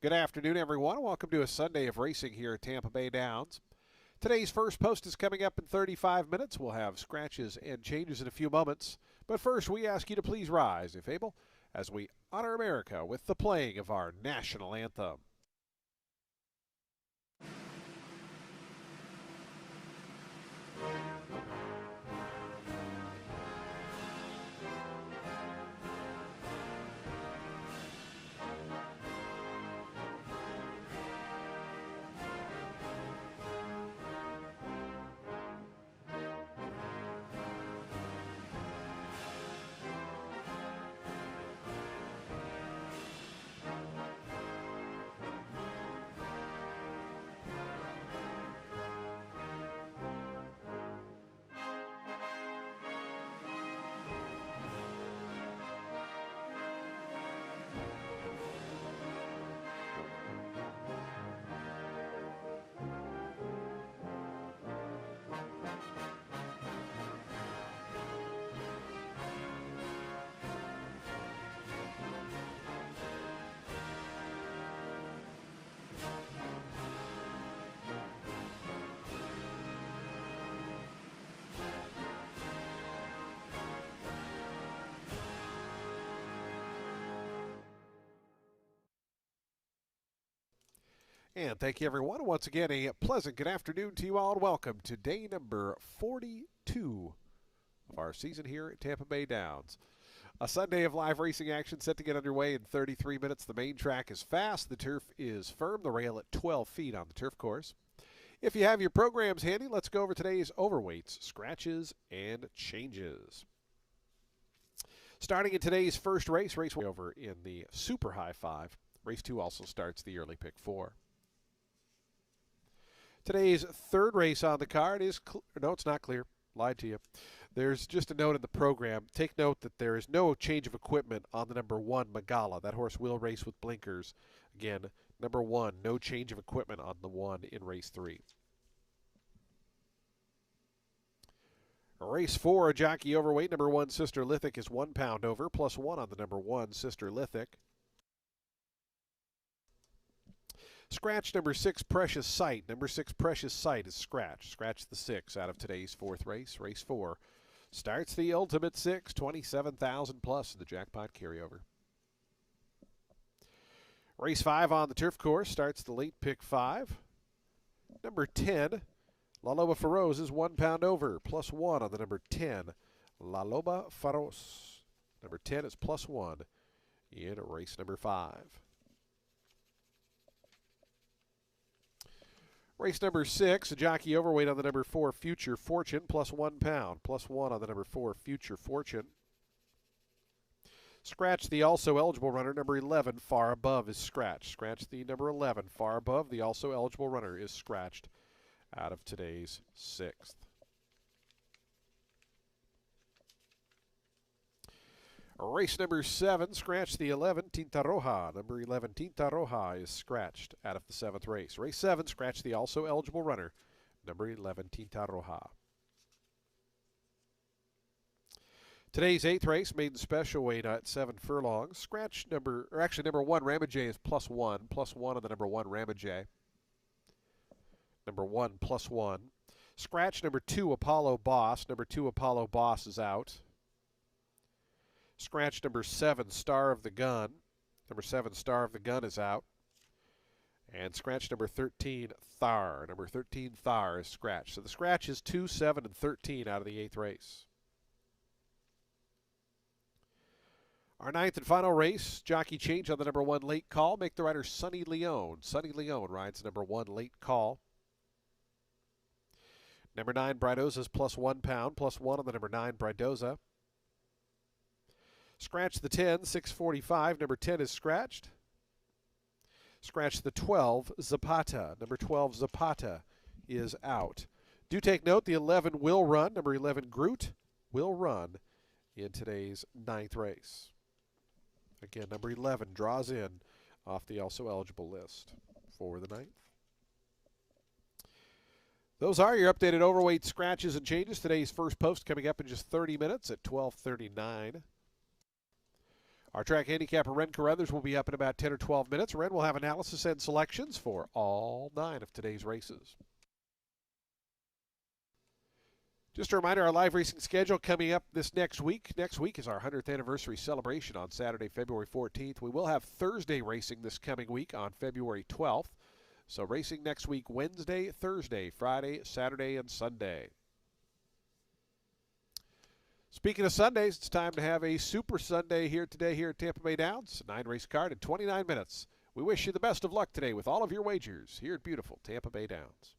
Good afternoon, everyone. Welcome to a Sunday of racing here at Tampa Bay Downs. Today's first post is coming up in 35 minutes. We'll have scratches and changes in a few moments. But first, we ask you to please rise, if able, as we honor America with the playing of our national anthem. And thank you, everyone. Once again, a pleasant good afternoon to you all, and welcome to day number 42 of our season here at Tampa Bay Downs. A Sunday of live racing action set to get underway in 33 minutes. The main track is fast. The turf is firm. The rail at 12 feet on the turf course. If you have your programs handy, let's go over today's overweights, scratches, and changes. Starting in today's first race, race 1 over in the super high 5. Race 2 also starts the early pick 4. Today's third race on the card is no, it's not clear. Lied to you. There's just a note in the program. Take note that there is no change of equipment on the number 1 Magala. That horse will race with blinkers. Again, number 1, no change of equipment on the 1 in race 3. Race 4, a jockey overweight. Number 1, Sister Lithic is 1 pound over, plus 1 on the number 1, Sister Lithic. Scratch number 6, Precious Sight. Number 6, Precious Sight is scratched. Scratch the 6 out of today's fourth race. Race 4 starts the Ultimate 6, 27,000 plus in the jackpot carryover. Race 5 on the turf course starts the late pick 5. Number 10, La Loba Feroz is 1 pound over, plus 1 on the number 10, La Loba Feroz. Number 10 is plus 1 in race number 5. Race number 6, a jockey overweight on the number 4, Future Fortune, plus 1 pound, plus 1 on the number 4, Future Fortune. Scratch the also eligible runner, number 11, Far Above is scratched. Scratch the number 11, Far Above, the also eligible runner is scratched out of today's 6th. Race number 7, scratch the 11, Tinta Roja. Number 11, Tinta Roja is scratched out of the 7th race. Race 7, scratch the also eligible runner, number 11, Tinta Roja. Today's 8th race, maiden special weight at 7 furlongs. Scratch number 1, Ramajay is plus 1 on the number 1, Ramajay. Number 1, plus 1. Scratch number 2, Apollo Boss. Number 2, Apollo Boss is out. Scratch number 7, Star of the Gun. Number 7, Star of the Gun is out. And scratch number 13, Thar. Number 13, Thar is scratched. So the scratch is 2, 7, and 13 out of the 8th race. Our 9th and final race, jockey change on the number 1, Late Call. Make the rider Sunny Leone. Sunny Leone rides number 1, Late Call. Number 9, Bridoza is plus 1 pound, plus 1 on the number 9, Bridoza. Scratch the 10, 645. Number 10 is scratched. Scratch the 12, Zapata. Number 12, Zapata is out. Do take note, the 11 will run. Number 11, Groot, will run in today's 9th race. Again, number 11 draws in off the also eligible list for the 9th. Those are your updated overweight scratches and changes. Today's first post coming up in just 30 minutes at 12:39. Our track handicapper, Ren Carruthers, will be up in about 10 or 12 minutes. Ren will have analysis and selections for all 9 of today's races. Just a reminder, our live racing schedule coming up this next week. Next week is our 100th anniversary celebration on Saturday, February 14th. We will have Thursday racing this coming week on February 12th. So racing next week, Wednesday, Thursday, Friday, Saturday, and Sunday. Speaking of Sundays, it's time to have a Super Sunday here today here at Tampa Bay Downs. 9-race card in 29 minutes. We wish you the best of luck today with all of your wagers here at beautiful Tampa Bay Downs.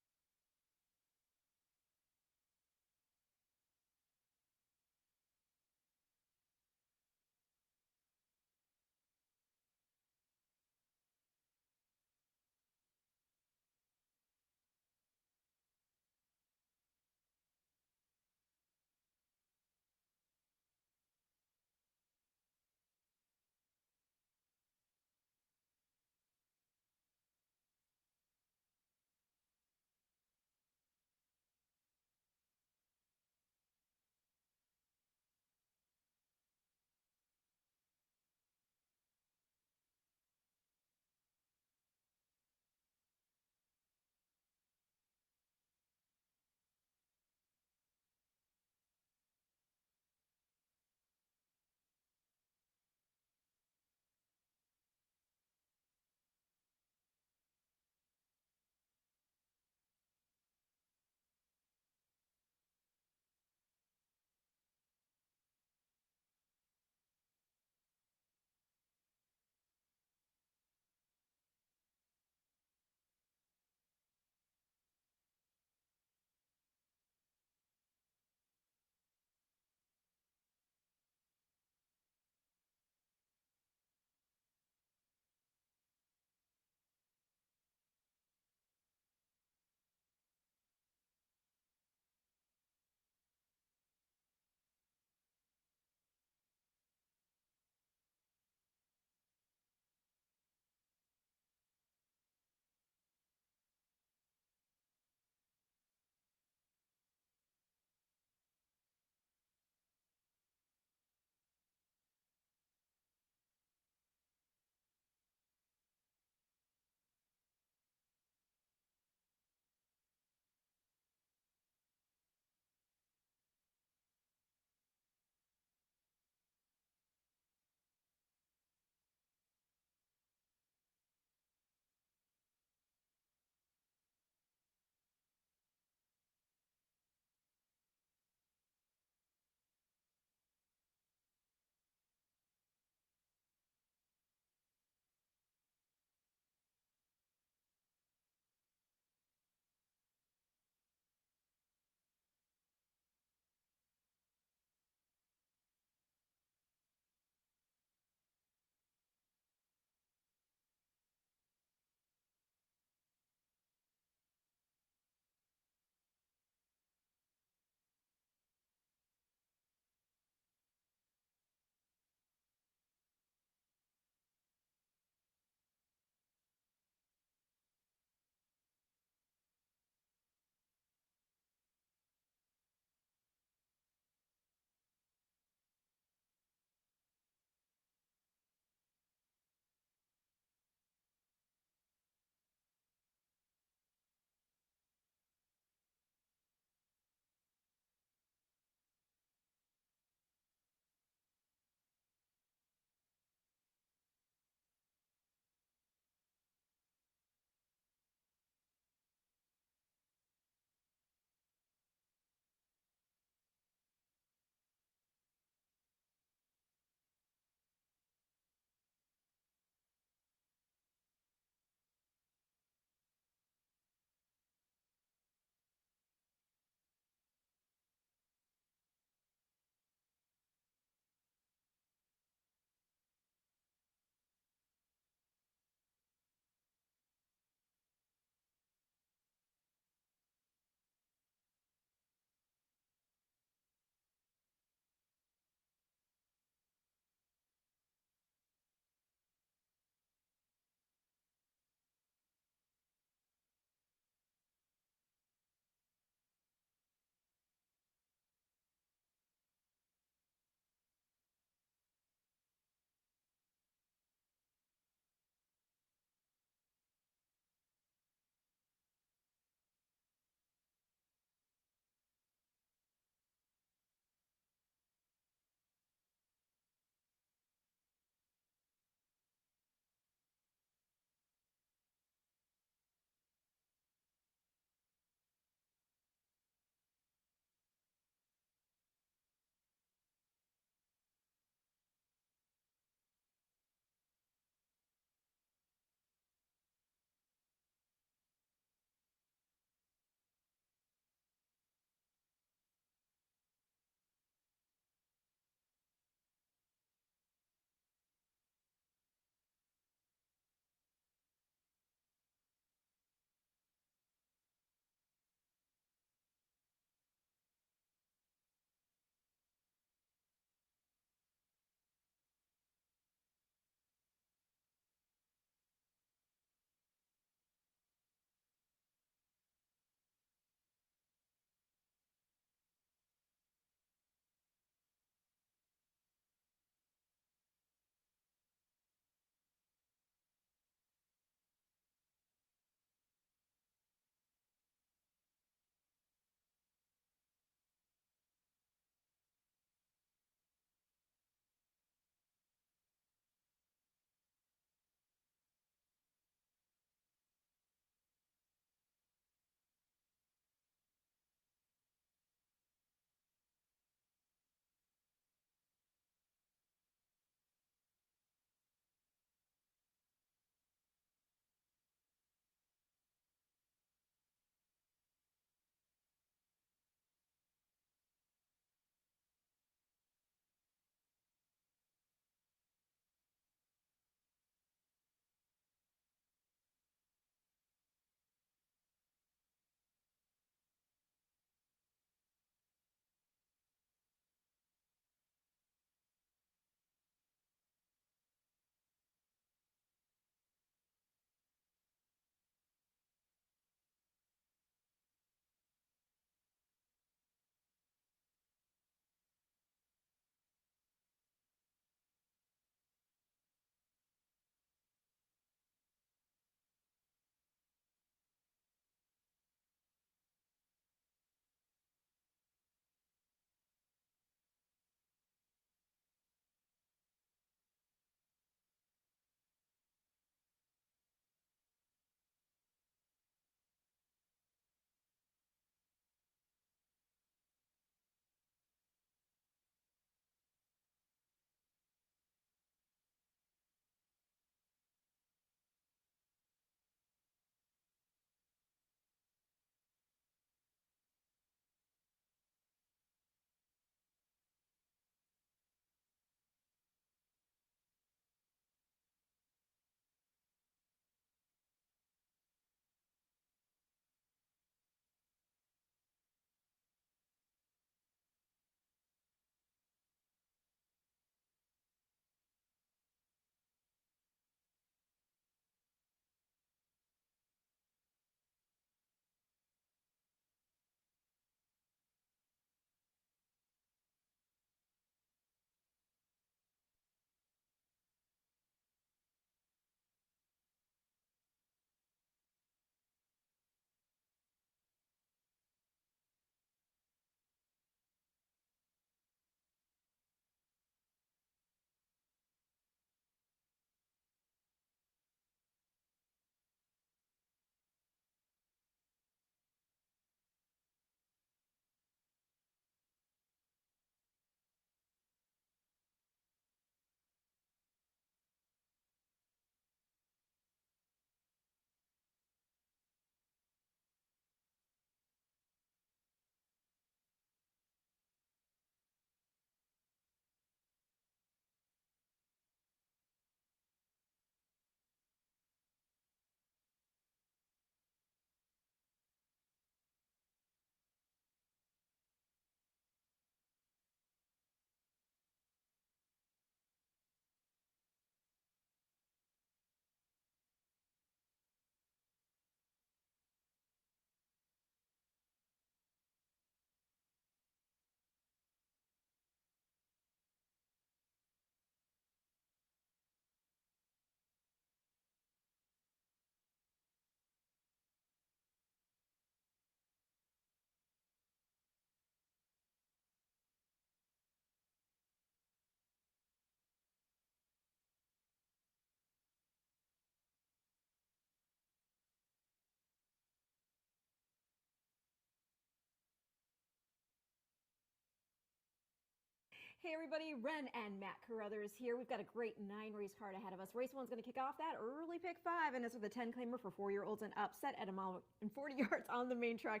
Hey everybody, Ren and Matt Carruthers here. We've got a great 9-race card ahead of us. Race 1's going to kick off that early pick 5, and it's with a 10-claimer for 4-year-olds and up, set at a mile and 40 yards on the main track.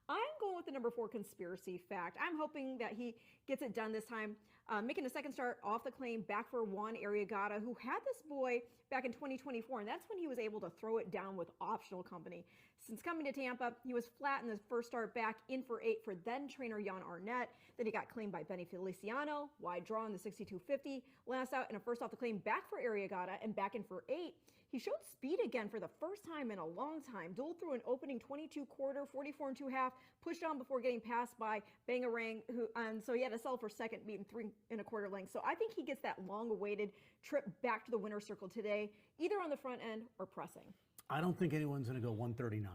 I'm going with the number 4 Conspiracy Fact. I'm hoping that he gets it done this time. Making a second start off the claim, back for 1, Ariagata, who had this boy back in 2024, and that's when he was able to throw it down with optional company. Since coming to Tampa, he was flat in the first start back, in for 8 for then trainer Jan Arnett. Then he got claimed by Benny Feliciano, wide draw in the 62.50. Last out in a first off the claim, back for Ariagata and back in for 8. He showed speed again for the first time in a long time. Dueled through an opening 22 quarter, 44 and 2 half, pushed on before getting passed by Bangarang, and so he had to settle for second, beating 3 1/4 lengths. So I think he gets that long-awaited trip back to the winner's circle today, either on the front end or pressing. I don't think anyone's going to go 139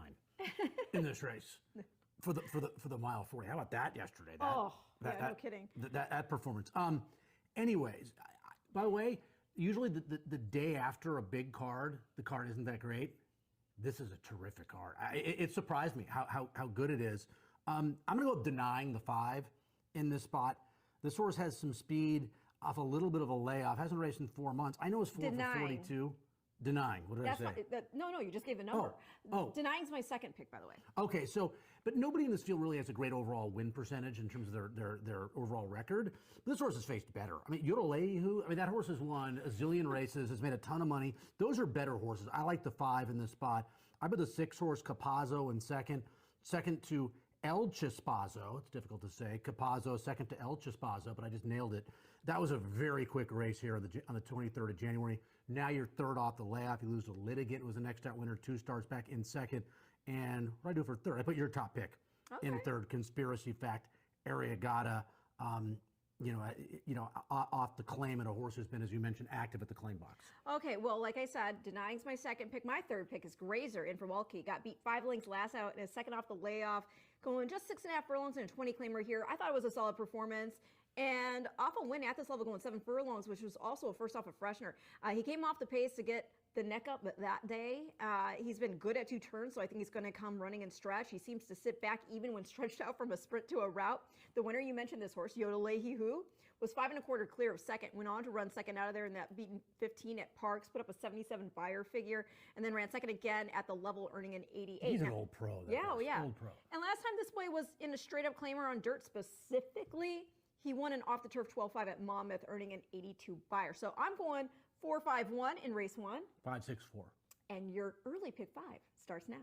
in this race for the mile 40. How about that yesterday? No kidding. That performance. Anyways, by the way, usually the day after a big card, the card isn't that great. This is a terrific card. It surprised me how good it is. I'm going to go denying the 5 in this spot. This horse has some speed off a little bit of a layoff. Hasn't raced in 4 months. I know it's 4 for 42. Denying. What did I say? No, you just gave a number. Denying's my second pick, by the way. Okay, but nobody in this field really has a great overall win percentage in terms of their overall record. But this horse has faced better. I mean, Yodelehu, that horse has won a zillion races, has made a ton of money. Those are better horses. I like the 5 in this spot. I bet the 6 horse Capazzo in second to El Chispazzo. It's difficult to say. Capazzo, second to El Chispazzo, but I just nailed it. That was a very quick race here on the 23rd of January. Now you're third off the layoff. You lose to Litigant, who was the next start winner, 2 starts back in second. And what do I do for third? I put your top pick in third. Conspiracy Fact, Ariagata. Off the claim, and a horse who's been, as you mentioned, active at the claim box. Okay, well, like I said, Denying's my second pick. My third pick is Grazer in for Walkie. Got beat 5 lengths last out and a second off the layoff. Going just 6.5 furlongs and a 20 claimer here. I thought it was a solid performance. And off a win at this level, going 7 furlongs, which was also a first off a freshener. He came off the pace to get the neck up that day. He's been good at 2 turns, so I think he's going to come running and stretch. He seems to sit back even when stretched out from a sprint to a route. The winner, you mentioned this horse, Yodelehu, was 5 1/4 clear of second, went on to run second out of there in that beaten 15 at Parks, put up a 77 buyer figure, and then ran second again at the level, earning an 88. He's an old pro. Yeah. Old pro. And last time this boy was in a straight up claimer on dirt specifically, he won an off the turf 12.5 at Monmouth, earning an 82 buyer. So I'm going 4-5-1 in race 1. 5-6-4. And your early pick 5 starts now.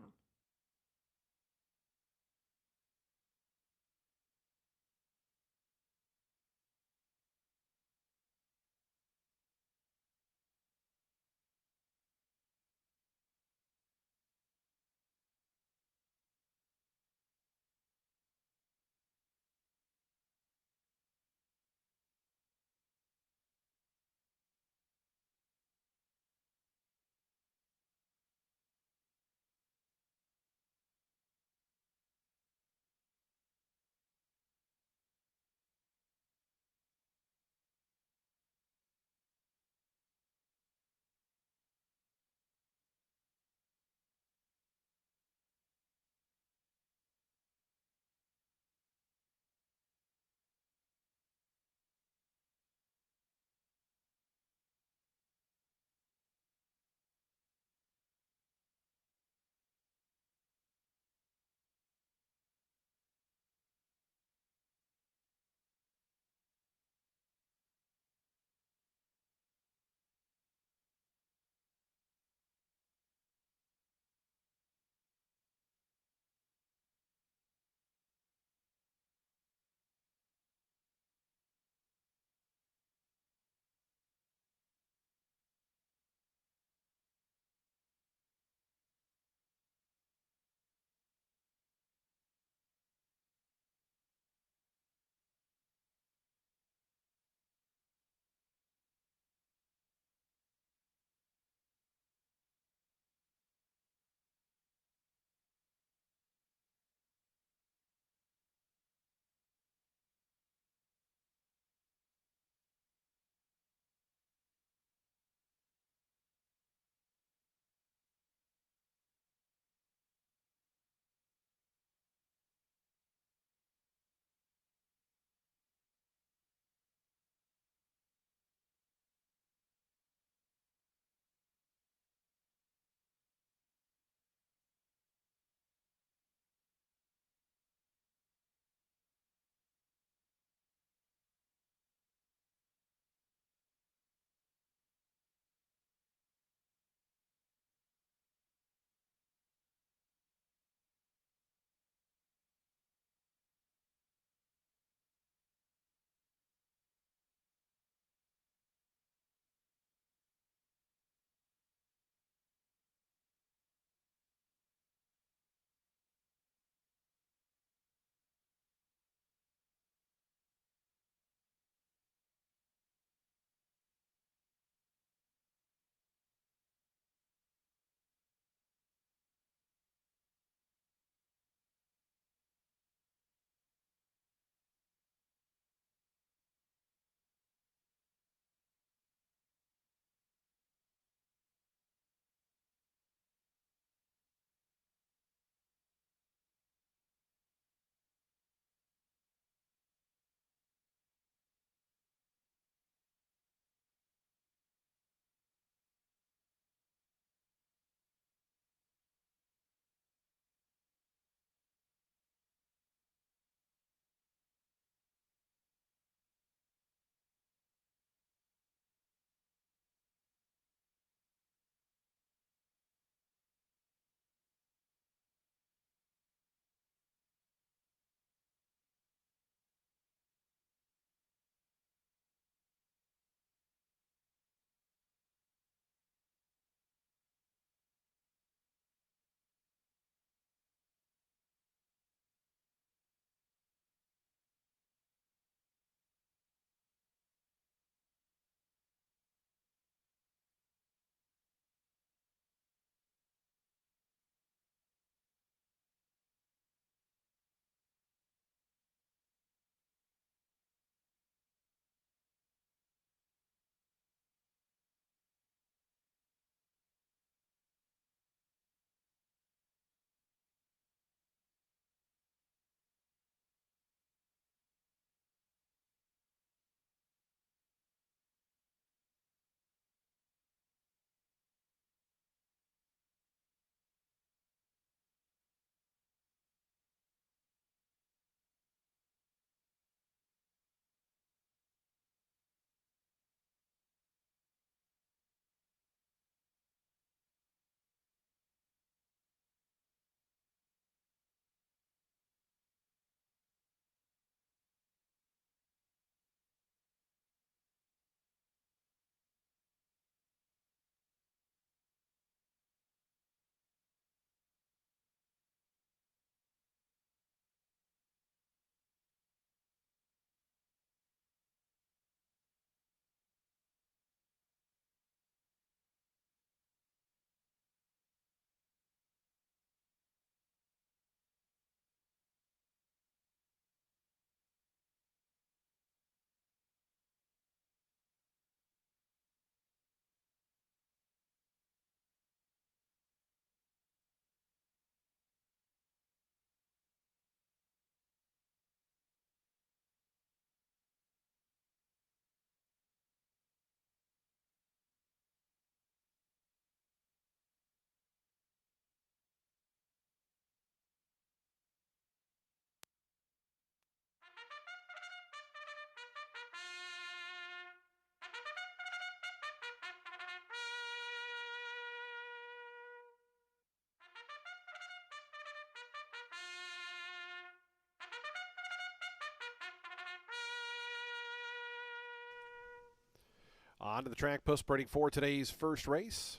On to the track post-sprinting for today's first race.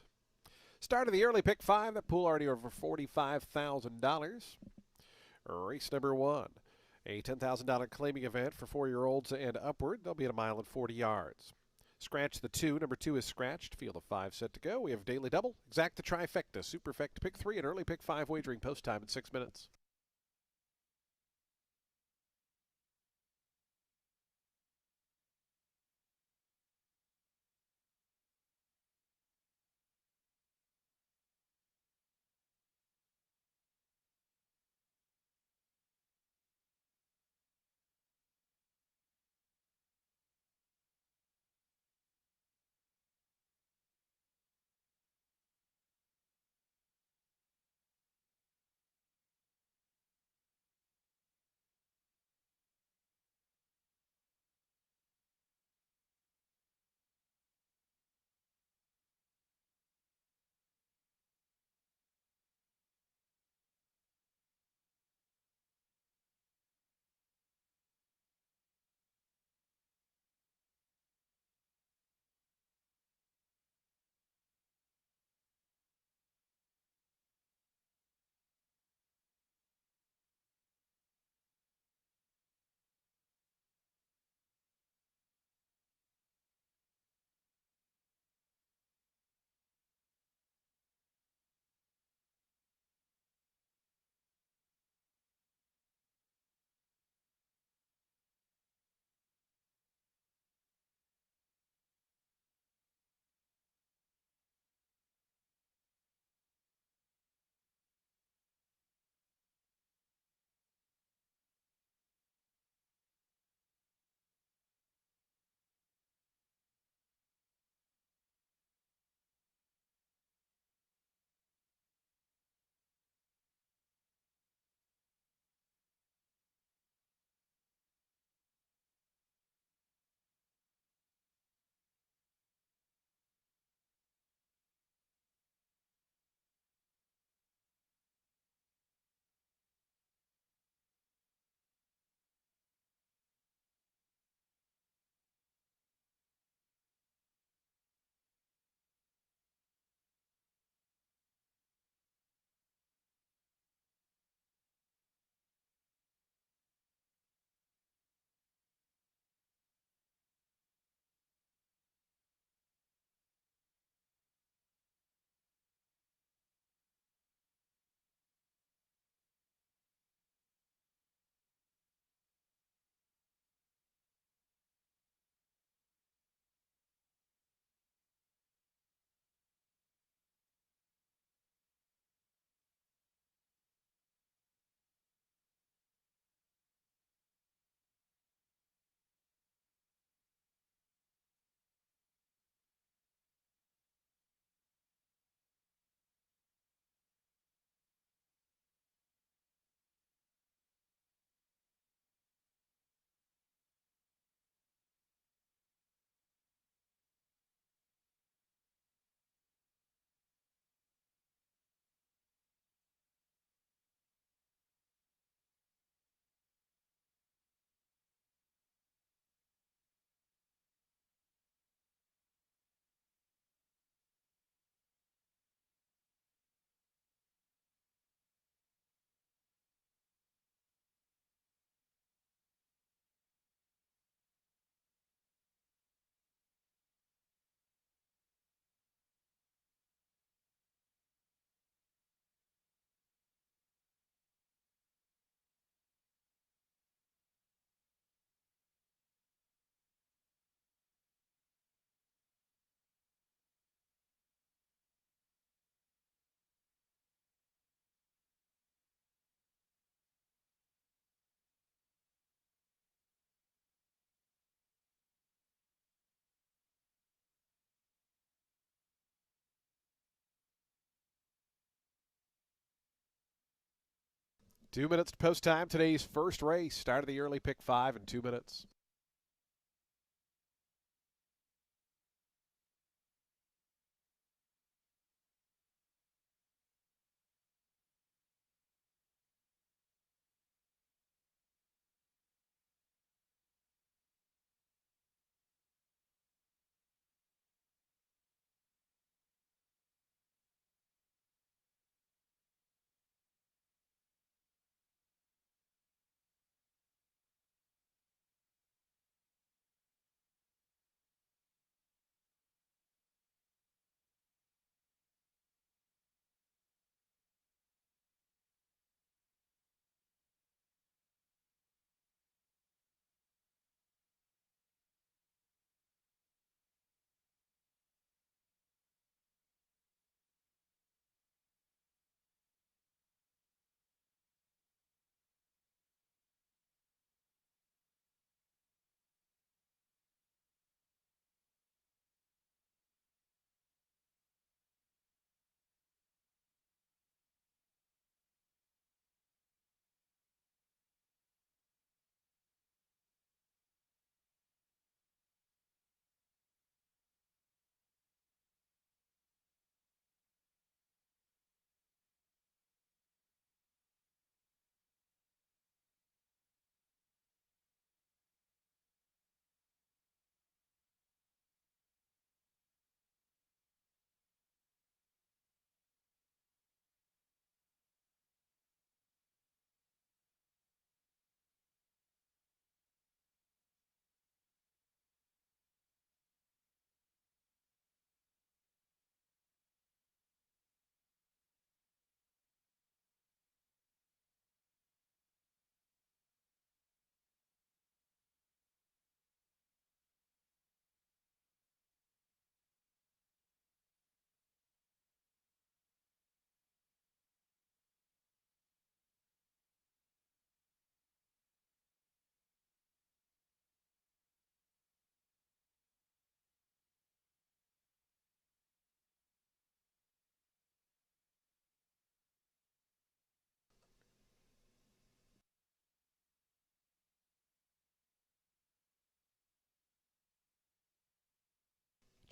Start of the early pick 5. That pool already over $45,000. Race number 1. A $10,000 claiming event for 4-year-olds and upward. They'll be at 1.40 miles. Scratch the 2. Number 2 is scratched. Field of 5 set to go. We have daily double, exacta trifecta, superfecta pick 3, and early pick 5 wagering post time in 6 minutes. Two minutes to post time. Today's first race. Start of the early pick 5 in 2 minutes.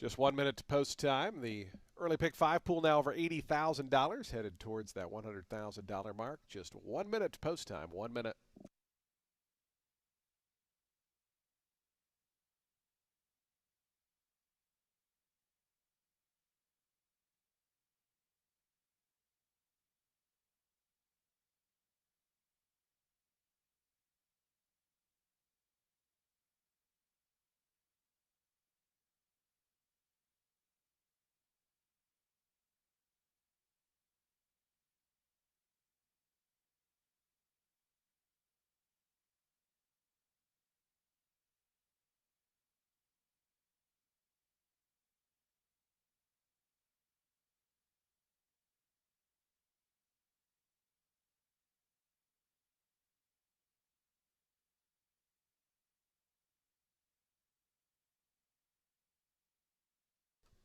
Just 1 minute to post time. The early pick five pool now over $80,000, headed towards that $100,000 mark. Just 1 minute to post time. 1 minute.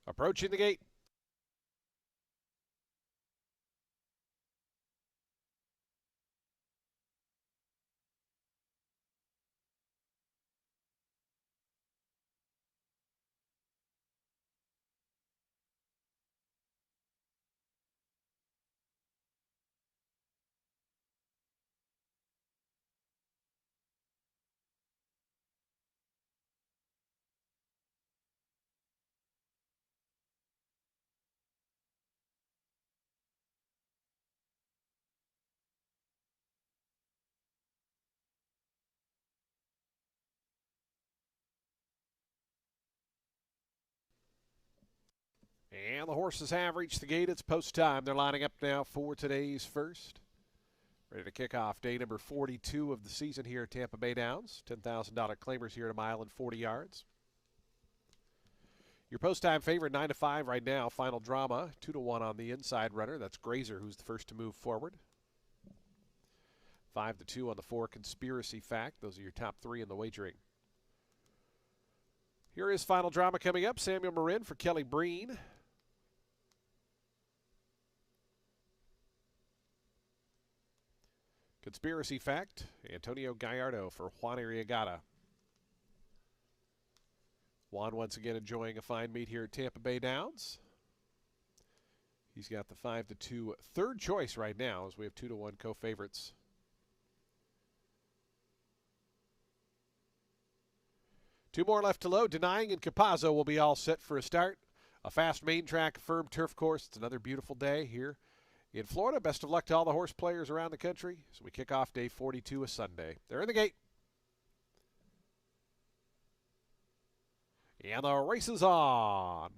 Approaching the gate. And the horses have reached the gate. It's post time. They're lining up now for today's first. Ready to kick off day number 42 of the season here at Tampa Bay Downs. $10,000 claimers here at a mile and 40 yards. Your post time favorite 9 to 5 right now. Final drama 2 to 1 on the inside runner. That's Grazer, who's the first to move forward. 5 to 2 on the 4 Conspiracy Fact. Those are your top three in the wagering. Here is final drama coming up. Samuel Marin for Kelly Breen. Conspiracy Fact, Antonio Gallardo for Juan Arriagada. Juan once again enjoying a fine meet here at Tampa Bay Downs. He's got the 5 to 2 third choice right now as we have 2 to 1 co-favorites. Two more left to load. Denying and Capazzo will be all set for a start. A fast main track, firm turf course. It's another beautiful day here in Florida. Best of luck to all the horse players around the country as we kick off day 42 a Sunday. They're in the gate. And the race is on.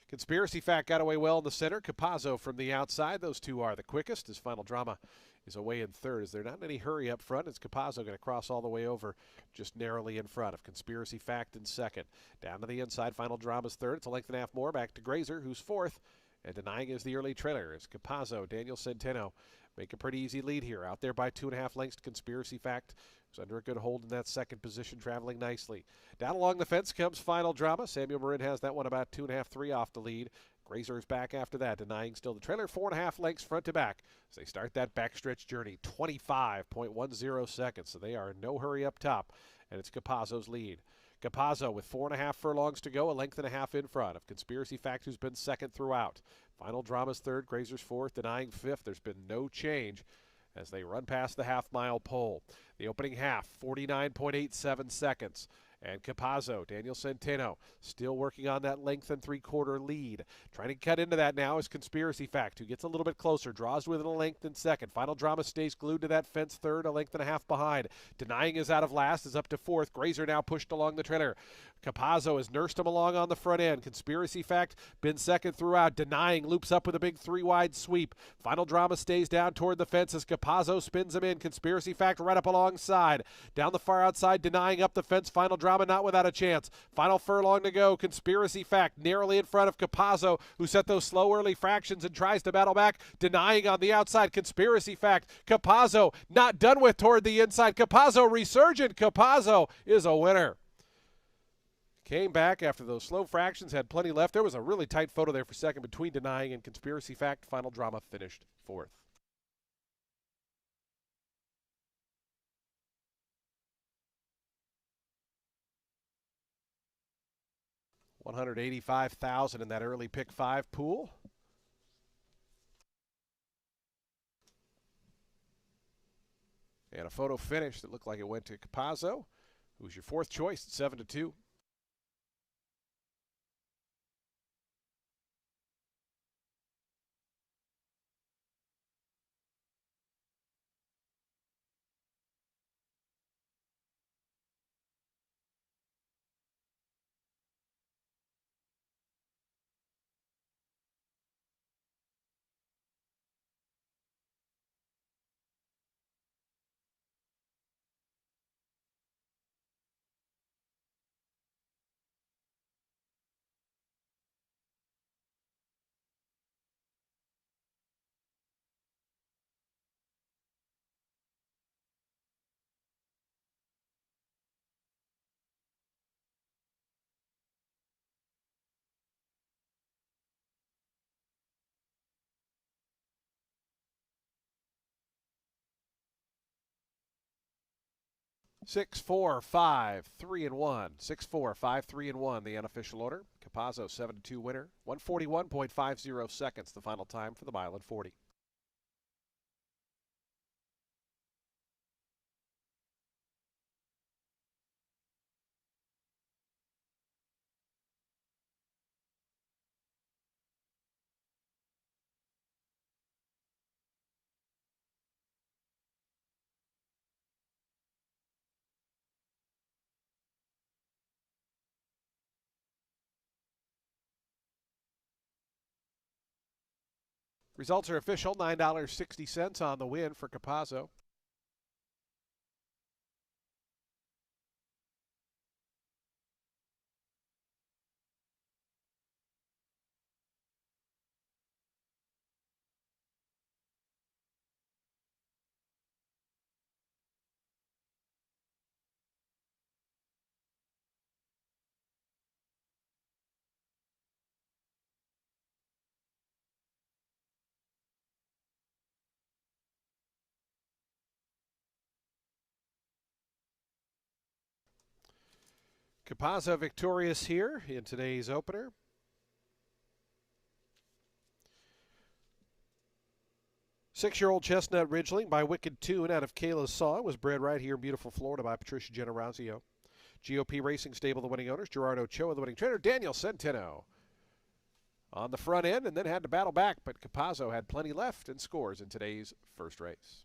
Conspiracy Fact got away well in the center. Capazzo from the outside. Those two are the quickest. His final drama is away in third. Is there not in any hurry up front? Is Capazzo going to cross all the way over just narrowly in front of Conspiracy Fact in second? Down to the inside. Final drama's third. It's a length and a half more. Back to Grazer, who's fourth. And Denying is the early trailer as Capazzo, Daniel Centeno make a pretty easy lead here. Out there by 2.5 lengths. Conspiracy Fact is under a good hold in that second position, traveling nicely. Down along the fence comes Final Drama. Samuel Marin has that one about 2.5, 3 off the lead. Grazer is back after that. Denying still the trailer. 4.5 lengths front to back as they start that backstretch journey. 25.10 seconds. So they are in no hurry up top. And it's Capazzo's lead. Capazzo with 4.5 furlongs to go, a length and a half in front of Conspiracy Fact, who's been second throughout. Final Drama's third, Grazer's fourth, Denying fifth. There's been no change as they run past the half-mile pole. The opening half, 49.87 seconds. And Capazzo, Daniel Centeno, still working on that length and three-quarter lead. Trying to cut into that now is Conspiracy Fact, who gets a little bit closer, draws within a length in second. Final Drama stays glued to that fence third, a length and a half behind. Denying is out of last, is up to fourth. Grazer now pushed along the trailer. Capazzo has nursed him along on the front end. Conspiracy Fact been second throughout. Denying loops up with a big three-wide sweep. Final Drama stays down toward the fence as Capazzo spins him in. Conspiracy Fact right up alongside. Down the far outside, Denying up the fence. Final Drama not without a chance. Final furlong to go. Conspiracy Fact narrowly in front of Capazzo, who set those slow early fractions and tries to battle back. Denying on the outside. Conspiracy Fact. Capazzo not done with toward the inside. Capazzo resurgent. Capazzo is a winner. Came back after those slow fractions, had plenty left. There was a really tight photo there for second between Denying and Conspiracy Fact. Final Drama finished fourth. 185,000 in that early pick 5 pool. And a photo finish that looked like it went to Capazzo, who's your fourth choice at 7-2. Six, four, five, 3-1. 6, 4, 5, 3-1, the unofficial order. Capazzo, 7-2 winner. 141.50 seconds, the final time for the mile and 40. Results are official. $9.60 on the win for Capazzo. Capazzo victorious here in today's opener. Six-year-old Chestnut Ridgeling by Wicked Tune out of Kayla's Song was bred right here in beautiful Florida by Patricia Generazio. GOP Racing Stable, the winning owners. Gerardo Ochoa, the winning trainer. Daniel Centeno on the front end and then had to battle back, but Capazzo had plenty left and scores in today's first race.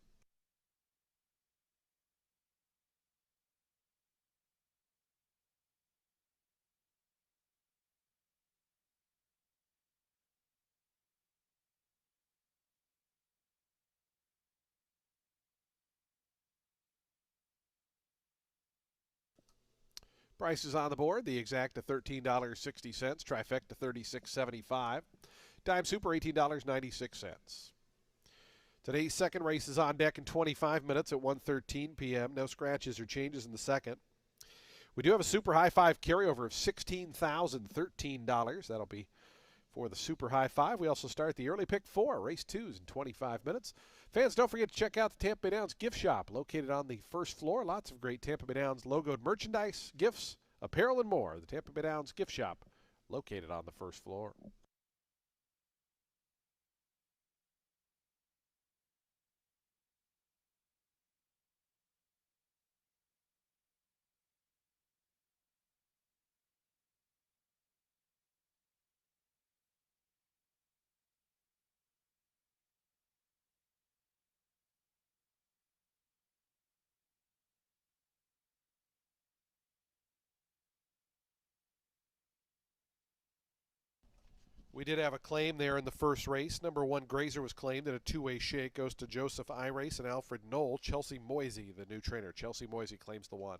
Prices on the board, the exact to $13.60, trifecta $36.75, dime super $18.96. Today's second race is on deck in 25 minutes at 1:13 p.m. No scratches or changes in the second. We do have a super high five carryover of $16,013. That'll be for the super high five. We also start the early pick 4, race 2s in 25 minutes. Fans, don't forget to check out the Tampa Bay Downs gift shop located on the first floor. Lots of great Tampa Bay Downs logoed merchandise, gifts, apparel, and more. The Tampa Bay Downs gift shop located on the first floor. We did have a claim there in the first race. Number 1, Grazer was claimed that a two-way shake goes to Joseph Irace and Alfred Knoll. Chelsea Moisey, the new trainer. Chelsea Moisey claims the 1.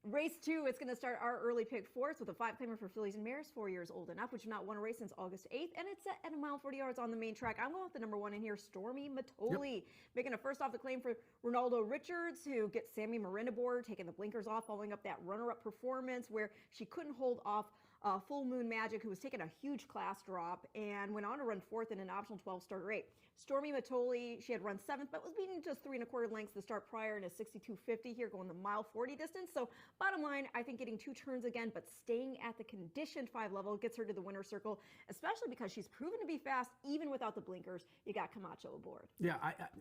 Race 2, it's going to start our early pick fourths with a 5-claimer for fillies and mares 4 years old and up, which have not won a race since August 8th, and it's set at 1 mile 40 yards on the main track. I'm going with the number 1 in here, Stormy Matoli, Yep. making a first off the claim for Ronaldo Richards, who gets Sammy Marin aboard, taking the blinkers off, following up that runner-up performance where she couldn't hold off Full Moon Magic, who was taking a huge class drop and went on to run fourth in an optional 12-start rate. Stormy Matoli, she had run seventh, but was beating just 3 1/4 lengths the start prior in a 62.50 here, going the 1 mile 40 distance. So bottom line, I think getting 2 turns again, but staying at the conditioned 5 level gets her to the winner's circle, especially because she's proven to be fast even without the blinkers. You got Camacho aboard. Yeah,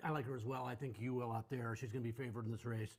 I like her as well. I think you will out there. She's going to be favored in this race.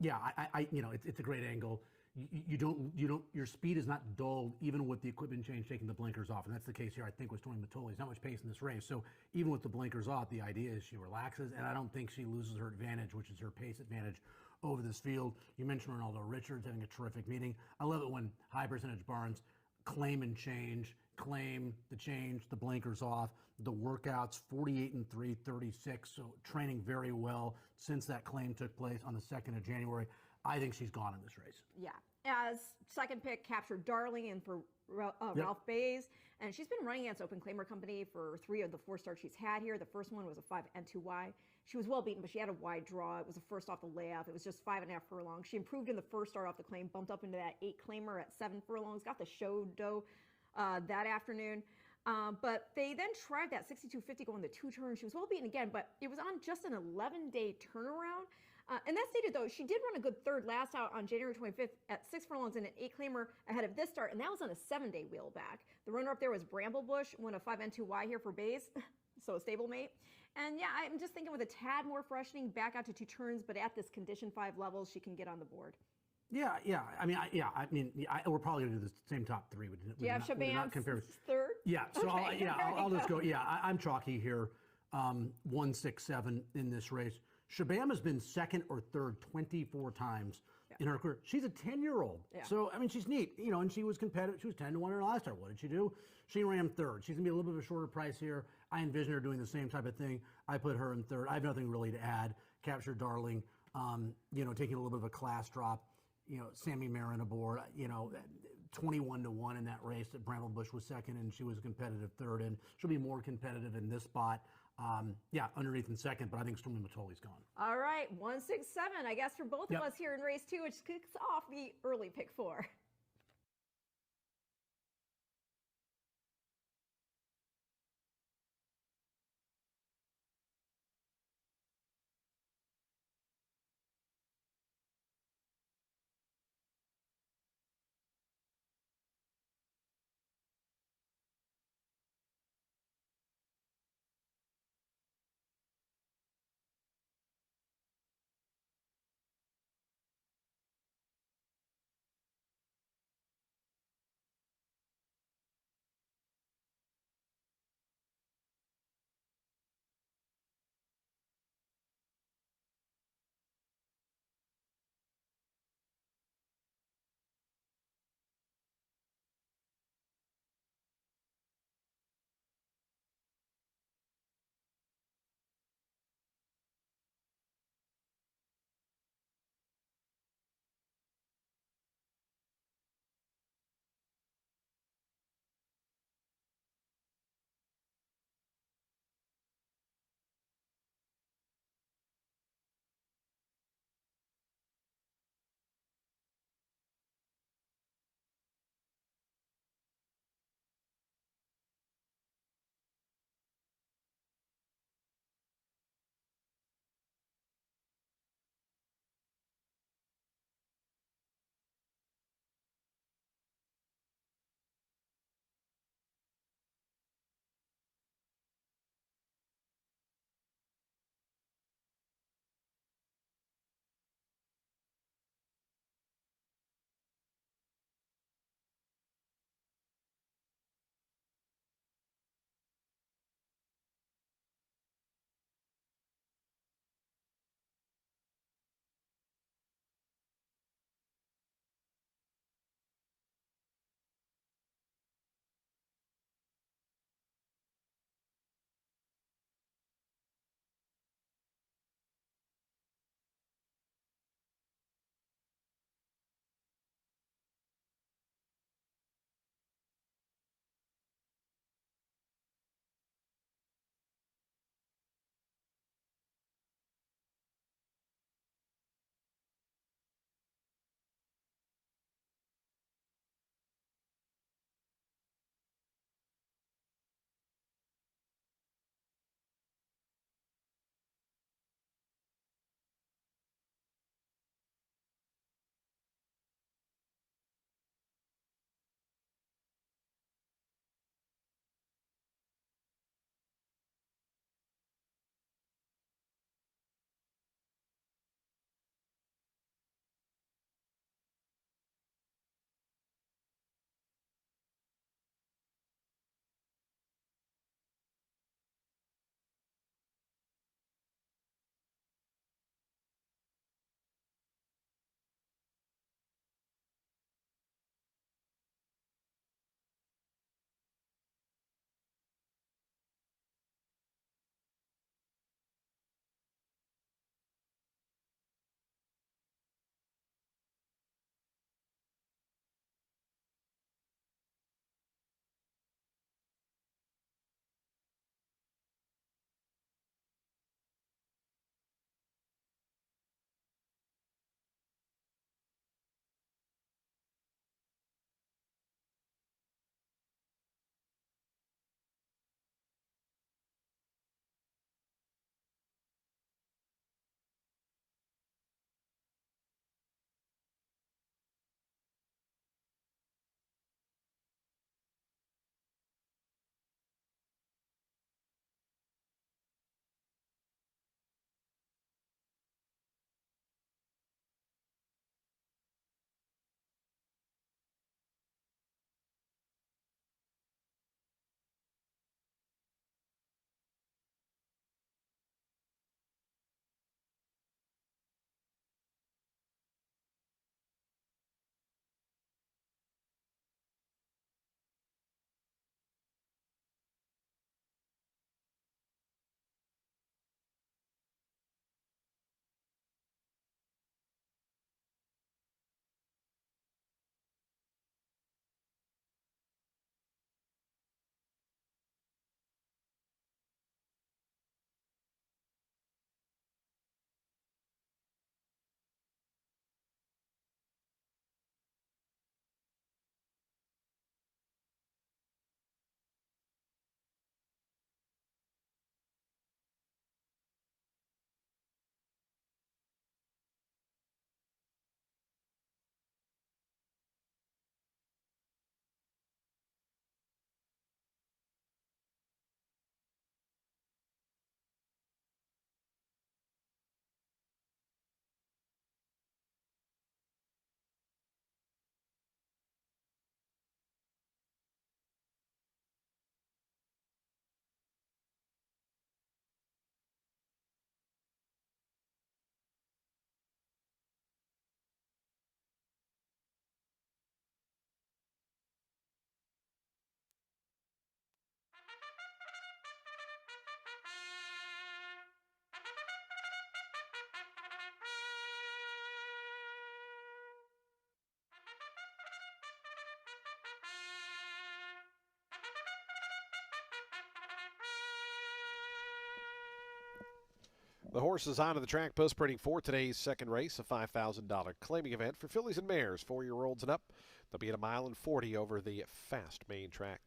It's a great angle. Your speed is not dulled even with the equipment change taking the blinkers off, and that's the case here. I think with Stormy Matoli, there's not much pace in this race, so even with the blinkers off, the idea is she relaxes, and I don't think she loses her advantage, which is her pace advantage over this field. You mentioned Ronaldo Richards having a terrific meeting. I love it when high percentage barns claim and change, claim the change, the blinkers off, the workouts 48-3, 36, so training very well since that claim took place on the 2nd of January. I think she's gone in this race. Yeah. As second pick, Captured Darling, and for Ralph Bays. And she's been running against Open Claimer Company for 3 of the 4 starts she's had here. The first one was a 5 N2Y. She was well beaten, but she had a wide draw. It was the first off the layoff. It was just 5.5 furlongs. She improved in the first start off the claim, bumped up into that 8-claimer at 7 furlongs, got the show dough that afternoon. But they then tried that 62.50 going the 2 turns. She was well beaten again, but it was on just an 11-day turnaround. And that stated, though, she did run a good third last out on January 25th at 6 furlongs and an 8-claimer ahead of this start, and that was on a 7-day wheel back. The runner-up there was Bramblebush, won a 5 N2Y here for Bays, so a stablemate. And yeah, I'm just thinking with a tad more freshening, back out to 2 turns, but at this condition 5 levels, she can get on the board. Yeah. We're probably going to do the same top 3. Do you have Shabam's third? Yeah, so okay. I'll just go. Yeah, I'm chalky here. 1, 6, 7 in this race. Shabam has been second or third 24 times in her career. She's a 10-year-old. Yeah. So, I mean, she's neat, and she was competitive. She was 10-1 in her last start. What did she do? She ran third. She's going to be a little bit of a shorter price here. I envision her doing the same type of thing. I put her in third. I have nothing really to add. Captured Darling, taking a little bit of a class drop. Sammy Marin aboard, 21-1 in that race. That Bramblebush was second, and she was a competitive third, and she'll be more competitive in this spot. Underneath in second, but I think Stormy Matoli's gone. All right, 1, 6, 7, I guess, for both of us here in race 2, which kicks off the early pick 4. The horses onto the track post sprinting for today's second race, a $5,000 claiming event for fillies and mares, 4-year-olds and up. They'll be at 1:40 over the fast main track.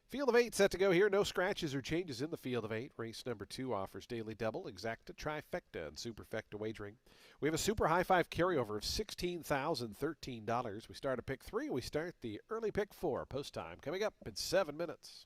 Field of 8 set to go here. No scratches or changes in the field of 8. Race number 2 offers daily double, exacta, trifecta, and superfecta wagering. We have a super high five carryover of $16,013. We start at pick 3. We start the early pick 4. Post time coming up in 7 minutes.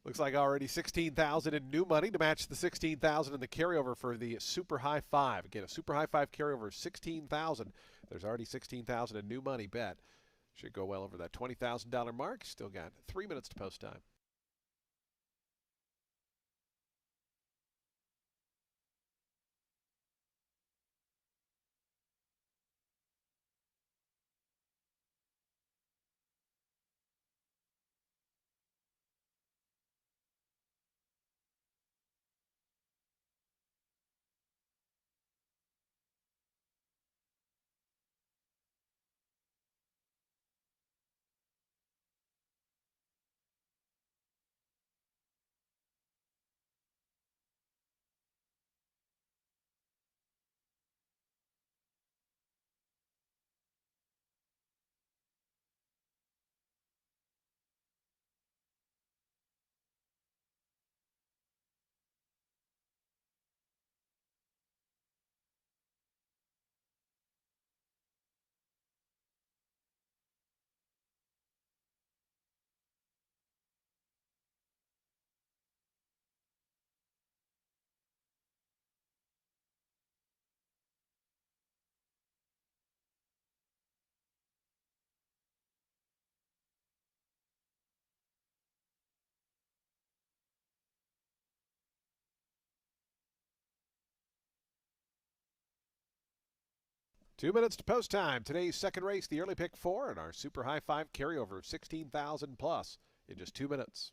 Looks like already 16,000 in new money to match the 16,000 in the carryover for the super high five. Again, a super high five carryover of 16,000. There's already 16,000 in new money bet. Should go well over that $20,000 mark. Still got 3 minutes to post time. 2 minutes to post time. Today's second race, the early pick 4, and our super high 5 carryover of 16,000 plus in just 2 minutes.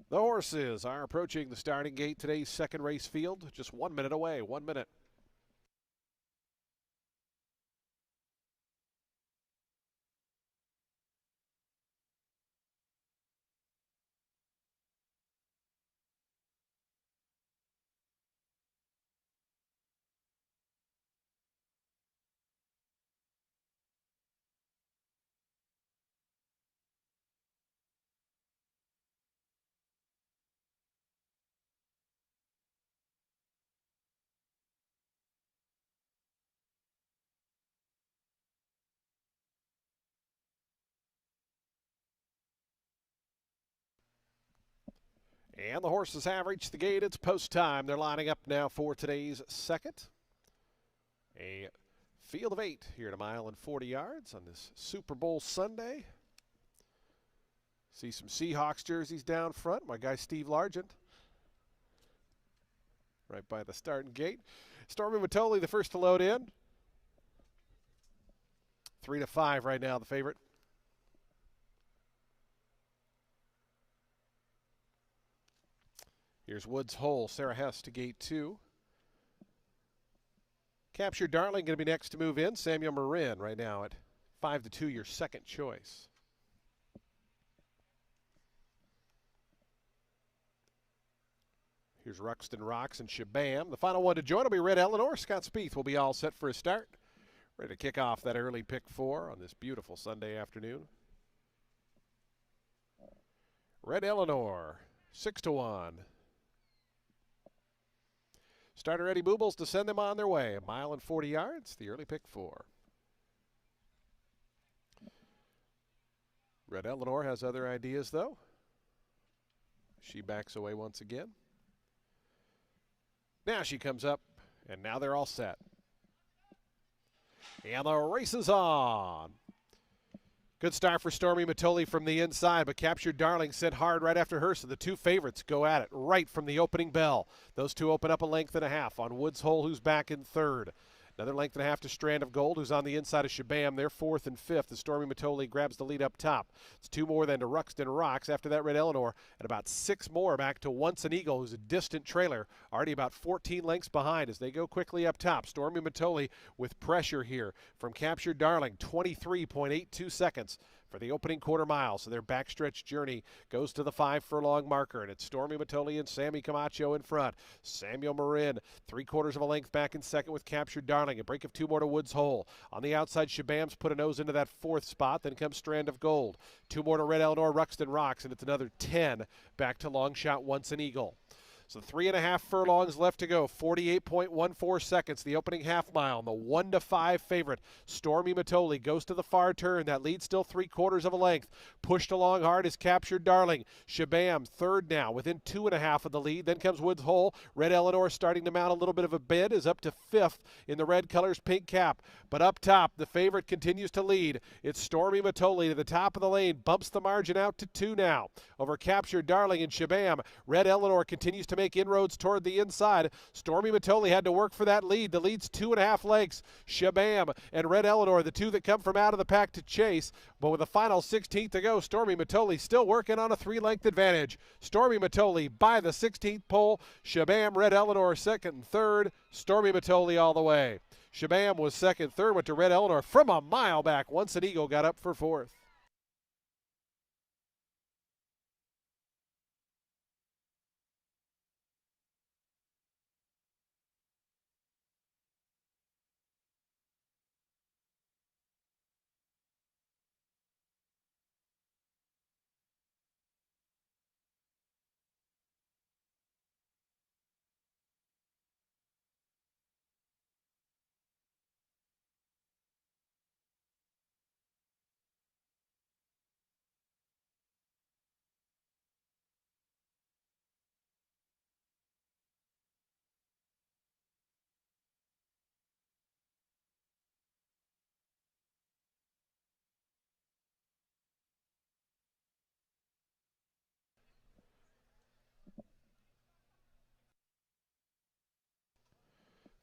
The horses are approaching the starting gate. Today's second race field, just 1 minute away. 1 minute. And the horses have reached the gate. It's post time. They're lining up now for today's second. A field of 8 here at a mile and 40 yards on this Super Bowl Sunday. See some Seahawks jerseys down front. My guy Steve Largent right by the starting gate. Stormy Matoli, the first to load in. 3-5 right now, the favorite. Here's Woods Hole, Sarah Hess to gate 2. Capture Darling going to be next to move in. Samuel Marin right now at 5-2, your second choice. Here's Ruxton Rocks and Shabam. The final one to join will be Red Eleanor. Scott Spieth will be all set for a start. Ready to kick off that early pick 4 on this beautiful Sunday afternoon. Red Eleanor, 6-1. Starter Eddie Boobles to send them on their way. A mile and 40 yards, the early pick 4. Red Eleanor has other ideas, though. She backs away once again. Now she comes up, and now they're all set. And the race is on. Good start for Stormy Matoli from the inside, but Captured Darling sent hard right after her, so the two favorites go at it right from the opening bell. Those two open up a length and a half on Woods Hole, who's back in third. Another length and a half to Strand of Gold, who's on the inside of Shabam. They're fourth and fifth as Stormy Matoli grabs the lead up top. It's 2 more than to Ruxton Rocks. After that, Red Eleanor, and about 6 more back to Once an Eagle, who's a distant trailer, already about 14 lengths behind as they go quickly up top. Stormy Matoli with pressure here from Captured Darling, 23.82 seconds for the opening quarter mile. So their backstretch journey goes to the 5 furlong marker, and it's Stormy Matoli and Sammy Camacho in front. Samuel Marin, 3/4 of a length back in second with Captured Darling. A break of 2 more to Woods Hole. On the outside, Shabam's put a nose into that 4th spot. Then comes Strand of Gold. 2 more to Red Eleanor, Ruxton Rocks, and it's another 10 back to Long Shot Once an Eagle. So 3.5 furlongs left to go. 48.14 seconds. The opening half mile. And the 1-5 favorite, Stormy Matoli, goes to the far turn. That lead still 3/4 of a length. Pushed along hard is Captured Darling. Shabam third now, within 2.5 of the lead. Then comes Woods Hole. Red Eleanor starting to mount a little bit of a bid, is up to 5th in the red colors, pink cap. But up top, the favorite continues to lead. It's Stormy Matoli to the top of the lane. Bumps the margin out to 2 now. Over Captured Darling and Shabam. Red Eleanor continues to make inroads toward the inside. Stormy Matoli had to work for that lead. The lead's 2.5 lengths. Shabam and Red Eleanor, the two that come from out of the pack to chase. But with the final 16th to go, Stormy Matoli still working on a 3-length advantage. Stormy Matoli by the 16th pole. Shabam, Red Eleanor second and third. Stormy Matoli all the way. Shabam was second, third went to Red Eleanor from a mile back. Once an Eagle got up for 4th.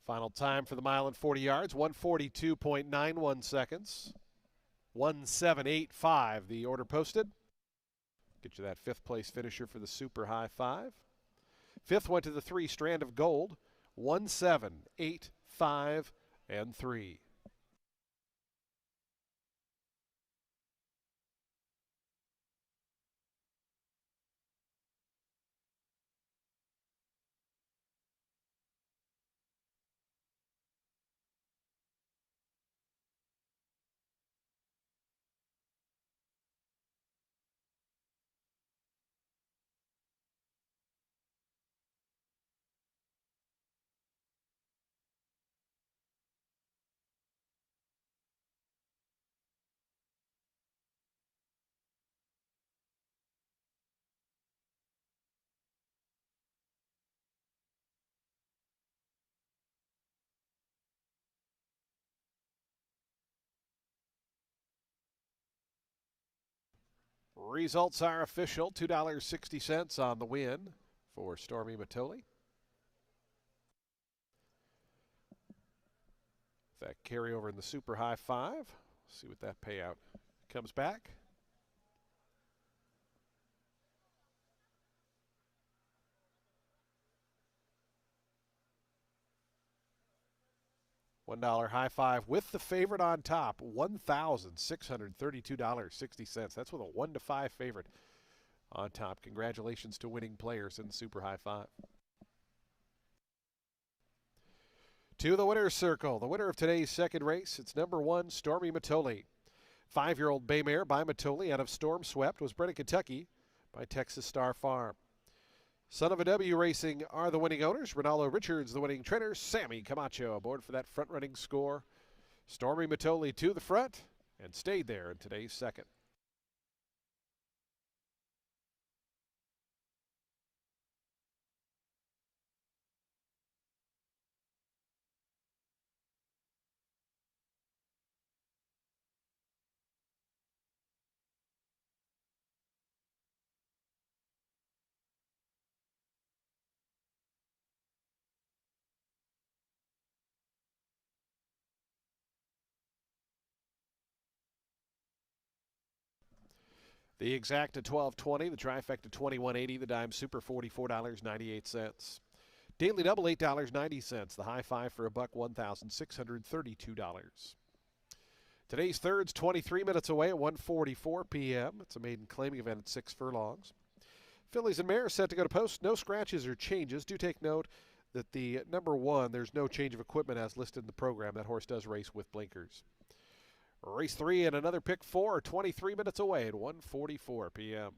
Final time for the mile and 40 yards, 142.91 seconds. 1785, the order posted. Get you that 5th place finisher for the Super High 5. 5th went to the 3, Strand of Gold, 1785 and 3. Results are official. $2.60 on the win for Stormy Matoli. That carryover in the Super High 5. See what that payout comes back. $1 high 5 with the favorite on top, $1,632.60. That's with a 1-5 favorite on top. Congratulations to winning players in the Super High 5. To the winner's circle, the winner of today's second race, it's number 1, Stormy Matoli. 5-year-old bay mare by Matoli out of Storm Swept, was bred in Kentucky by Texas Star Farm. Son of a W Racing are the winning owners. Ronaldo Richards, the winning trainer. Sammy Camacho aboard for that front-running score. Stormy Matoli to the front and stayed there in today's second. The exact at 12.20, the trifecta 21.80, the dime super $44.98. Daily double $8.90, the high five for a buck $1,632. Today's third's 23 minutes away at 1:44 p.m. It's a maiden claiming event at 6 furlongs. Fillies and Mares set to go to post. No scratches or changes. Do take note that the number one, there's no change of equipment as listed in the program. That horse does race with blinkers. Race 3 and another pick 4, 23 minutes away at 1:44 p.m.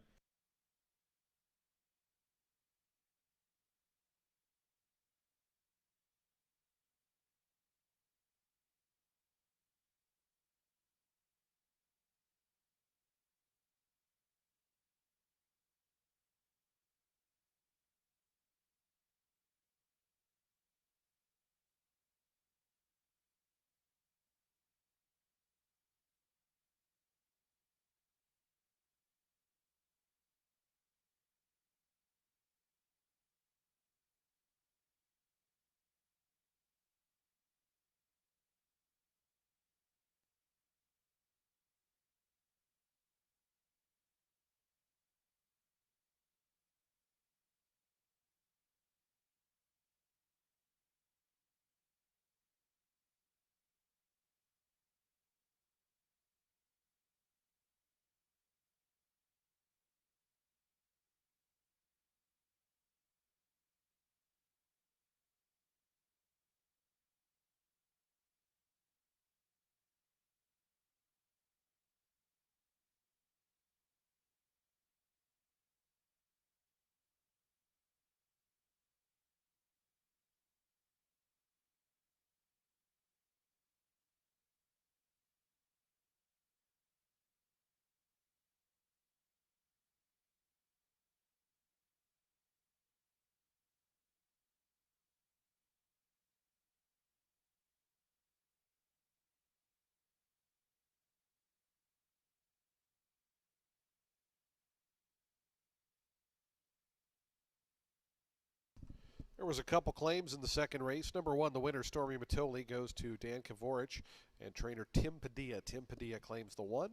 There was a couple claims in the second race. Number one, the winner, Stormy Matoli, goes to Dan Kavorich and trainer Tim Padilla. Tim Padilla claims the one.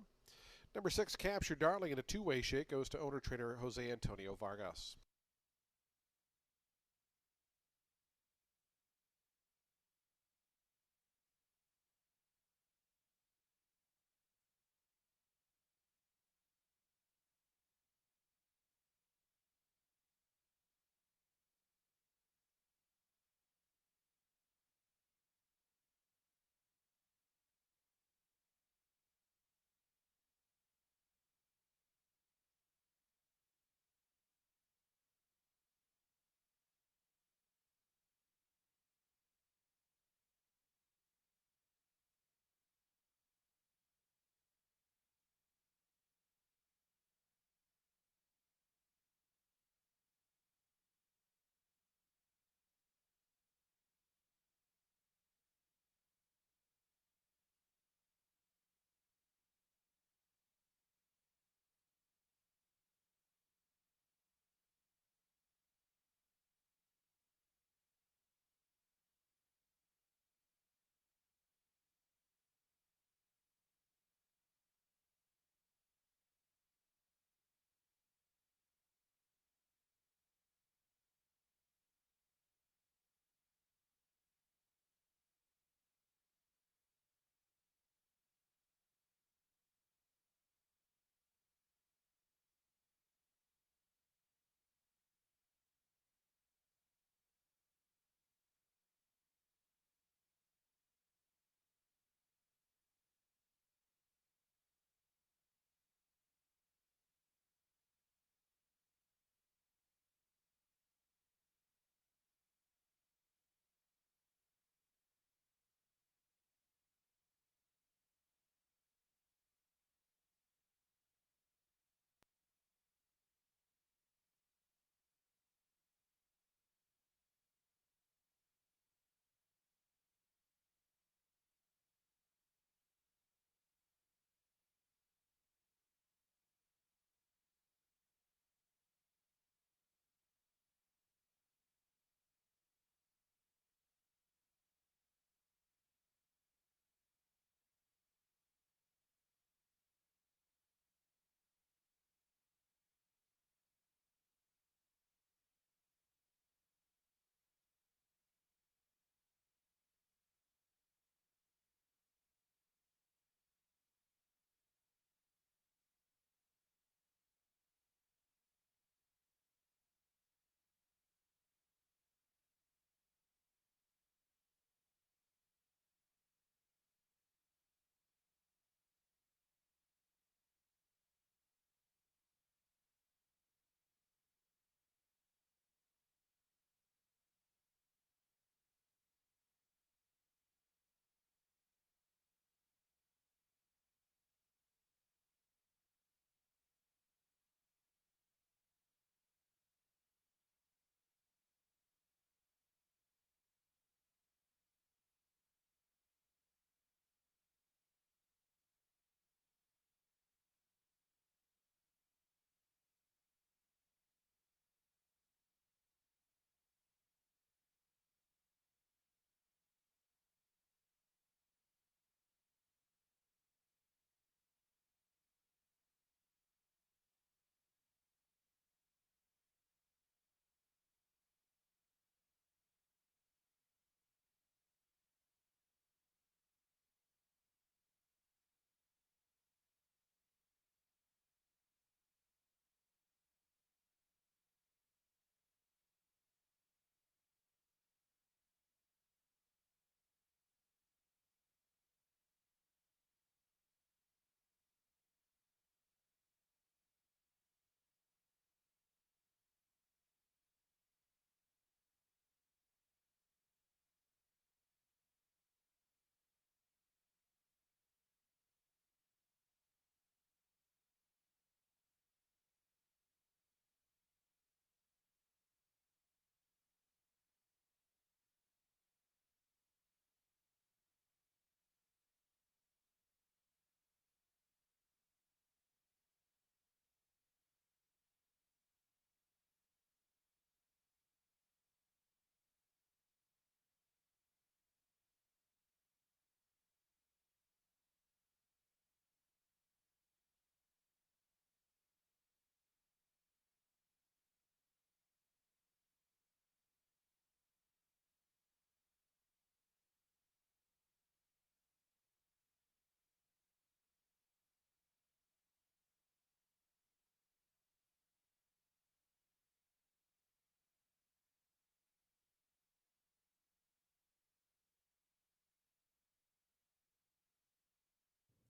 Number 6, Capture Darling in a two-way shake goes to owner-trainer Jose Antonio Vargas.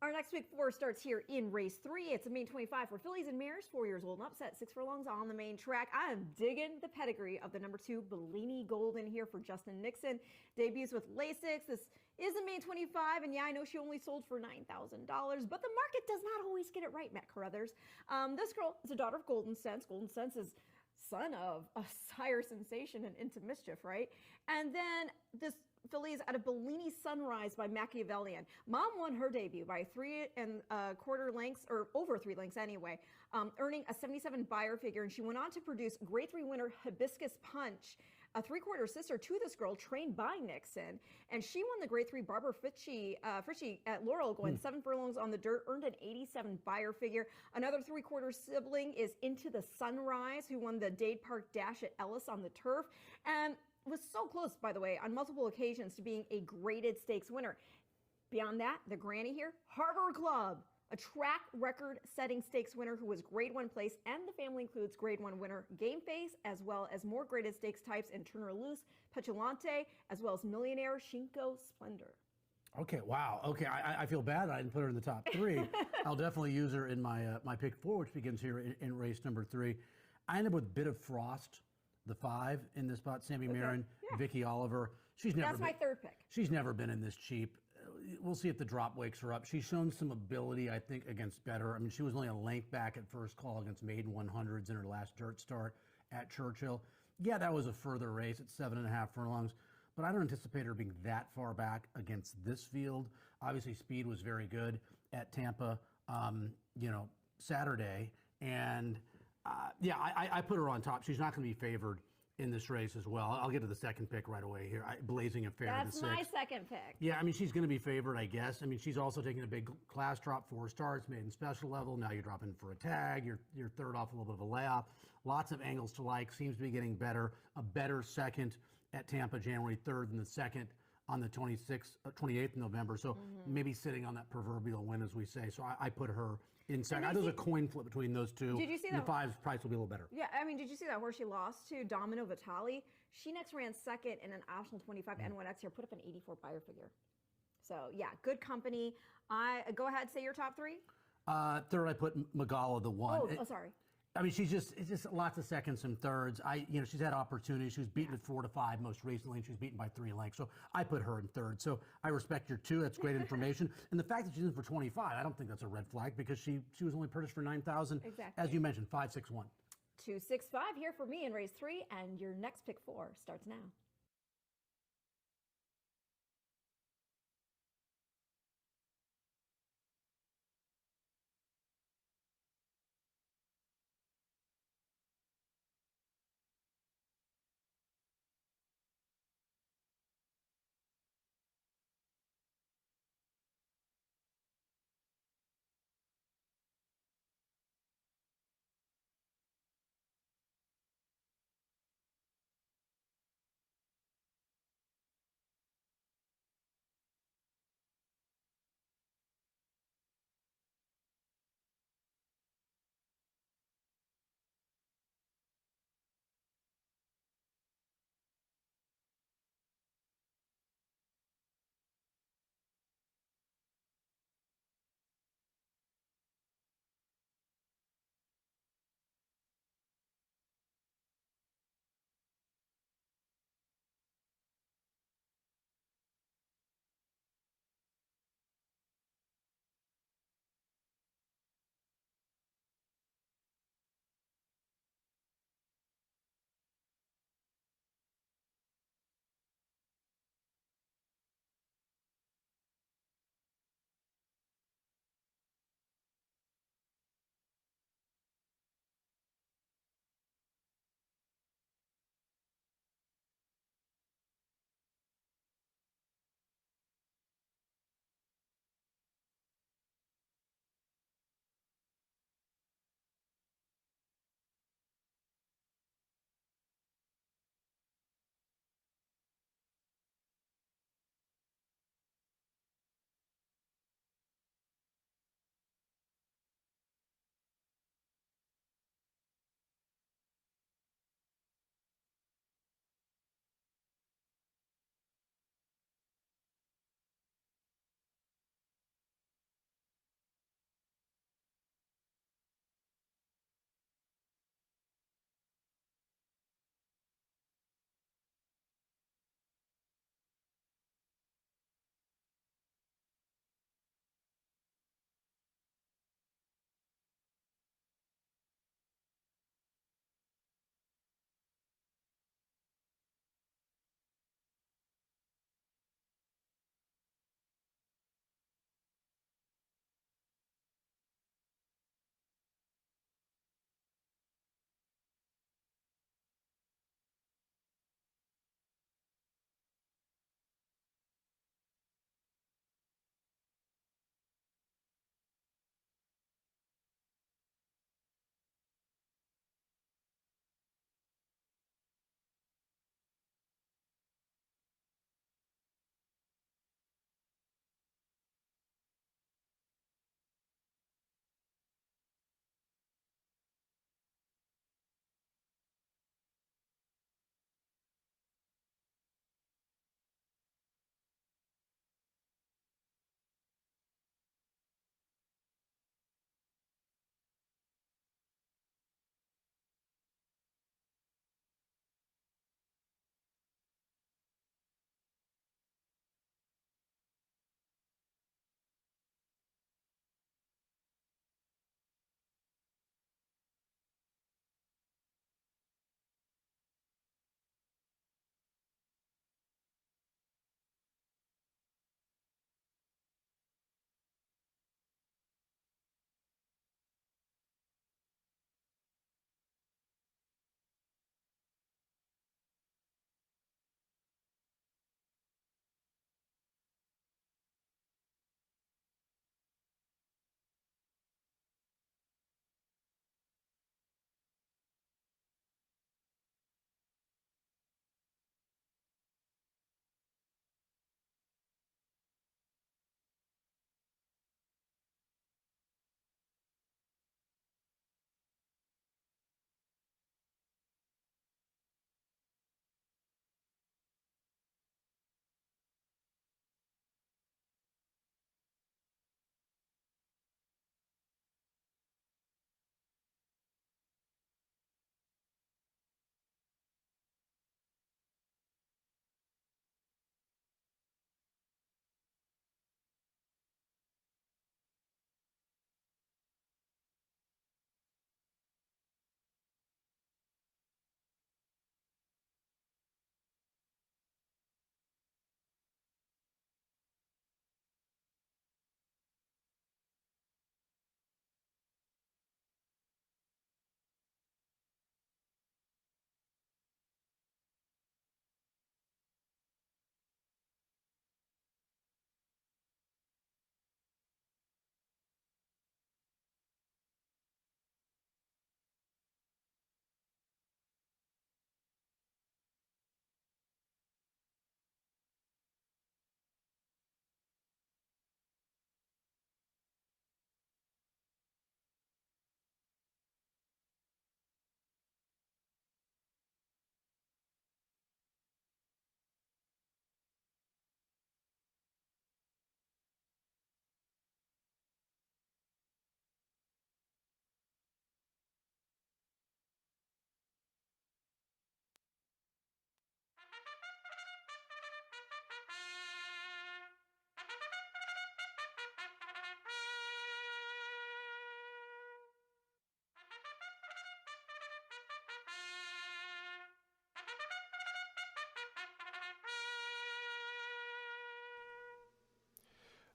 Our next pick four starts here in race 3. It's a main 25 for fillies and mares, 4 years old and upset, 6 furlongs on the main track. I am digging the pedigree of the number 2 Bellini Golden here for Justin Nixon. Debuts with Lasix. This is a main 25, and yeah, I know she only sold for $9,000, but the market does not always get it right, Matt Carruthers. This girl is a daughter of Golden Sense. Golden Sense is son of a sire sensation and into mischief, right? And then this filly is at a Bellini Sunrise by Machiavellian. Mom won her debut by 3.25 lengths, or over 3 lengths anyway, earning a 77 buyer figure, and she went on to produce Grade 3 winner Hibiscus Punch, a 3/4 sister to this girl, trained by Nixon, and she won the Grade 3 Barbara Fritchie at Laurel, going 7 furlongs on the dirt, earned an 87 buyer figure. Another 3/4 sibling is Into the Sunrise, who won the Dade Park Dash at Ellis on the turf, and was so close, by the way, on multiple occasions to being a graded stakes winner. Beyond that, the granny here, Harbor Club, a track record-setting stakes winner who was Grade 1 place, and the family includes Grade 1 winner Game Face, as well as more graded stakes types in Turner Loose, Petulante, as well as Millionaire Shinko Splendor. Okay, wow. Okay, I feel bad I didn't put her in the top 3. I'll definitely use her in my pick 4, which begins here in race number 3. I end up with Bit of Frost, the 5 in this spot. Sammy Marin, Vicky Oliver. That's my third pick. She's never been in this cheap. We'll see if the drop wakes her up. She's shown some ability, I think, against better. I mean, she was only a length back at first call against maiden 100s in her last dirt start at Churchill. Yeah, that was a further race at 7.5 furlongs, but I don't anticipate her being that far back against this field. Obviously, speed was very good at Tampa, Saturday, and I put her on top. She's not going to be favored in this race as well. I'll get to the second pick right away here. Blazing Affair. That's my second pick. Yeah, I mean, she's going to be favored, I guess. I mean, she's also taking a big class drop, 4 starts, made in special level. Now you're dropping for a tag. You're third off a little bit of a layoff. Lots of angles to like. Seems to be getting better. A better second at Tampa, January 3rd, than the second on the 28th of November. So maybe sitting on that proverbial win, as we say. So I put her in second. There's a coin flip between those two. Did you see and that? The 5's price will be a little better. Yeah, I mean, did you see that horse she lost to, Domino Vitali? She next ran second in an optional 25 N1X here, put up an 84 buyer figure. So yeah, good company. Go ahead, say your top 3. Third, I put Magala, the 1. Oh, sorry. I mean, it's just lots of seconds and thirds. She's had opportunities. She was beaten at 4 to 5 most recently, and she was beaten by 3 lengths. So I put her in third. So I respect your 2. That's great information. And the fact that she's in for 25, I don't think that's a red flag because she was only purchased for 9,000. Exactly. As you mentioned, 5-6-1. 265 here for me in race 3, and your next pick 4 starts now.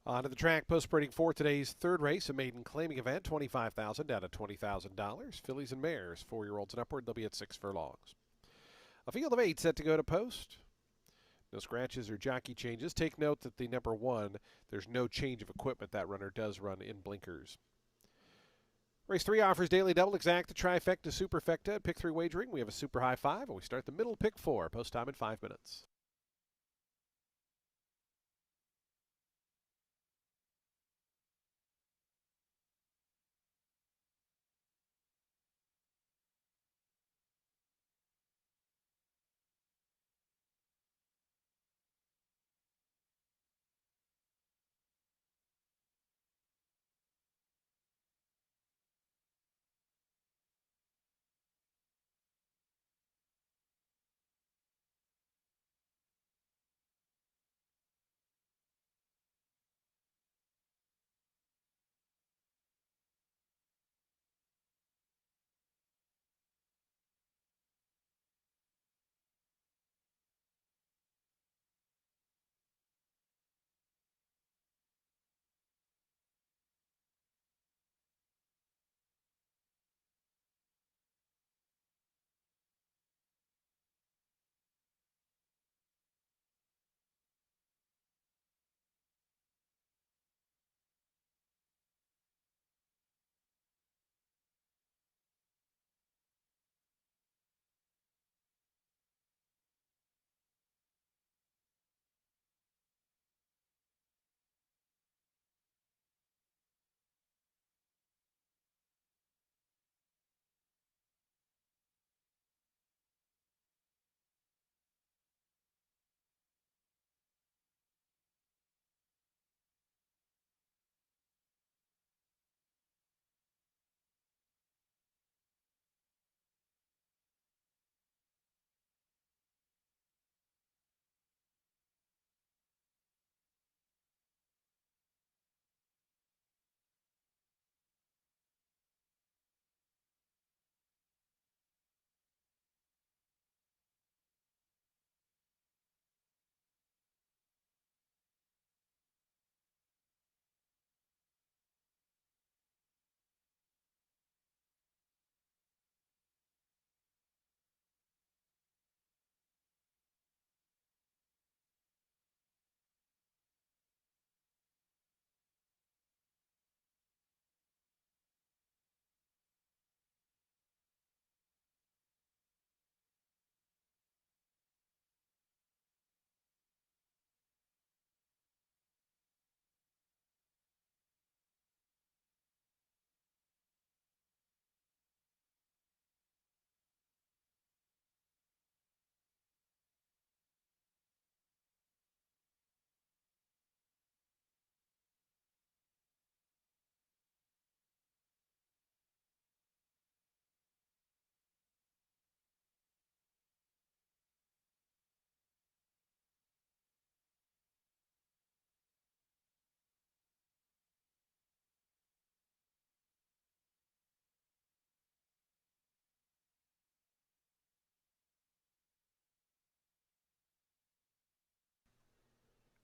Onto the track, post sprinting for today's third race, a maiden claiming event, $25,000 down to $20,000. Fillies and mares, 4-year-olds and upward, they'll be at 6 furlongs. A field of 8 set to go to post. No scratches or jockey changes. Take note that the number 1, there's no change of equipment. That runner does run in blinkers. Race 3 offers daily double, exacta, trifecta, superfecta. At pick 3 wagering, we have a super high 5, and we start the middle pick 4. Post time in 5 minutes.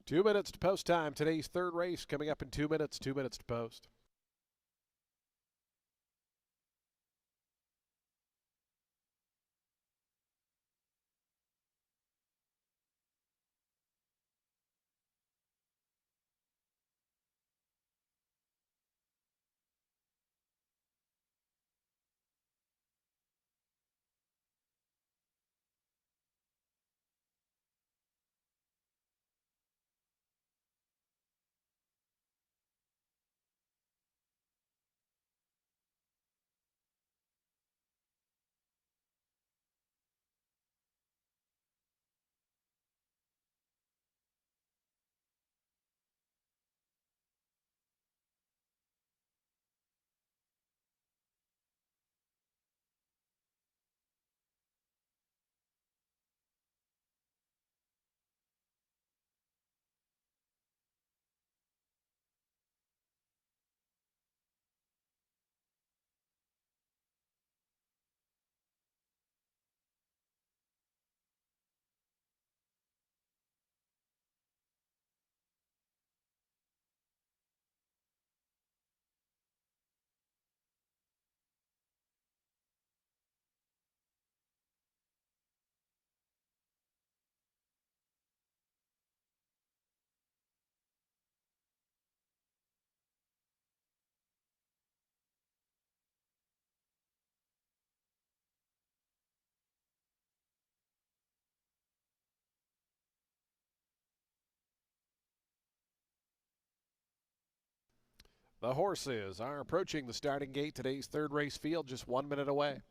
Two minutes to post time. Today's third race coming up in 2 minutes. 2 minutes to post. The horses are approaching the starting gate. Today's third race field just 1 minute away.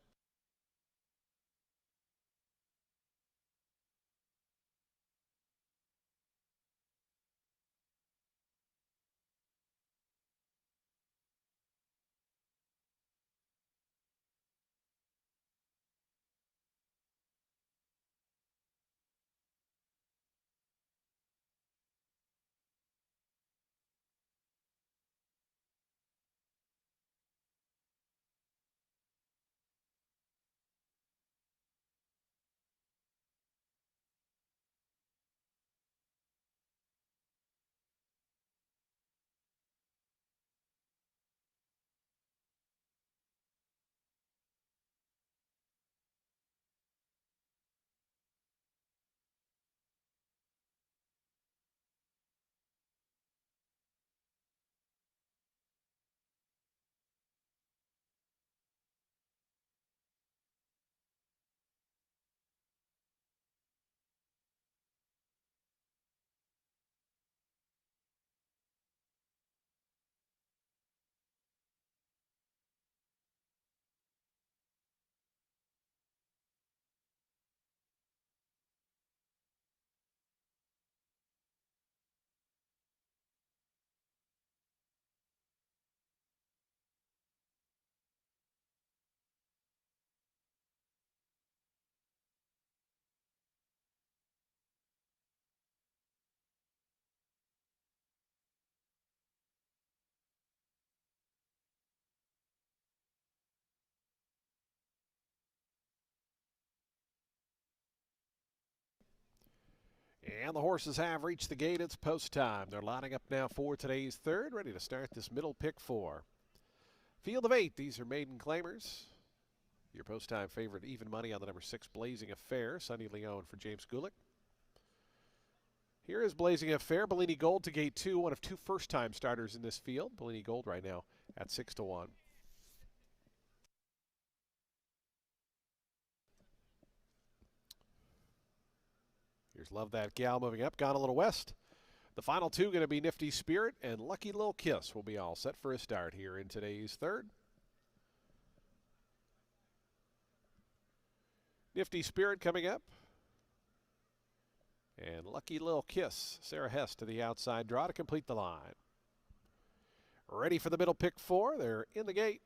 And the horses have reached the gate. It's post time. They're lining up now for today's third, ready to start this middle pick four. Field of 8. These are maiden claimers. Your post time favorite, even money on the number 6, Blazing Affair. Sonny Leone for James Gulick. Here is Blazing Affair. Bellini Gold to gate 2, one of 2 first-time starters in this field. Bellini Gold right now at 6-1. Here's Love That Gal moving up, gone a little west. The final 2 going to be Nifty Spirit and Lucky Little Kiss will be all set for a start here in today's third. Nifty Spirit coming up. And Lucky Little Kiss, Sarah Hess to the outside draw to complete the line. Ready for the middle pick 4. They're in the gate.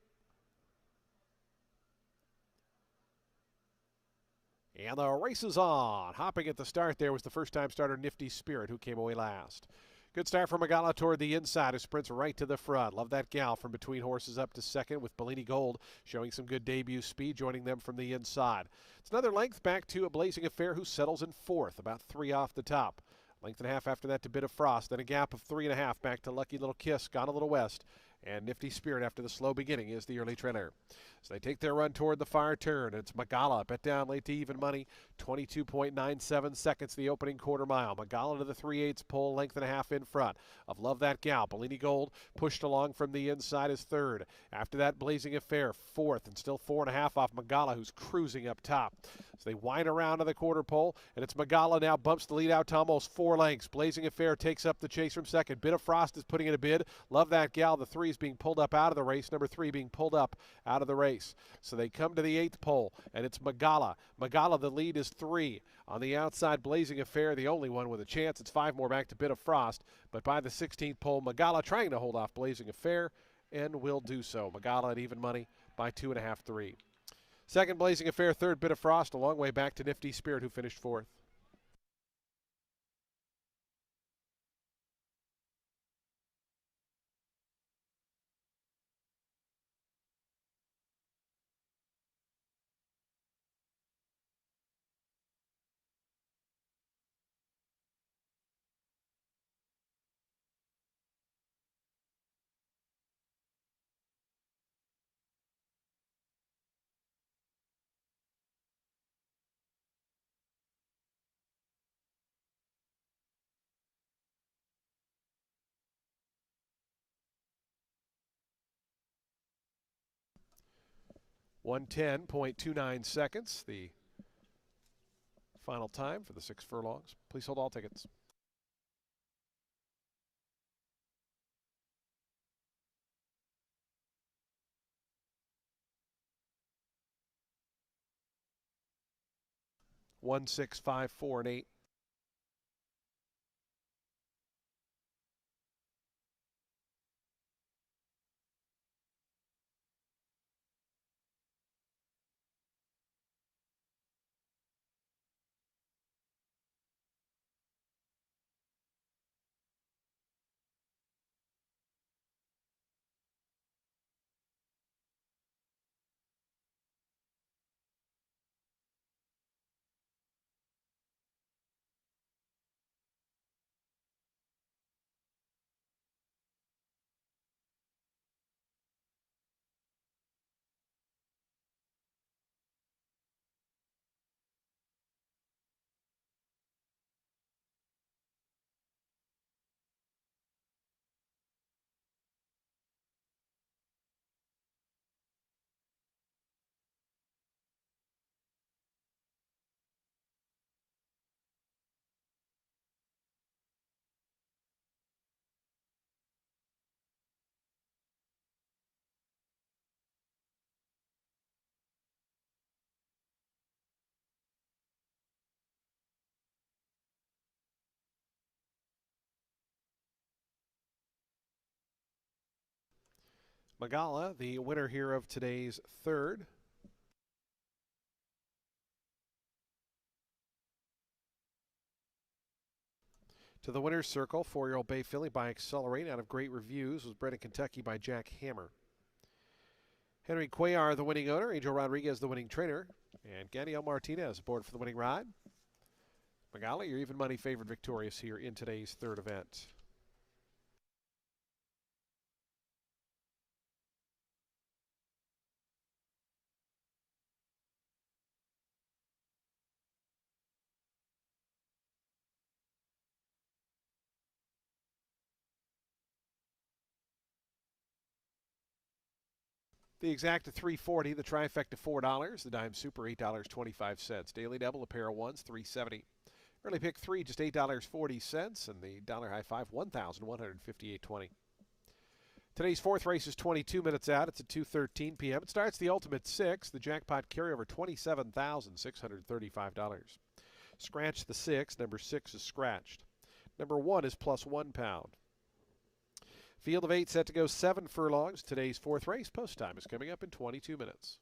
And the race is on. Hopping at the start there was the first-time starter Nifty Spirit, who came away last. Good start from Magala toward the inside, who sprints right to the front. Love That Gal from between horses up to second, with Bellini Gold showing some good debut speed, joining them from the inside. It's another length back to a Blazing Affair, who settles in 4th, about 3 off the top. Length and a half after that to Bit of Frost, then a gap of 3.5 back to Lucky Little Kiss, gone a little west. And Nifty Spirit, after the slow beginning, is the early trailer. So they take their run toward the far turn. It's Magala, bet down late to even money. 22.97 seconds the opening quarter mile. Magala to the 3/8 pole, length and a half in front of Love That Gal. Bellini Gold pushed along from the inside is 3rd. After that, Blazing Affair 4th, and still 4.5 off Magala, who's cruising up top. So they wind around to the quarter pole, and it's Magala now bumps the lead out to almost 4 lengths. Blazing Affair takes up the chase from second. Bit of Frost is putting in a bid. Love That Gal, the 3 is being pulled up out of the race. Number 3 being pulled up out of the race. So they come to the 8th pole, and it's Magala. Magala, the lead is 3. On the outside, Blazing Affair, the only one with a chance. It's 5 more back to Bit of Frost. But by the 16th pole, Magala trying to hold off Blazing Affair, and will do so. Magala at even money by 2.5, 3. Second, Blazing Affair. Third, Bit of Frost. A long way back to Nifty Spirit, who finished 4th. (1:10.29 seconds), the final time for the 6 furlongs. Please hold all tickets. 1, 6, 5, 4, and 8. Magala, the winner here of today's third. To the winner's circle, 4-year-old Bay Filly by Accelerate out of great reviews, was bred in Kentucky by Jack Hammer. Henry Cuellar, the winning owner. Angel Rodriguez, the winning trainer. And Ganiel Martinez aboard for the winning ride. Magala, your even money favored victorious here in today's third event. The exacta $3.40, the trifecta $4, the dime super $8.25. Daily double, a pair of ones $3.70. Early pick 3 just $8.40, and the dollar high five $1,158.20. Today's fourth race is 22 minutes out. It's at 2:13 p.m. It starts the ultimate 6. The jackpot carryover $27,635. Scratch the 6. Number 6 is scratched. Number 1 is plus £1. Field of 8 set to go 7 furlongs. Today's fourth race. Post time is coming up in 22 minutes.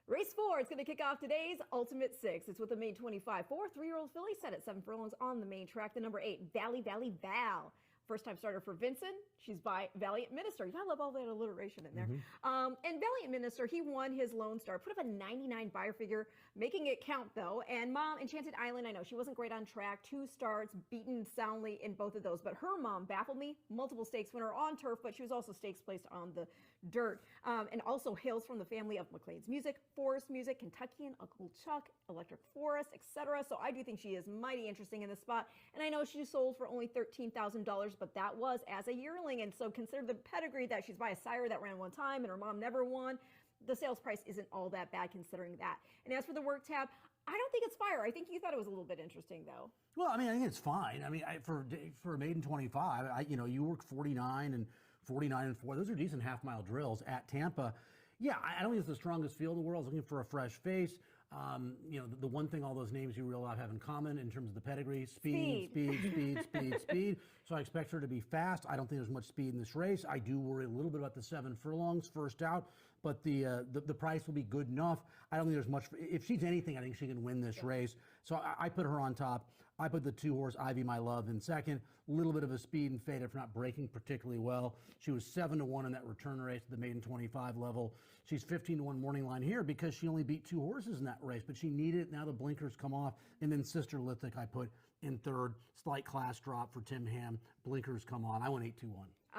Race 4, it's going to kick off today's Ultimate 6. It's with the main 25. 3-year-old filly set at 7 furlongs on the main track. The number 8, Valley Valley Val. First-time starter for Vincent. She's by Valiant Minister. You gotta love all that alliteration in there. And Valiant Minister, he won his Lone Star, put up a 99 buyer figure, making it count though. And Mom, Enchanted Island, I know she wasn't great on track. 2 starts, beaten soundly in both of those. But her mom baffled me. Multiple stakes winner on turf, but she was also stakes placed on the dirt. And also hails from the family of McLean's Music, Forest Music, Kentuckian, Uncle Chuck, Electric Forest, etc. So I do think she is mighty interesting in this spot. And I know she sold for only $13,000, but that was as a yearling. And so consider the pedigree that she's by a sire that ran one time and her mom never won. The sales price isn't all that bad considering that. And as for the work tab, I don't think it's fire. I think you thought it was a little bit interesting though. Well, I mean, I think it's fine. I mean, for a maiden 25, you work 49 and 49 and 4. Those are decent half-mile drills at Tampa. Yeah, I don't think it's the strongest field in the world. I was looking for a fresh face. The one thing all those names you reel out have in common in terms of the pedigree, speed. So I expect her to be fast. I don't think there's much speed in this race. I do worry a little bit about the 7 furlongs first out, but the price will be good enough. I don't think there's much. If she's anything, I think she can win this race. So I put her on top. I put the 2-horse Ivy My Love in second. A little bit of a speed and fade if not breaking particularly well. She was 7-1 in that return race at the maiden 25 level. She's 15-1 morning line here because she only beat 2 horses in that race, but she needed it. Now the blinkers come off. And then Sister Lithic I put in third. Slight class drop for Tim Ham. Blinkers come on. I went 8-2-1.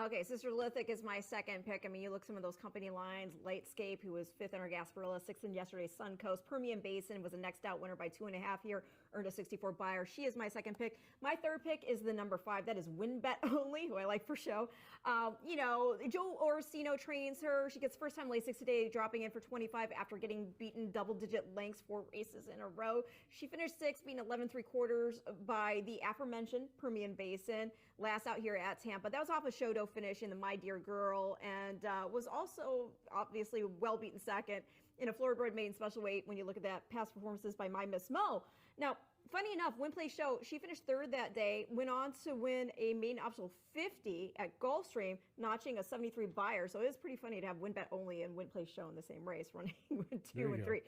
Okay, Sister Lithic is my second pick. I mean, you look some of those company lines. Lightscape, who was 5th in our Gasparilla, 6th in yesterday's Suncoast. Permian Basin was a next out winner by 2.5 here, earned a 64 buyer. She is my second pick. My third pick is the number 5. That is WinBet Only, who I like for show. Joe Orsino trains her. She gets first-time Lasix today, dropping in for 25 after getting beaten double-digit lengths 4 races in a row. She finished 6th, being 11.75 by the aforementioned Permian Basin. Last out here at Tampa. That was off a Shodo finish in the My Dear Girl, and was also obviously well beaten second in a Floridbred maiden special weight when you look at that past performances by My Miss Mo. Now, funny enough, Win Play Show, she finished 3rd that day, went on to win a maiden optional 50 at Gulfstream, notching a 73 buyer. So it is pretty funny to have WinBet Only and Win Play Show in the same race, running 2 and 3.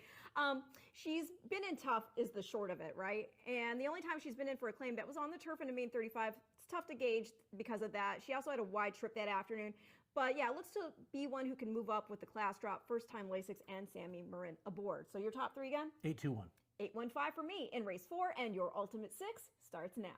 She's been in tough is the short of it, right? And the only time she's been in for a claim, that was on the turf in a main 35. It's tough to gauge because of that. She also had a wide trip that afternoon. But yeah, looks to be one who can move up with the class drop, first-time Lasix and Sammy Marin aboard. So your top 3 again? 8-2-1. 8-1-5 for me in race 4, and your Ultimate 6 starts now.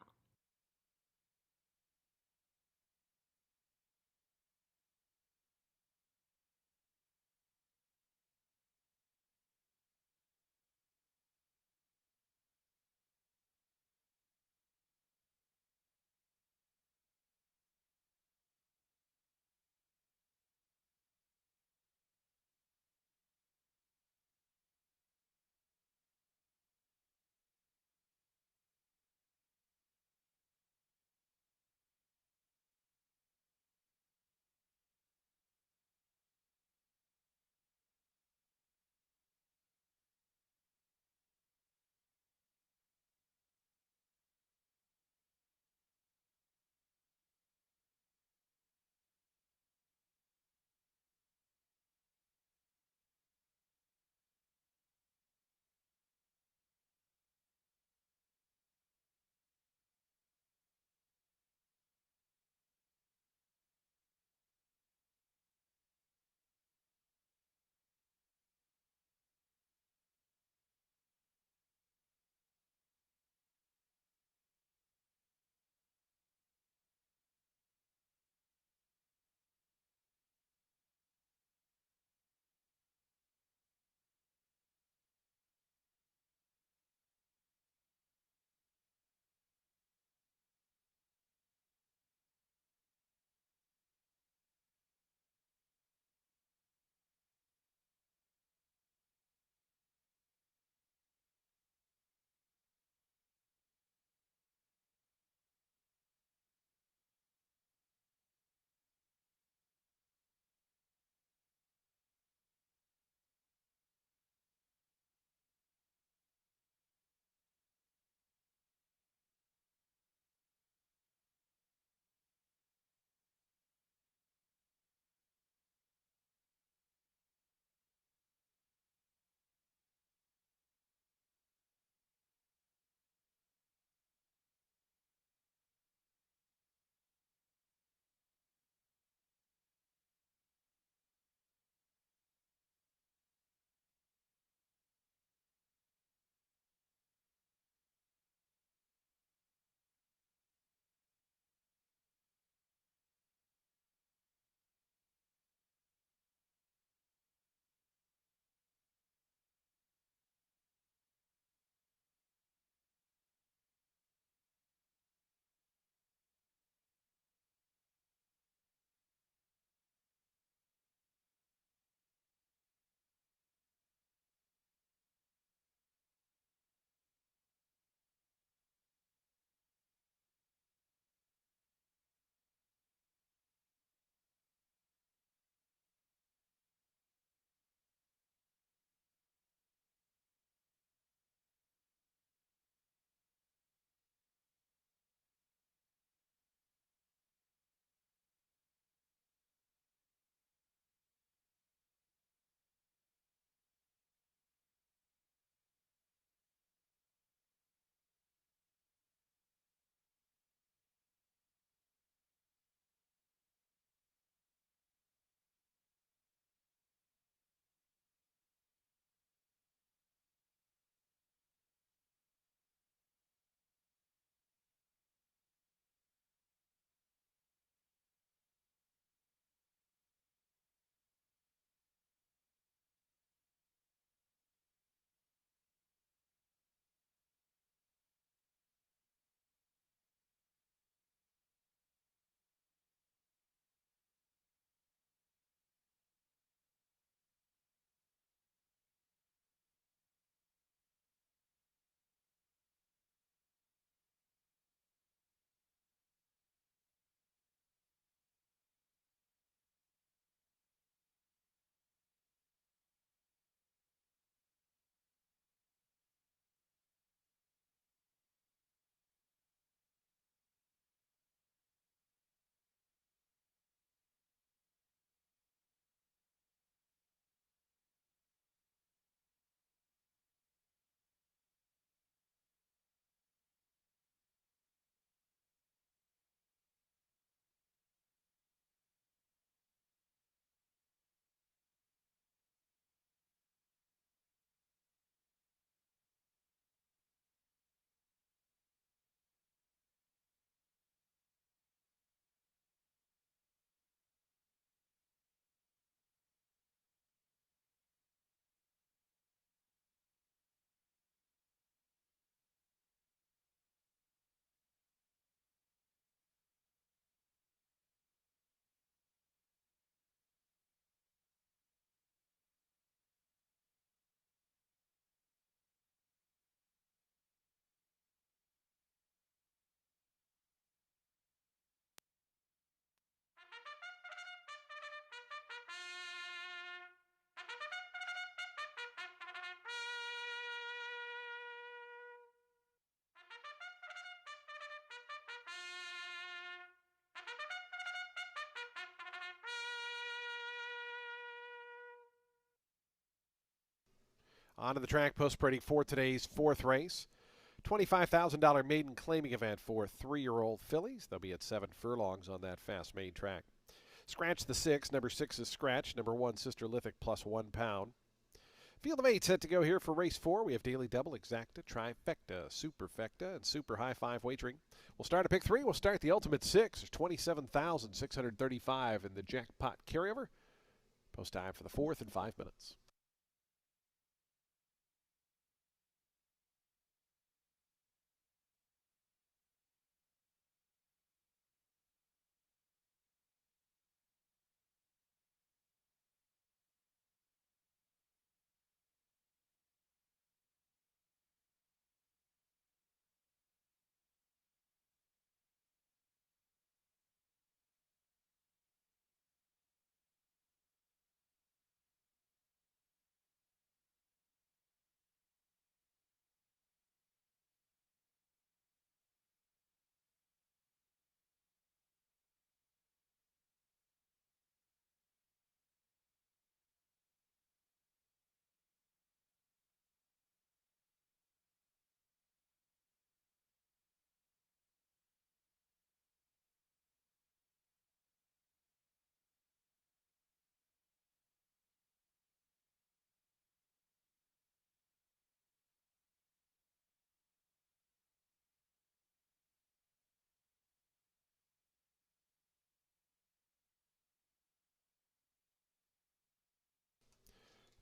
Onto the track post parading for today's fourth race. $25,000 maiden claiming event for 3-year-old fillies. They'll be at 7 furlongs on that fast main track. Scratch the 6. Number 6 is Scratch. Number 1, Sister Lithic, plus 1 pound. Field of 8 set to go here for race 4. We have Daily Double, Exacta, Trifecta, Superfecta, and Super High 5 wagering. We'll start at pick 3. We'll start the Ultimate 6. There's 27,635 in the jackpot carryover. Post time for the 4th in 5 minutes.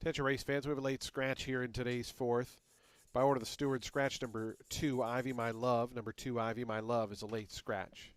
Attention race fans, we have a late scratch here in today's 4th. By order of the steward, scratch number 2, Ivy My Love. Number 2, Ivy My Love, is a late scratch.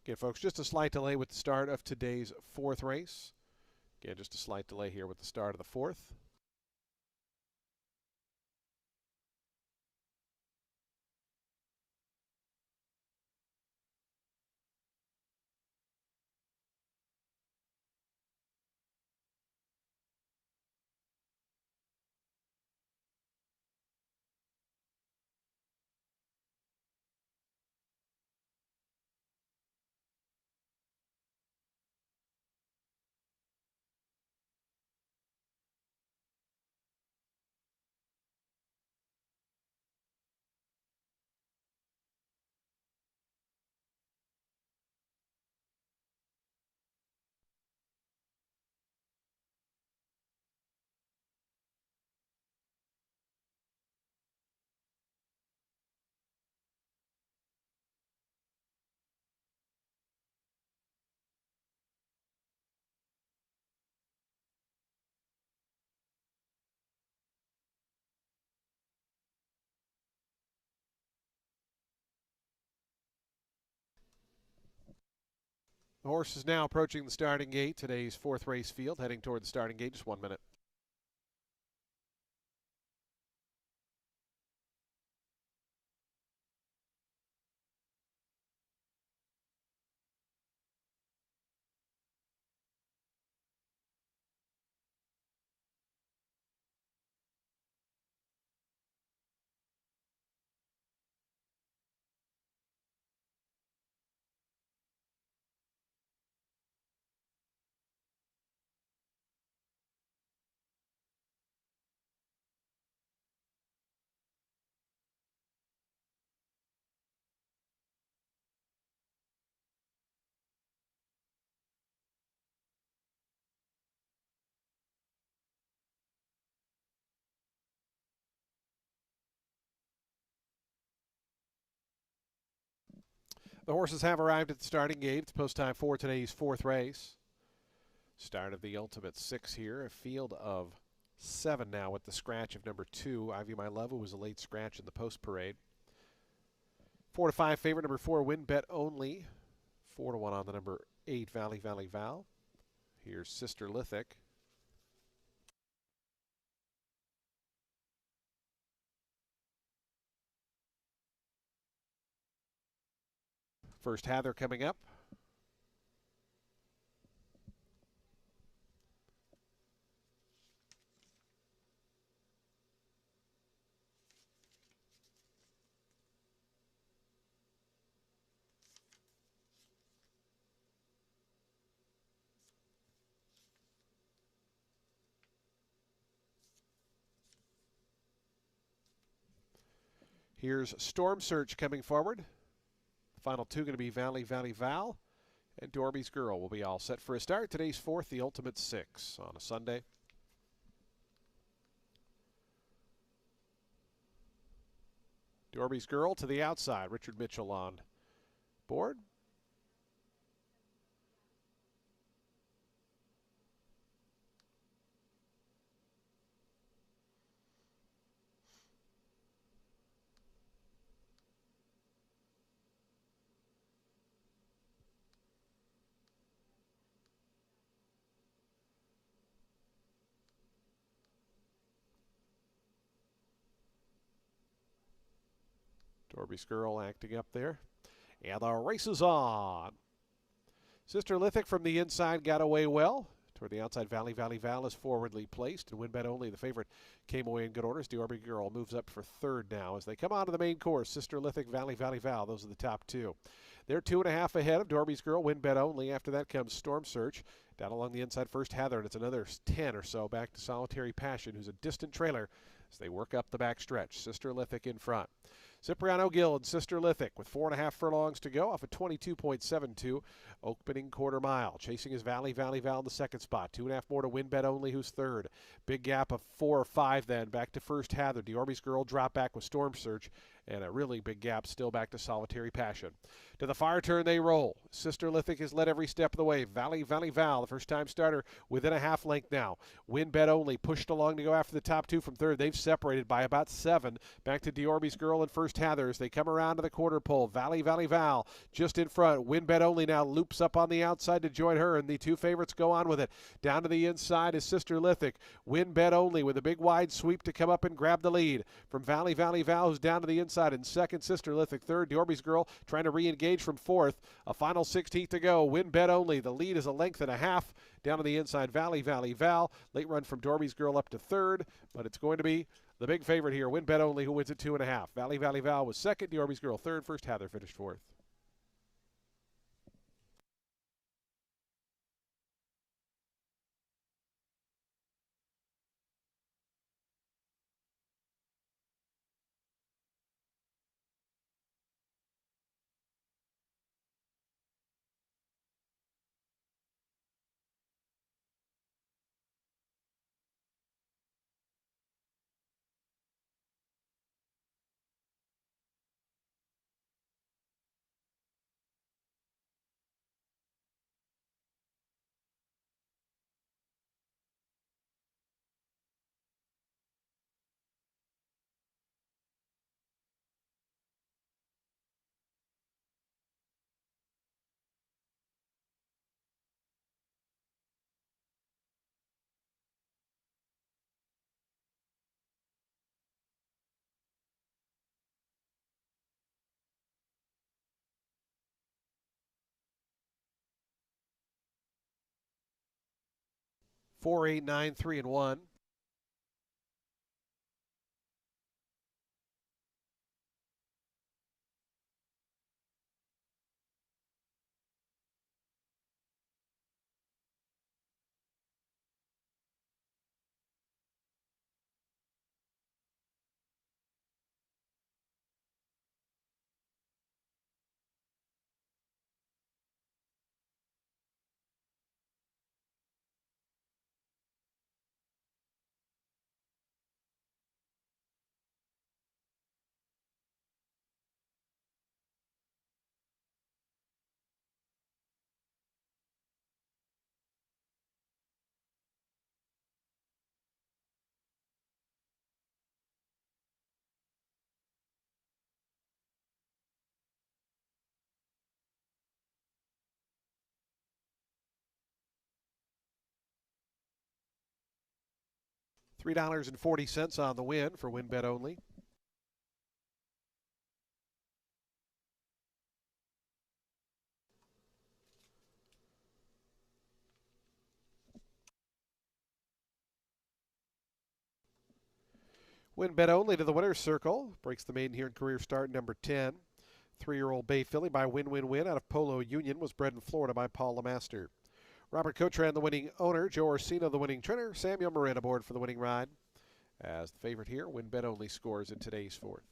Again, folks, just a slight delay with the start of today's fourth race. Again, just a slight delay here with the start of the fourth. The horse is now approaching the starting gate, today's fourth race field, heading toward the starting gate, just 1 minute. The horses have arrived at the starting gate. It's post time for today's fourth race. Start of the Ultimate 6 here. A field of 7 now with the scratch of number 2, Ivy My Love, who was a late scratch in the post parade. 4 to 5 favorite, number 4, Win Bet Only. 4 to 1 on the number 8, Valley Valley Val. Here's Sister Lithic. First Hather coming up. Here's Storm Search coming forward. The final 2 going to be Valley Valley Val and Dorby's Girl will be all set for a start. Today's fourth, the Ultimate 6 on a Sunday. Dorby's Girl to the outside. Richard Mitchell on board. Dorby's Girl acting up there. And the race is on. Sister Lithic from the inside got away well. Toward the outside, Valley Valley Val is forwardly placed. And Win Bet Only, the favorite, came away in good order. Dorby Girl moves up for third now as they come on to the main course. Sister Lithic, Valley Valley Val, those are the top 2. They're 2.5 ahead of Dorby's Girl, Win Bet Only. After that comes Storm Search. Down along the inside, first Hather, and it's another 10 or so back to Solitary Passion, who's a distant trailer as they work up the back stretch. Sister Lithic in front. Cipriano Gill and Sister Lithic with 4.5 furlongs to go off a 22.72 opening quarter mile. Chasing is Valley Valley Val in the second spot. 2.5 more to Win Bet Only, who's third. Big gap of 4 or 5 then. Back to first Hather. Dorby's Girl drop back with Storm Search. and a really big gap still back to Solitary Passion. To the far turn they roll. Sister Lithic has led every step of the way. Valley Val, the first time starter, within a half length now. Win Bet Only pushed along to go after the top two from third. They've separated by about 7. Back to Diorby's Girl and First Hathers. They come around to the quarter pole. Valley Val just in front. Win Bet Only now loops up on the outside to join her, and the two favorites go on with it. Down to the inside is Sister Lithic. Win Bet Only with a big wide sweep to come up and grab the lead. From Valley Val, who's down to the inside in second. Sister Lithic third. Diorby's Girl trying to re-engage from fourth. A final 16th to go. Win Bet Only. The lead is a length and a half. Down to the inside, Valley Val. Late run from Dorby's Girl up to third, but it's going to be the big favorite here. Win Bet Only, who wins at 2.5. Valley Val was second. Dorby's Girl third. First Hather finished fourth. Four, 8, 9, 3, and 1. $3.40 on the win for Win Bet Only. Win Bet Only to the winner's circle. Breaks the maiden here in career start number 10. 3-year-old Bay Filly by Win out of Polo Union was bred in Florida by Paul Lemaster. Robert Cotran, the winning owner. Joe Orsino, the winning trainer. Samuel Morin aboard for the winning ride. As the favorite here, Win Bet Only scores in today's fourth.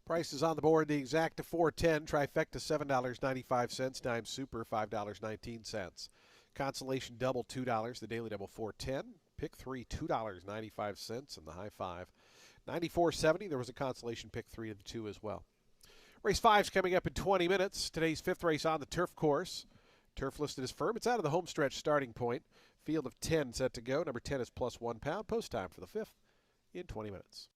Prices on the board, the exact to 410, trifecta $7.95, dime super $5.19. Consolation double $2, the daily double 410, pick 3 $2.95, and the high 5 94.70. There was a consolation pick 3 of the 2 as well. Race 5 is coming up in 20 minutes. Today's 5th race on the turf course. Turf listed as firm. It's out of the home stretch starting point. Field of 10 set to go. Number 10 is plus 1 pound. Post time for the 5th in 20 minutes.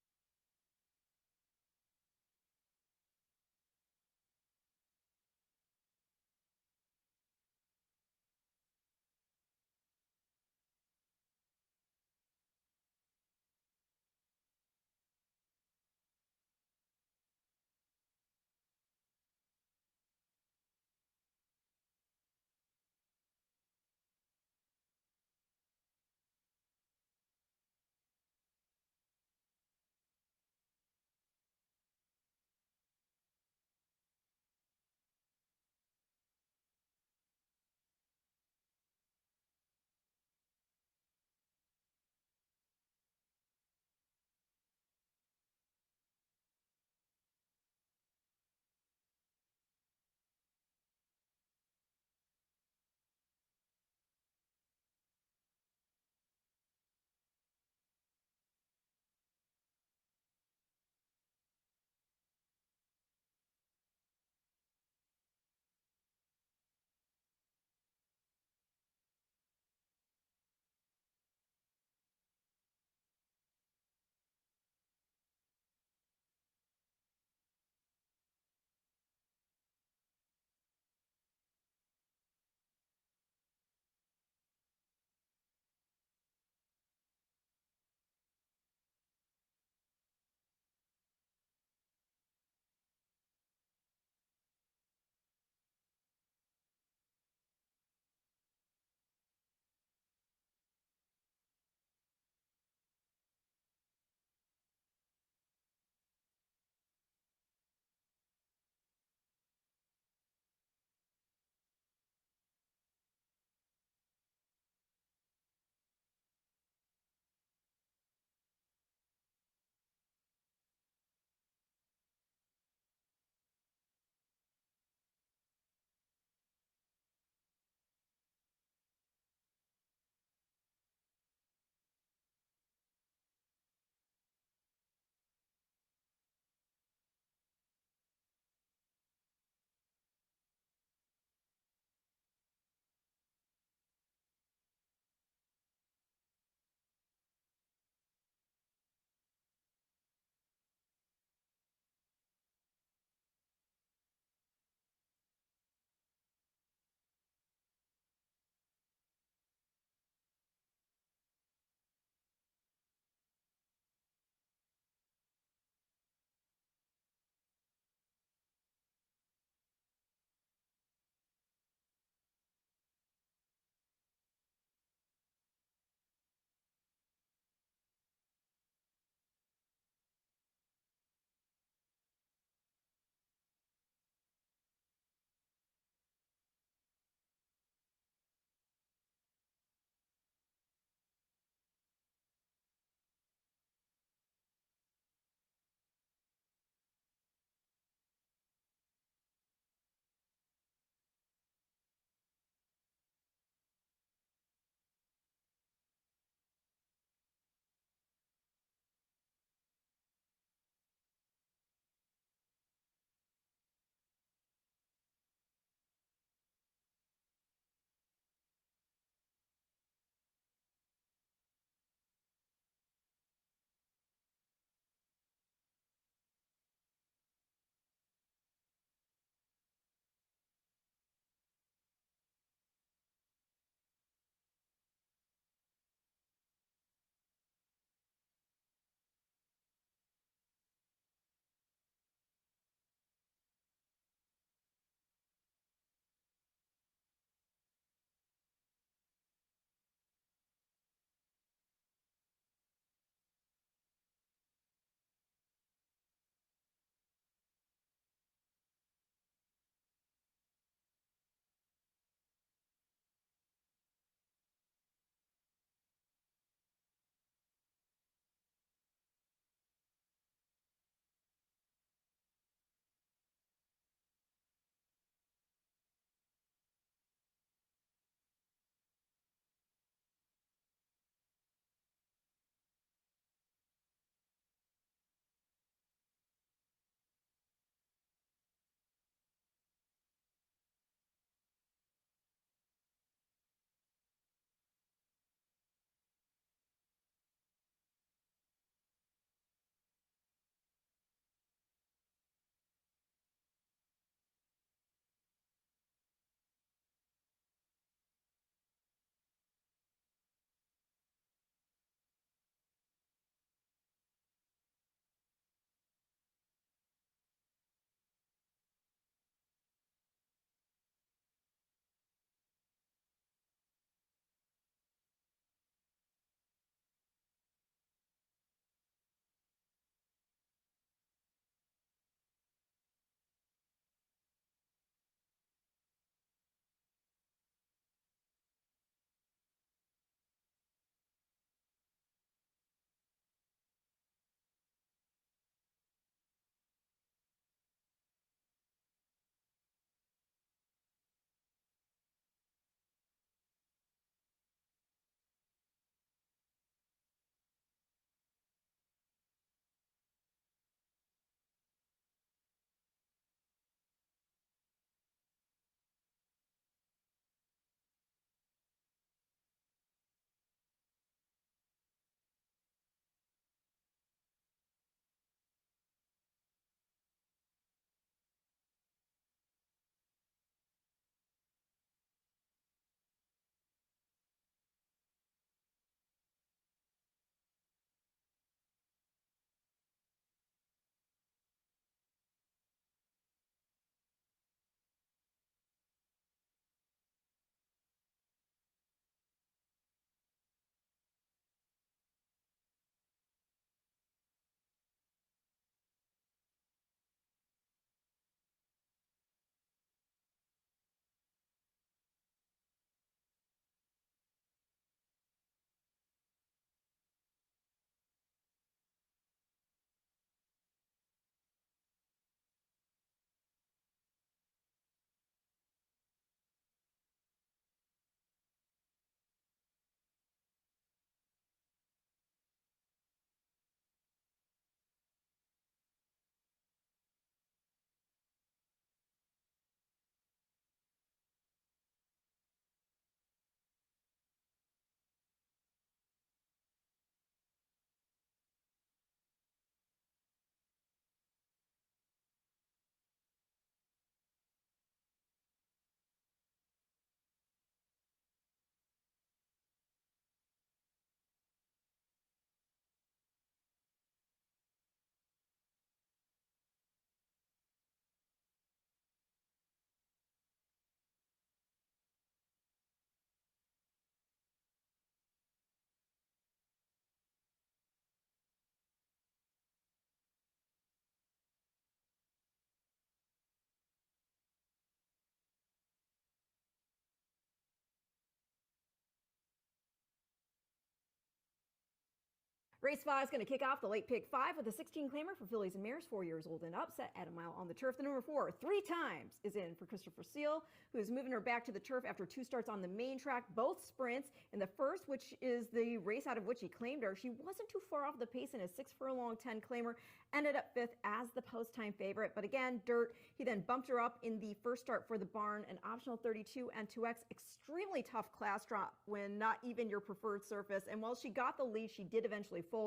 Race 5 is going to kick off the late pick 5 with a 16 claimer for fillies and mares, 4 years old and up, set at a mile on the turf. The number 4, 3 times, is in for Christopher Seal, who is moving her back to the turf after 2 starts on the main track, both sprints. In the first, which is the race out of which he claimed her, she wasn't too far off the pace in a 6 furlong 10 claimer, ended up 5th as the post time favorite. But again, dirt. He then bumped her up in the first start for the barn, an optional 32 and 2X. Extremely tough class drop when not even your preferred surface. And while she got the lead, she did eventually fold.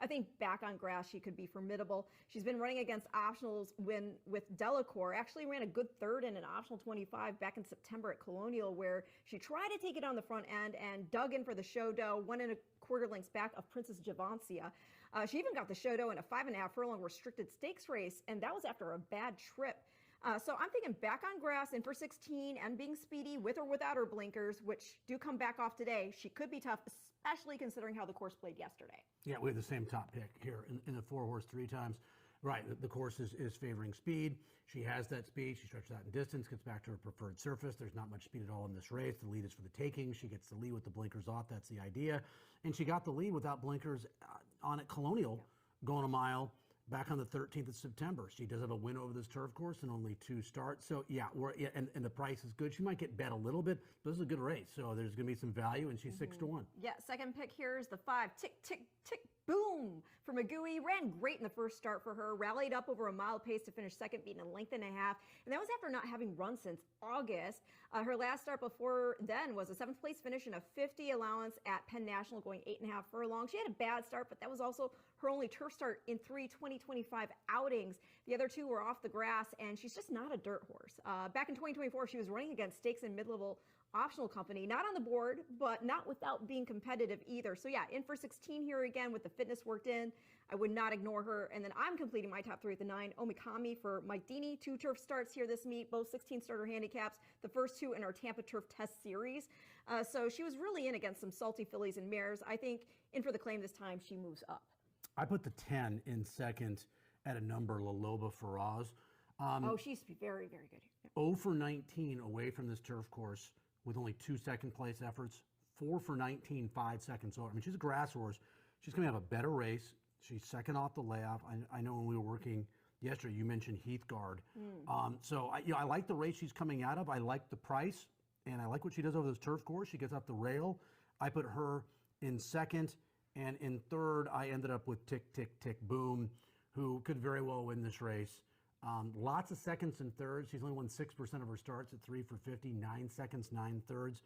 I think back on grass, she could be formidable. She's been running against optionals with Delacour. Actually ran a good third in an optional 25 back in September at Colonial, where she tried to take it on the front end and dug in for the show dough, 1 1/4 lengths back of Princess Javancia. She even got the show dough in a 5.5 furlong restricted stakes race, and that was after a bad trip. So I'm thinking back on grass and for 16 and being speedy with or without her blinkers, which do come back off today. She could be tough, especially considering how the course played yesterday. Yeah, we have the same top pick here in the 4-horse 3 times. Right, the course is favoring speed. She has that speed. She stretches out in distance, gets back to her preferred surface. There's not much speed at all in this race. The lead is for the taking. She gets the lead with the blinkers off. That's the idea. And she got the lead without blinkers on at Colonial, going a mile back on the 13th of September. She does have a win over this turf course and only 2 starts. So, yeah, and the price is good. She might get bet a little bit, but this is a good race. So there's going to be some value, and she's 6 to 1. Yeah, second pick here is the 5, tick, tick, tick, boom, for Magui. Ran great in the first start for her. Rallied up over a mile pace to finish second, beating a length and a half. And that was after not having run since August. Her last start before then was a 7th place finish in a 50 allowance at Penn National, going 8.5 furlongs. She had a bad start, but that was also her only turf start in 3 2025 outings. The other 2 were off the grass, and she's just not a dirt horse. Back in 2024, she was running against stakes and mid-level optional company, not on the board, but not without being competitive either. So yeah, in for 16 here again with the fitness worked in. I would not ignore her. And then I'm completing my top 3 at the 9. Omikami for Mike Deeney. 2 turf starts here this meet, both 16 starter handicaps. The first 2 in our Tampa Turf Test Series. So she was really in against some salty fillies and mares. I think in for the claim this time, she moves up. I put the 10 in second at a number, La Loba Faraz. She's very, very good. Yeah. 0 for 19 away from this turf course with only 2 second-place efforts. 4 for 19, 5 seconds over. I mean, she's a grass horse. She's going to have a better race. She's second off the layoff. I know when we were working yesterday, you mentioned Heathguard. So I like the race she's coming out of. I like the price, and I like what she does over this turf course. She gets off the rail. I put her in second, and in third, I ended up with Tick, Tick, Tick, Boom, who could very well win this race. Lots of seconds and thirds. She's only won 6% of her starts at 3 for 50, 9 seconds, 9 thirds.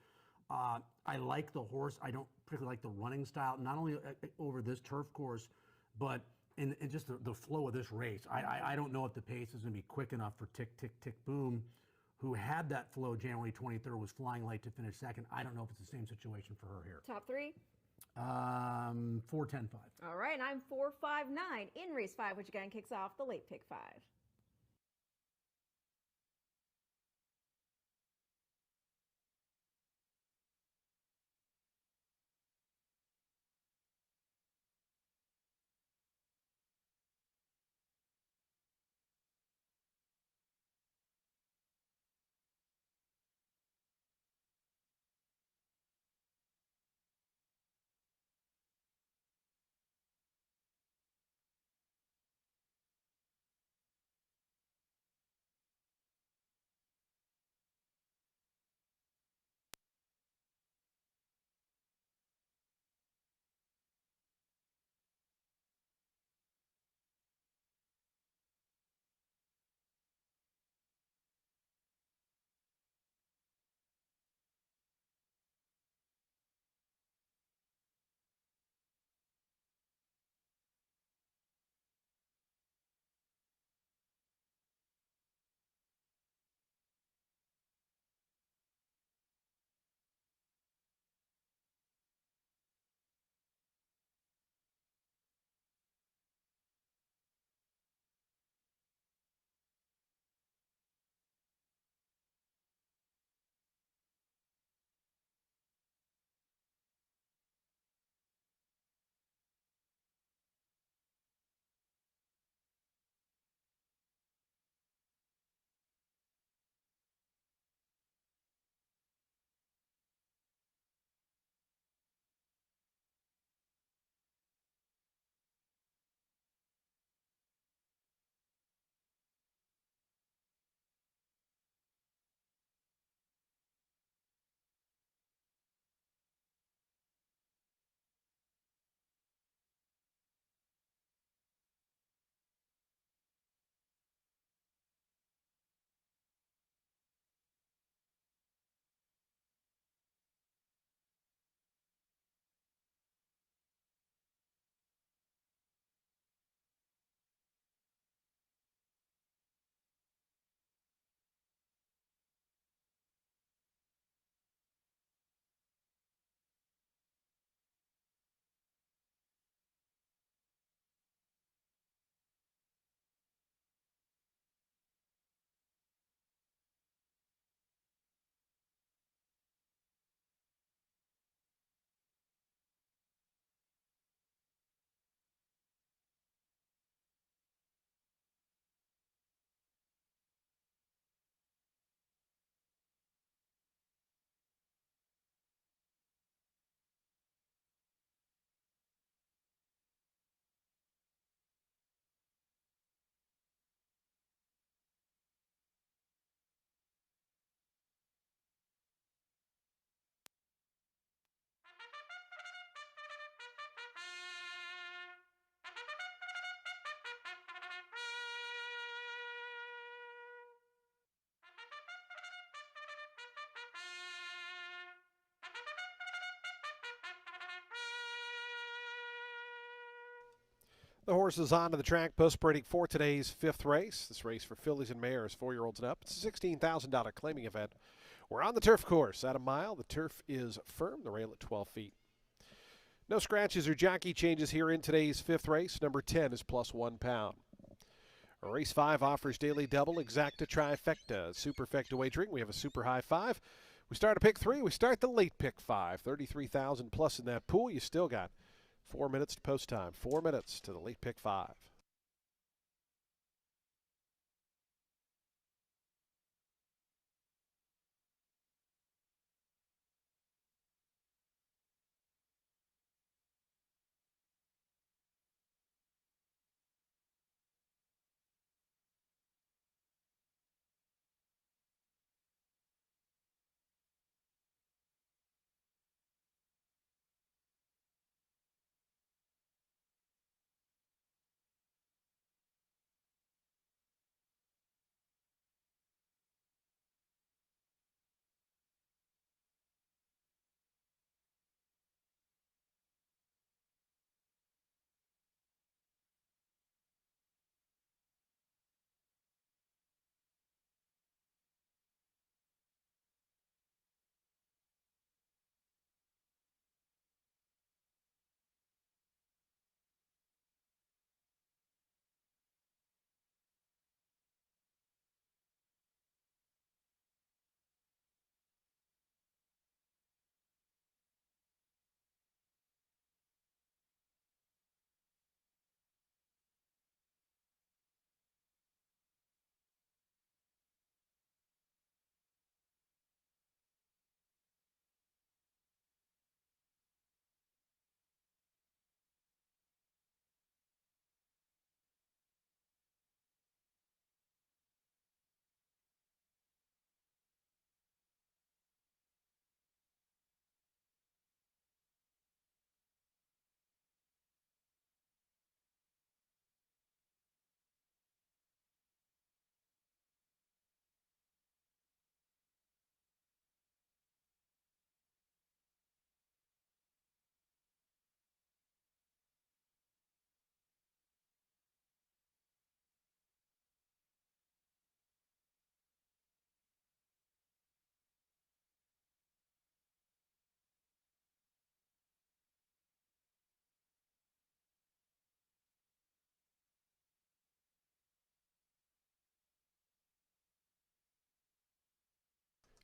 I like the horse. I don't particularly like the running style, not only over this turf course, but in just the flow of this race. I don't know if the pace is going to be quick enough for Tick, Tick, Tick, Boom, who had that flow January 23rd, was flying late to finish second. I don't know if it's the same situation for her here. Top 3? 4, 10, 5. All right, and I'm 4, 5, 9 in race 5, which again kicks off the late pick 5. The horses onto the track, post-parading for today's fifth race. This race for fillies and mares, 4-year-olds and up. It's a $16,000 claiming event. We're on the turf course at a mile. The turf is firm, the rail at 12 feet. No scratches or jockey changes here in today's fifth race. Number 10 is plus £1. Race 5 offers daily double, exacta, trifecta, superfecta wagering. We have a super high 5. We start a pick 3. We start the late pick 5. 33,000 plus in that pool. You still got 4 minutes to post time. 4 minutes to the late pick 5.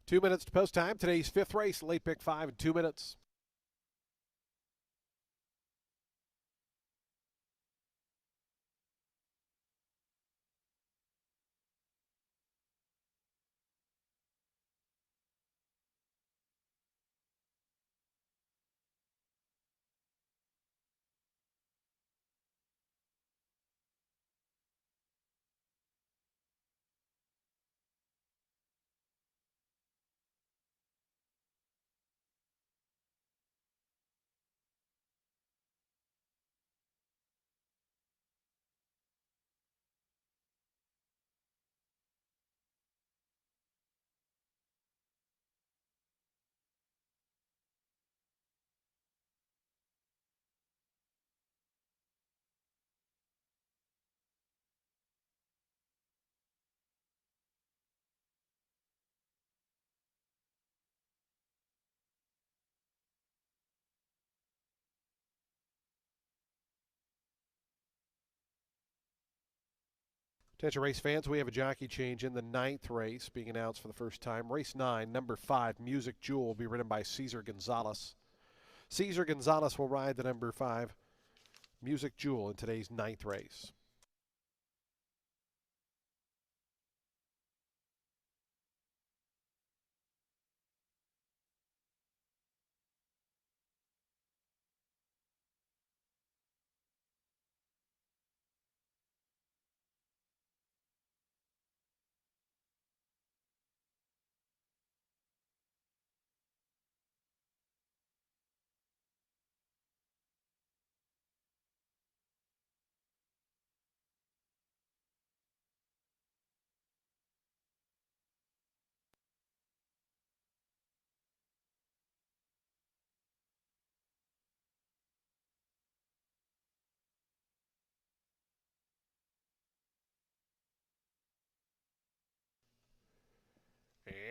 Two minutes to post time. Today's fifth race, late pick 5 in 2 minutes. Attention race fans, we have a jockey change in the ninth race being announced for the first time. Race 9, number 5, Music Jewel, will be ridden by Cesar Gonzalez. Cesar Gonzalez will ride the number 5, Music Jewel, in today's ninth race.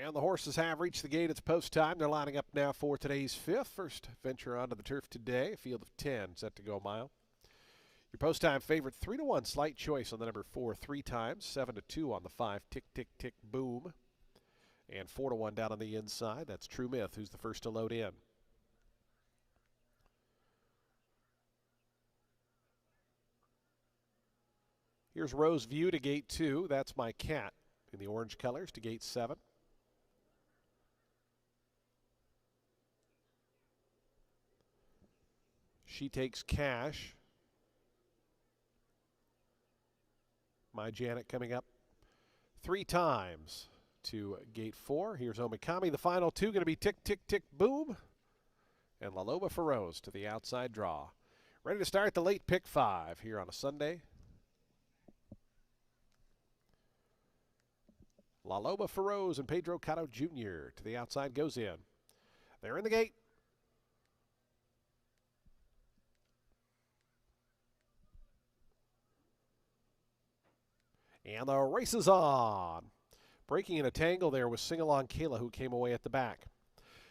And the horses have reached the gate. It's post time. They're lining up now for today's fifth. First venture onto the turf today. A field of 10 set to go a mile. Your post time favorite 3-1 slight choice on the number 4 3 times. 7-2 on the 5 tick tick tick boom. And 4-1 down on the inside. That's True Myth, who's the first to load in. Here's Rose View to gate 2. That's My Cat in the orange colors to gate 7. She Takes Cash. My Janet coming up 3 times to gate 4. Here's Omikami. The final 2 going to be Tick, Tick, Tick, Boom. And La Loba for Rose to the outside draw. Ready to start the late pick 5 here on a Sunday. La Loba for Rose and Pedro Cotto Jr. to the outside goes in. They're in the gate. And the race is on. Breaking in a tangle there was Sing Along Kayla, who came away at the back.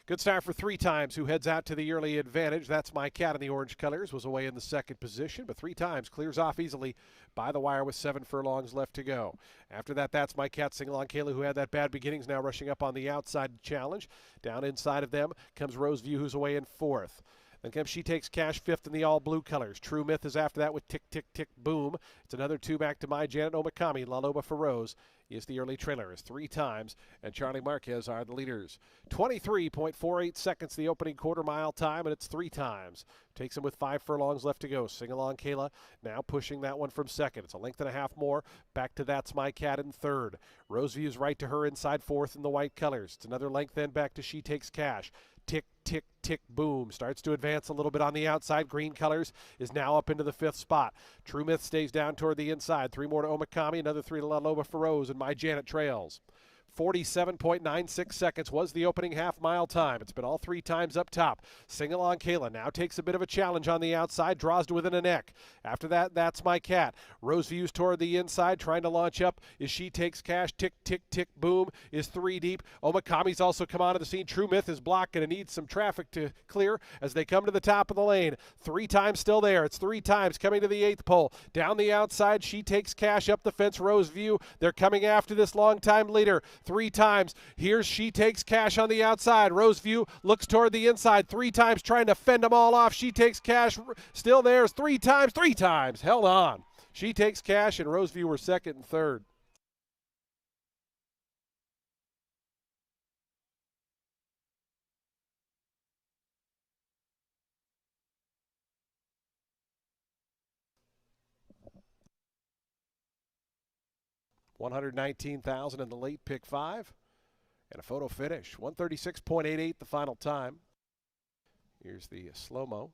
Good start for 3 times, who heads out to the early advantage. That's My Cat in the orange colors, was away in the second position, but 3 times clears off easily by the wire with 7 furlongs left to go. After that, That's My Cat, Sing Along Kayla, who had that bad beginnings, now rushing up on the outside challenge. Down inside of them comes Rose View, who's away in 4th. Then comes She Takes Cash 5th in the all-blue colors. True Myth is after that with Tick, Tick, Tick, Boom. It's another 2 back to My Janet. Omikami. La Loba for Rose is the early trailer. Is 3 times, and Charlie Marquez are the leaders. 23.48 seconds the opening quarter mile time, and it's 3 times. Takes him with 5 furlongs left to go. Sing Along Kayla now pushing that one from second. It's a length and a half more. Back to That's My Cat in 3rd. Roseview's right to her inside 4th in the white colors. It's another length then back to She Takes Cash. Tick, tick, tick, boom. Starts to advance a little bit on the outside. Green colors is now up into the 5th spot. True Myth stays down toward the inside. 3 more to Omikami, another 3 to La Loba for Rose, and My Janet trails. 47.96 seconds was the opening half-mile time. It's been all 3 times up top. Sing Along Kayla now takes a bit of a challenge on the outside, draws to within a neck. After that, That's My Cat. Rose Views toward the inside, trying to launch up. As She Takes Cash, tick, tick, tick, boom, is 3 deep. Omikami's also come onto the scene. True Myth is blocked and needs some traffic to clear as they come to the top of the lane. 3 times still there. It's 3 times coming to the 8th pole. Down the outside, She Takes Cash up the fence. Rose View, they're coming after this long-time leader. 3 times. Here's She Takes Cash on the outside. Roseview looks toward the inside 3 times, trying to fend them all off. She Takes Cash still there. 3 times. Held on. She Takes Cash and Roseview were 2nd and 3rd. $119,000 in the late pick 5. And a photo finish. 136.88 the final time. Here's the slow-mo.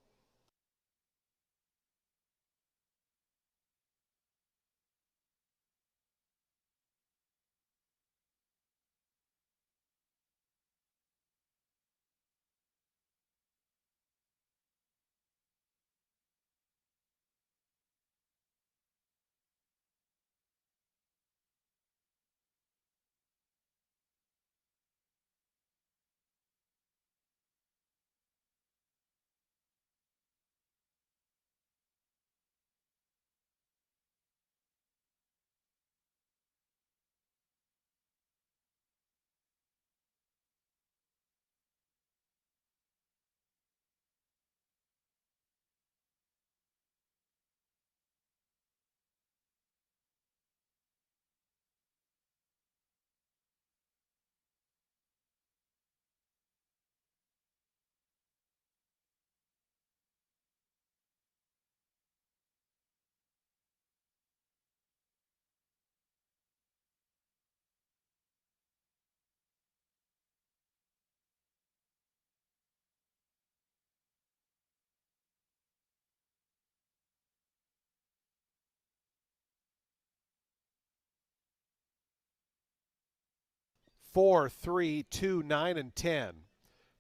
Four, 3, 2, 9, and 10.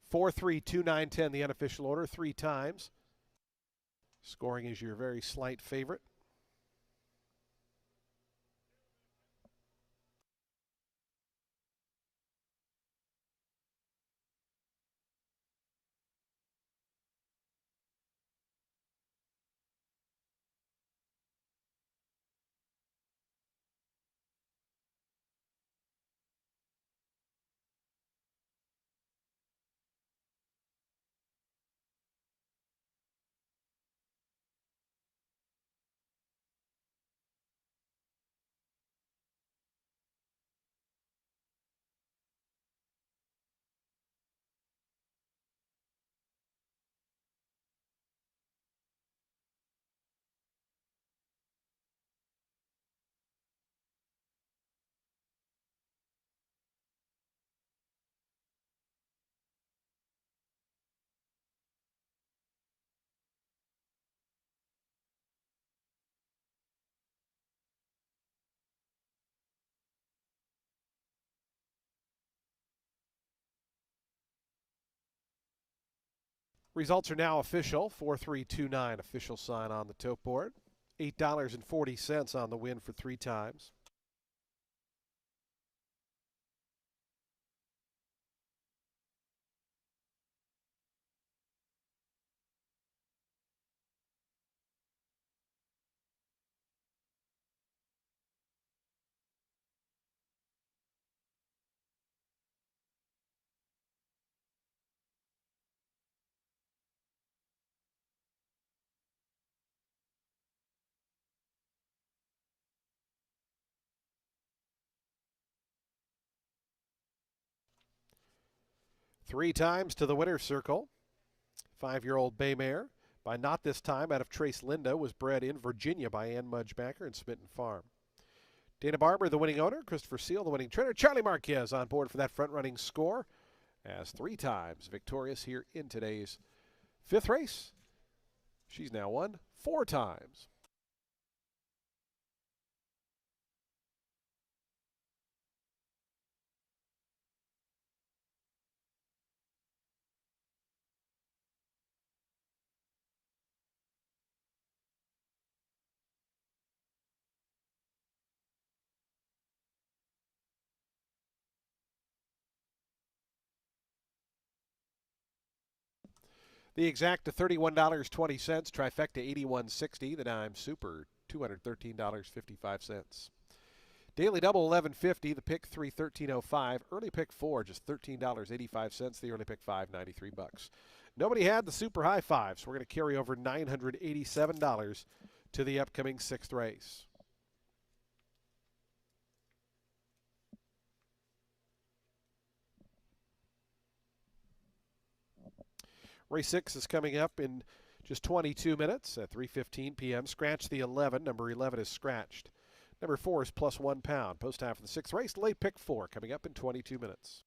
4, 3, 2, 9, 10, the unofficial order, 3 times. Scoring is your very slight favorite. Results are now official. 4329 official sign on the tote board. $8.40 on the win for 3 times. Three times to the winner's circle. 5-year-old bay mare by Not This Time out of Trace Linda was bred in Virginia by Ann Mudgebacker and Smitten Farm. Dana Barber, the winning owner. Christopher Seal, the winning trainer. Charlie Marquez on board for that front-running score as 3 times victorious here in today's 5th race. She's now won 4 times. The exact to $31.20, trifecta $81.60, the dime super $213.55. Daily double $11.50, the pick 3 $13.05, early pick 4 just $13.85, the early pick 5 $93. Nobody had the super high five, so we're going to carry over $987 to the upcoming 6th race. Race 6 is coming up in just 22 minutes at 3:15 p.m. Scratch the 11. Number 11 is scratched. Number 4 is plus £1. Post time for the 6th race. Late pick 4 coming up in 22 minutes.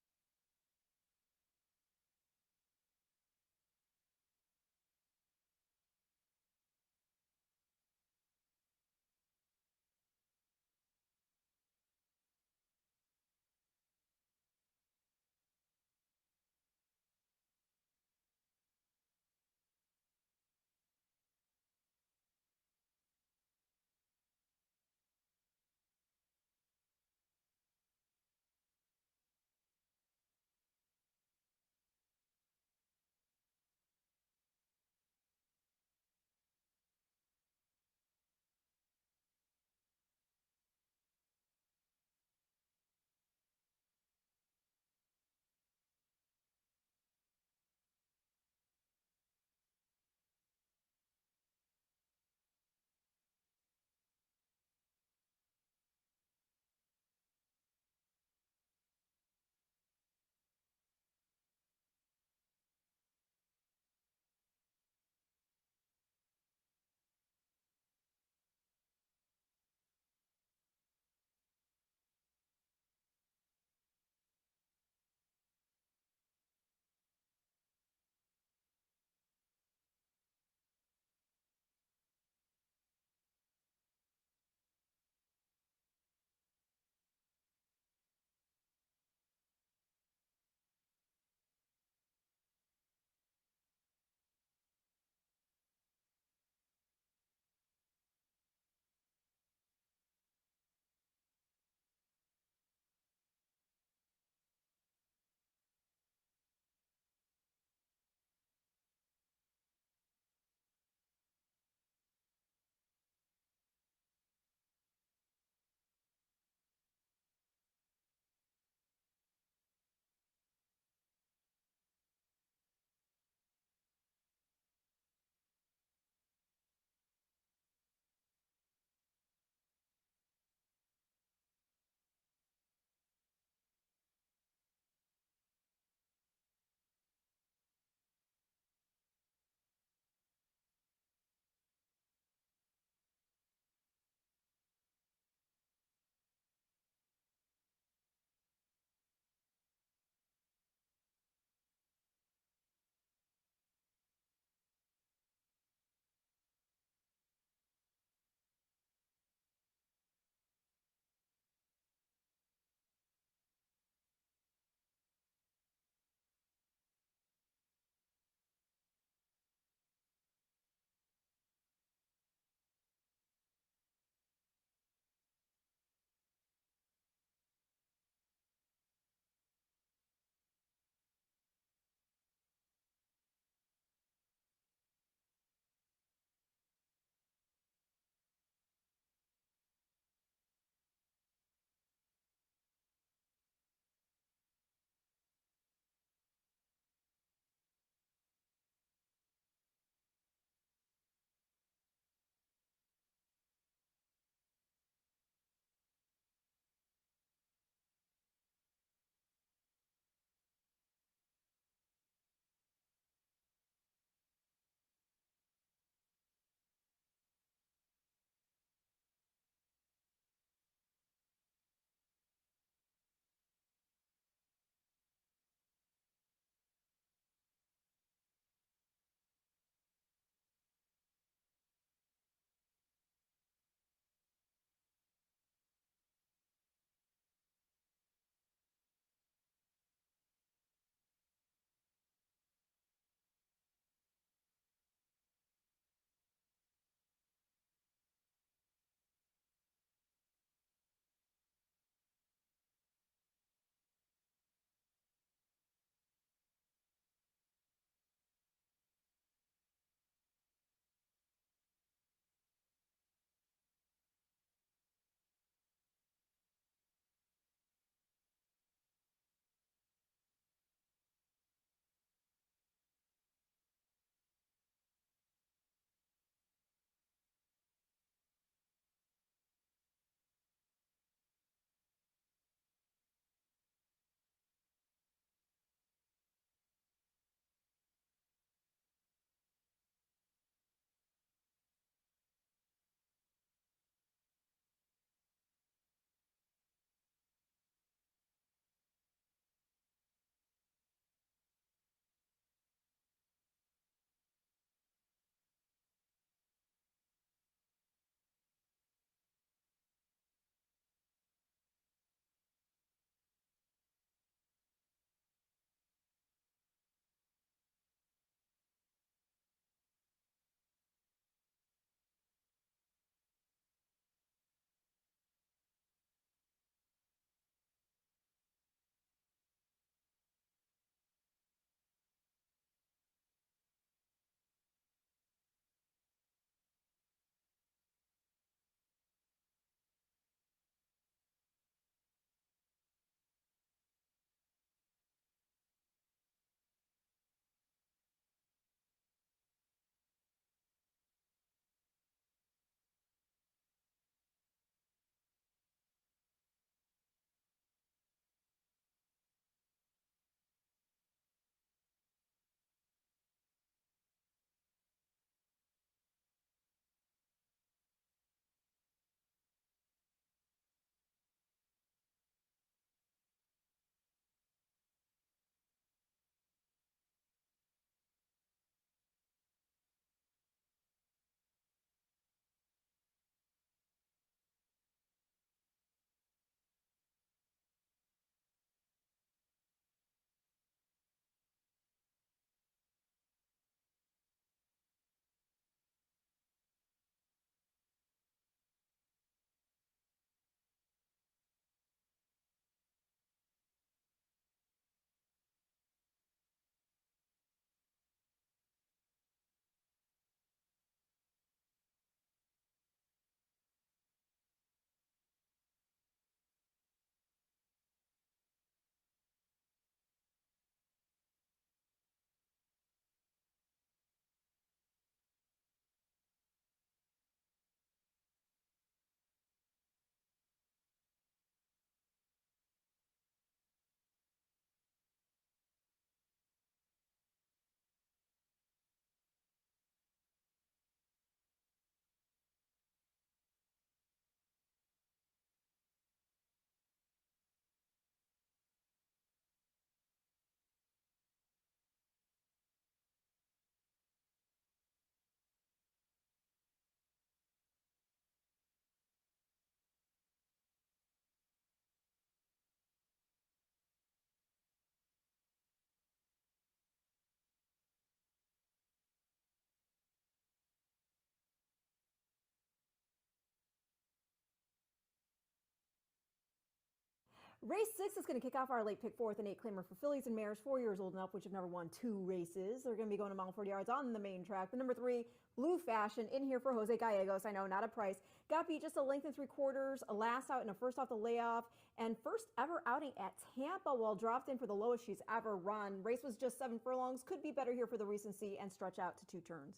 Race 6 is going to kick off our late pick 4th and 8-claimer for fillies and mares 4 years old enough, which have never won 2 races. They're going to be going a mile 40 yards on the main track. The number 3, Blue Fashion, in here for Jose Gallegos. I know, not a price. Got beat just a length and 3/4, a last out and a first off the layoff, and first ever outing at Tampa while dropped in for the lowest she's ever run. Race was just 7 furlongs. Could be better here for the recency and stretch out to 2 turns.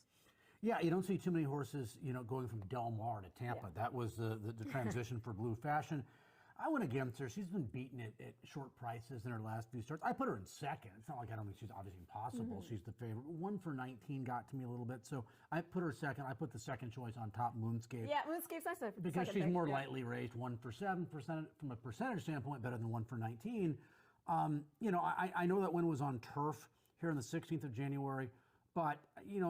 Yeah, you don't see too many horses, going from Del Mar to Tampa. Yeah. That was the transition for Blue Fashion. I went against her. She's been beaten at short prices in her last few starts. I put her in second. It's not like I don't think she's obviously impossible. She's the favorite. 1 for 19 got to me a little bit, so I put her second. I put the second choice on top, Moonscape. Yeah, Moonscape's nice. Because she's more lightly raced. 1 for 7% from a percentage standpoint, better than 1 for 19. I know that win was on turf here on the 16th of January. But,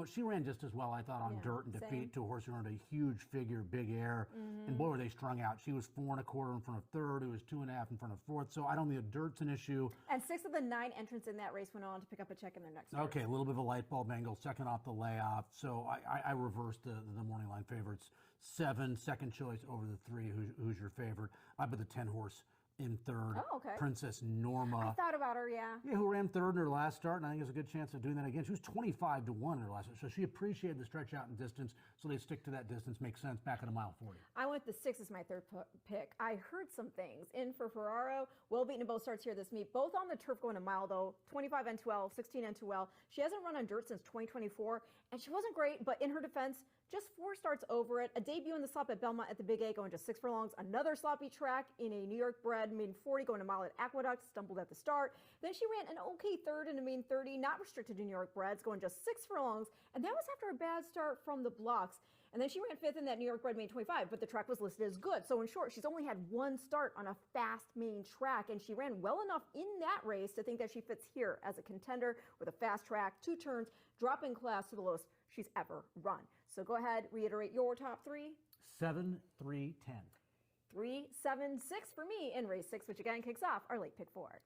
she ran just as well, I thought, on dirt and defeat to a horse who earned a huge figure, Big Air. And boy, were they strung out. She was 4 1/4 in front of third. It was 2 1/2 in front of fourth. So I don't think the dirt's an issue. And 6 of the 9 entrants in that race went on to pick up a check in their next race. Okay, a little bit of a light bulb angle, second off the layoff. So I reversed the morning line favorites. 7, second choice over the 3. Who's your favorite? I put the 10 horse in third. Oh, okay. Princess Norma. I thought about her, yeah. Yeah, who ran third in her last start, and I think there's a good chance of doing that again. She was 25 to 1 in her last start, so she appreciated the stretch out in distance, so they stick to that distance. Makes sense back at a mile 40. I went the 6 as my third pick. I heard some things. In for Ferraro, well beaten in both starts here this meet. Both on the turf going a mile, though. 25 and 12, 16 and 12. She hasn't run on dirt since 2024, and she wasn't great, but in her defense, just 4 starts over it. A debut in the slop at Belmont at the Big A going just 6 furlongs. Another sloppy track in a New York bred main 40 going a mile at Aqueduct. Stumbled at the start. Then she ran an okay third in a main 30, not restricted to New York breds, going just 6 furlongs. And that was after a bad start from the blocks. And then she ran 5th in that New York bred main 25, but the track was listed as good. So in short, she's only had 1 start on a fast main track, and she ran well enough in that race to think that she fits here as a contender with a fast track, 2 turns, drop in class to the lowest she's ever run. So go ahead, reiterate your top 3. 7, 3, 10. 3, 7, 6 for me in race 6, which again kicks off our late pick 4.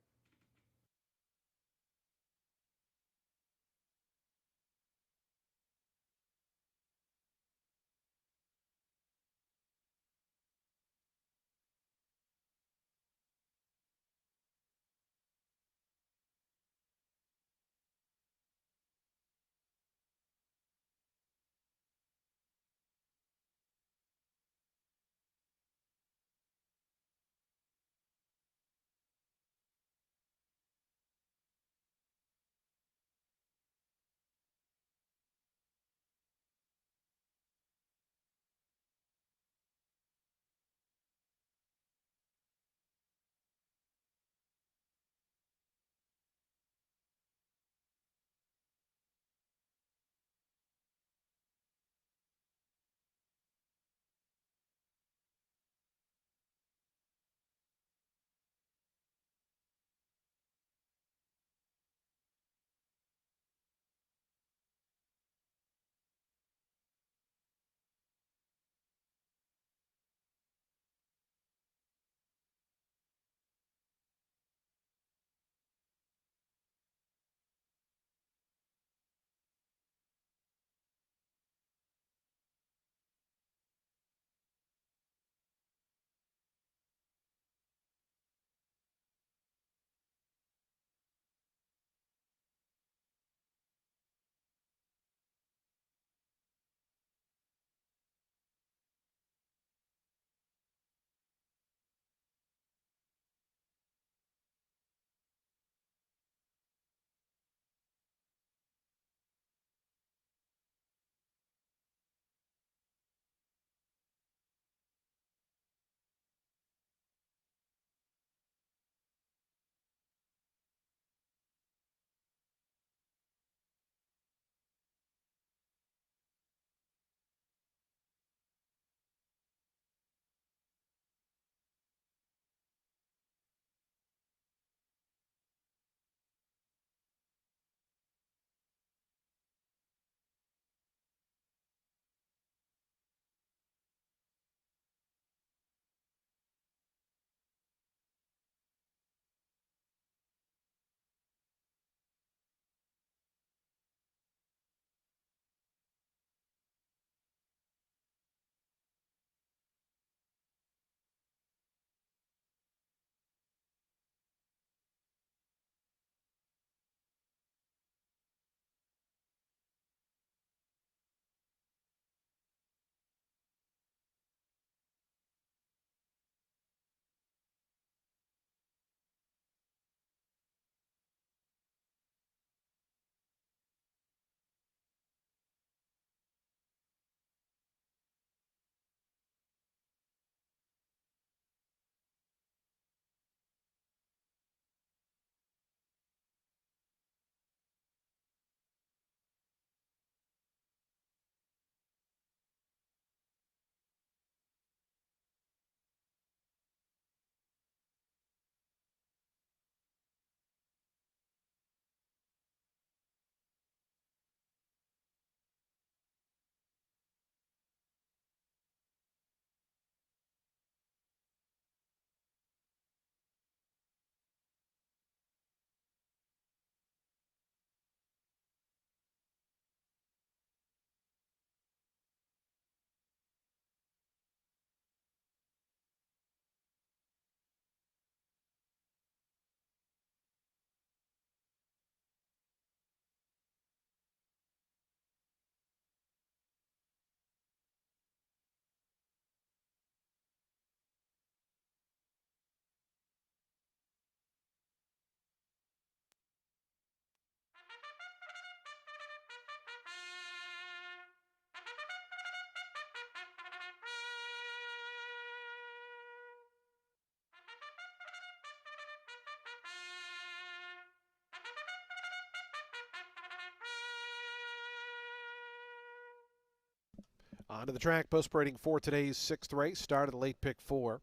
Onto the track, post parading for today's sixth race. Started the late pick four.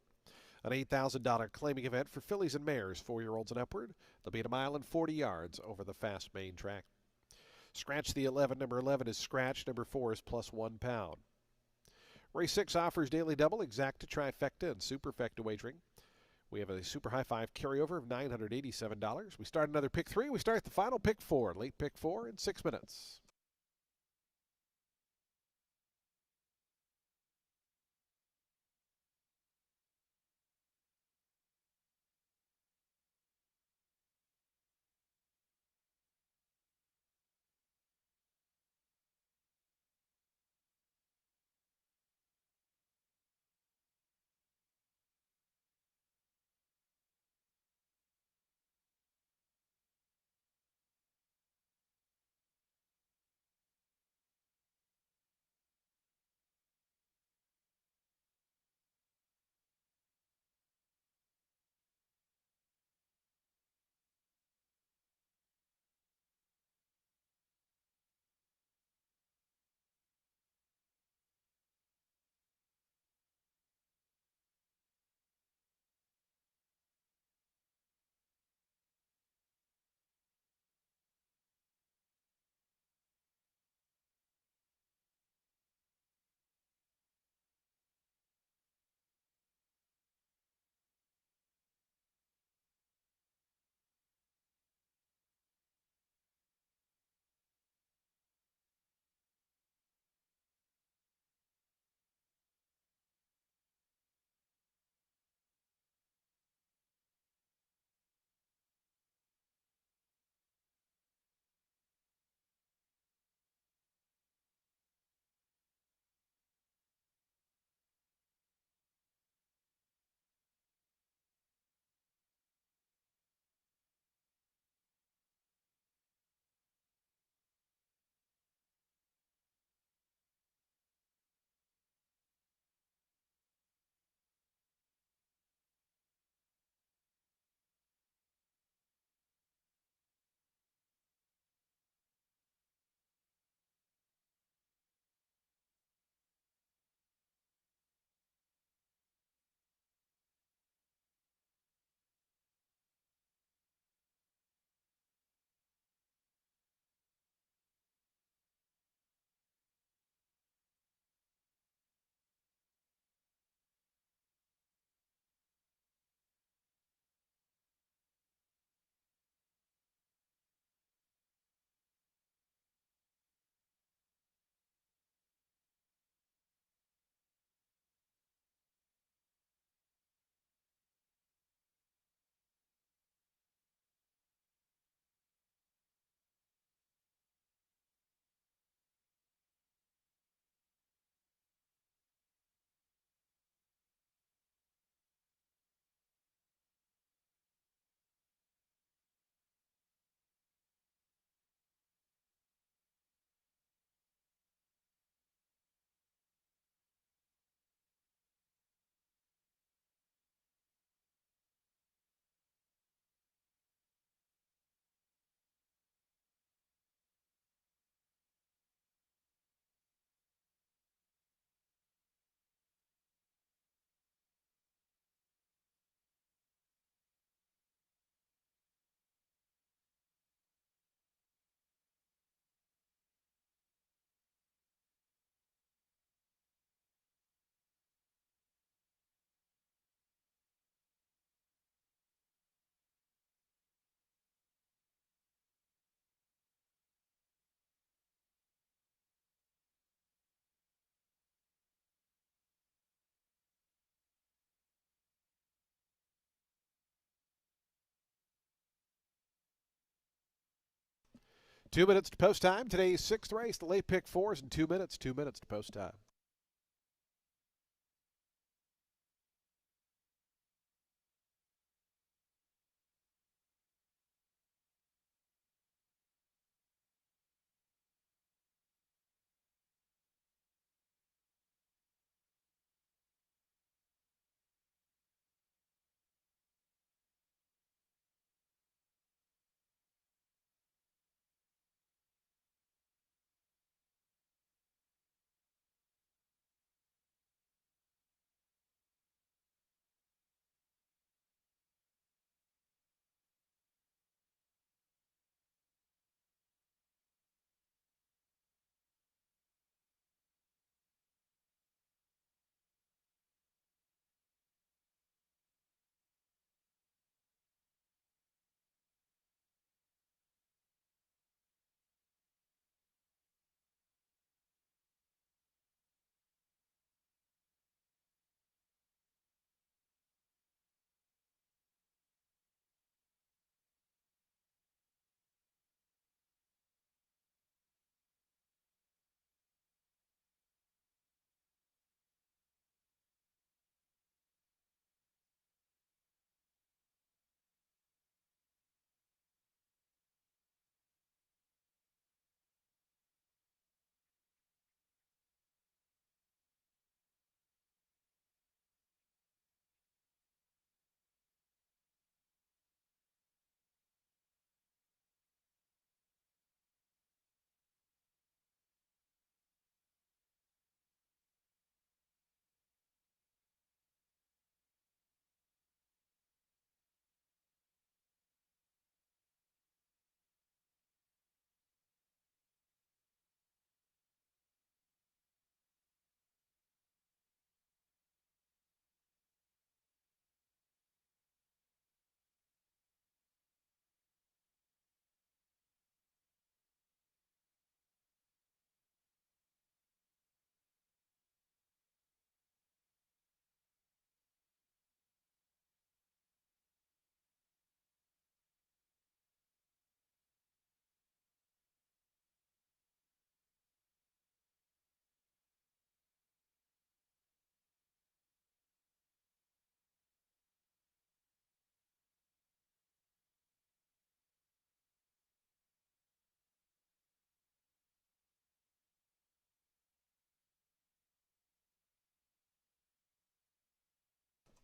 An $8,000 claiming event for fillies and mares, 4-year-olds and upward. They'll be at 1 mile and 40 yards over the fast main track. Scratch the 11. Number 11 is scratched. Number 4 is plus £1. Race 6 offers daily double, exacta, trifecta, and superfecta wagering. We have a super high five carryover of $987. We start another pick 3. We start the final pick 4, late pick 4 in 6 minutes. Two minutes to post time. Today's sixth race, the late pick fours in 2 minutes. 2 minutes to post time.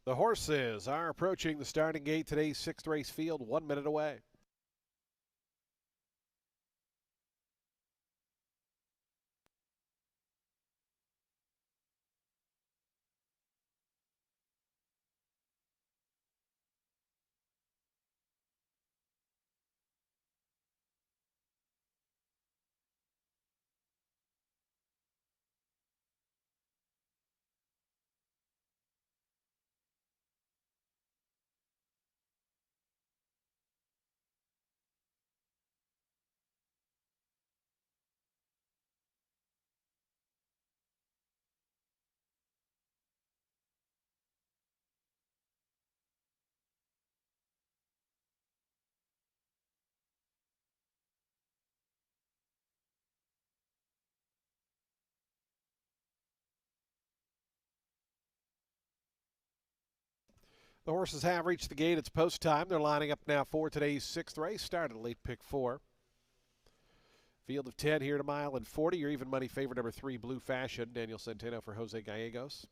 The horses are approaching the starting gate. Today's sixth race field, 1 minute away. The horses have reached the gate. It's post time. They're lining up now for today's sixth race. Started at late pick 4. Field of 10 here at a mile and 40. Your even money favorite number 3, Blue Fashion. Daniel Centeno for Jose Gallegos.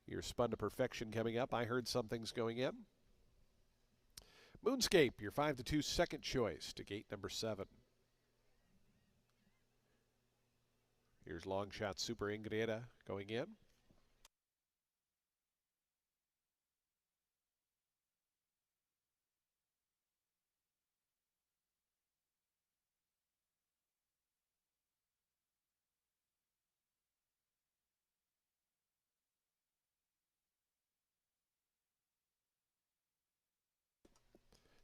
Your Spun to Perfection coming up. I Heard Something's going in. Moonscape, your 5-2 second choice to gate number 7. Here's Long Shot Super Ingrata going in.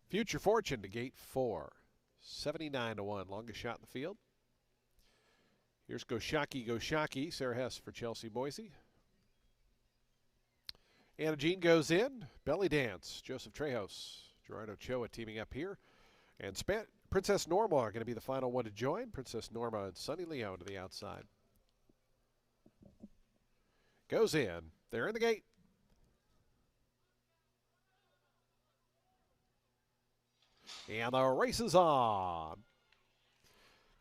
Future Fortune to gate 4. 79-1, longest shot in the field. Here's Go Shocky, Sarah Hess for Chelsea Boise. Anna Jean goes in. Belly Dance, Joseph Trejos, Gerardo Choa teaming up here. And Princess Norma are going to be the final one to join. Princess Norma and Sunny Leone to the outside. Goes in. They're in the gate. And the race is on.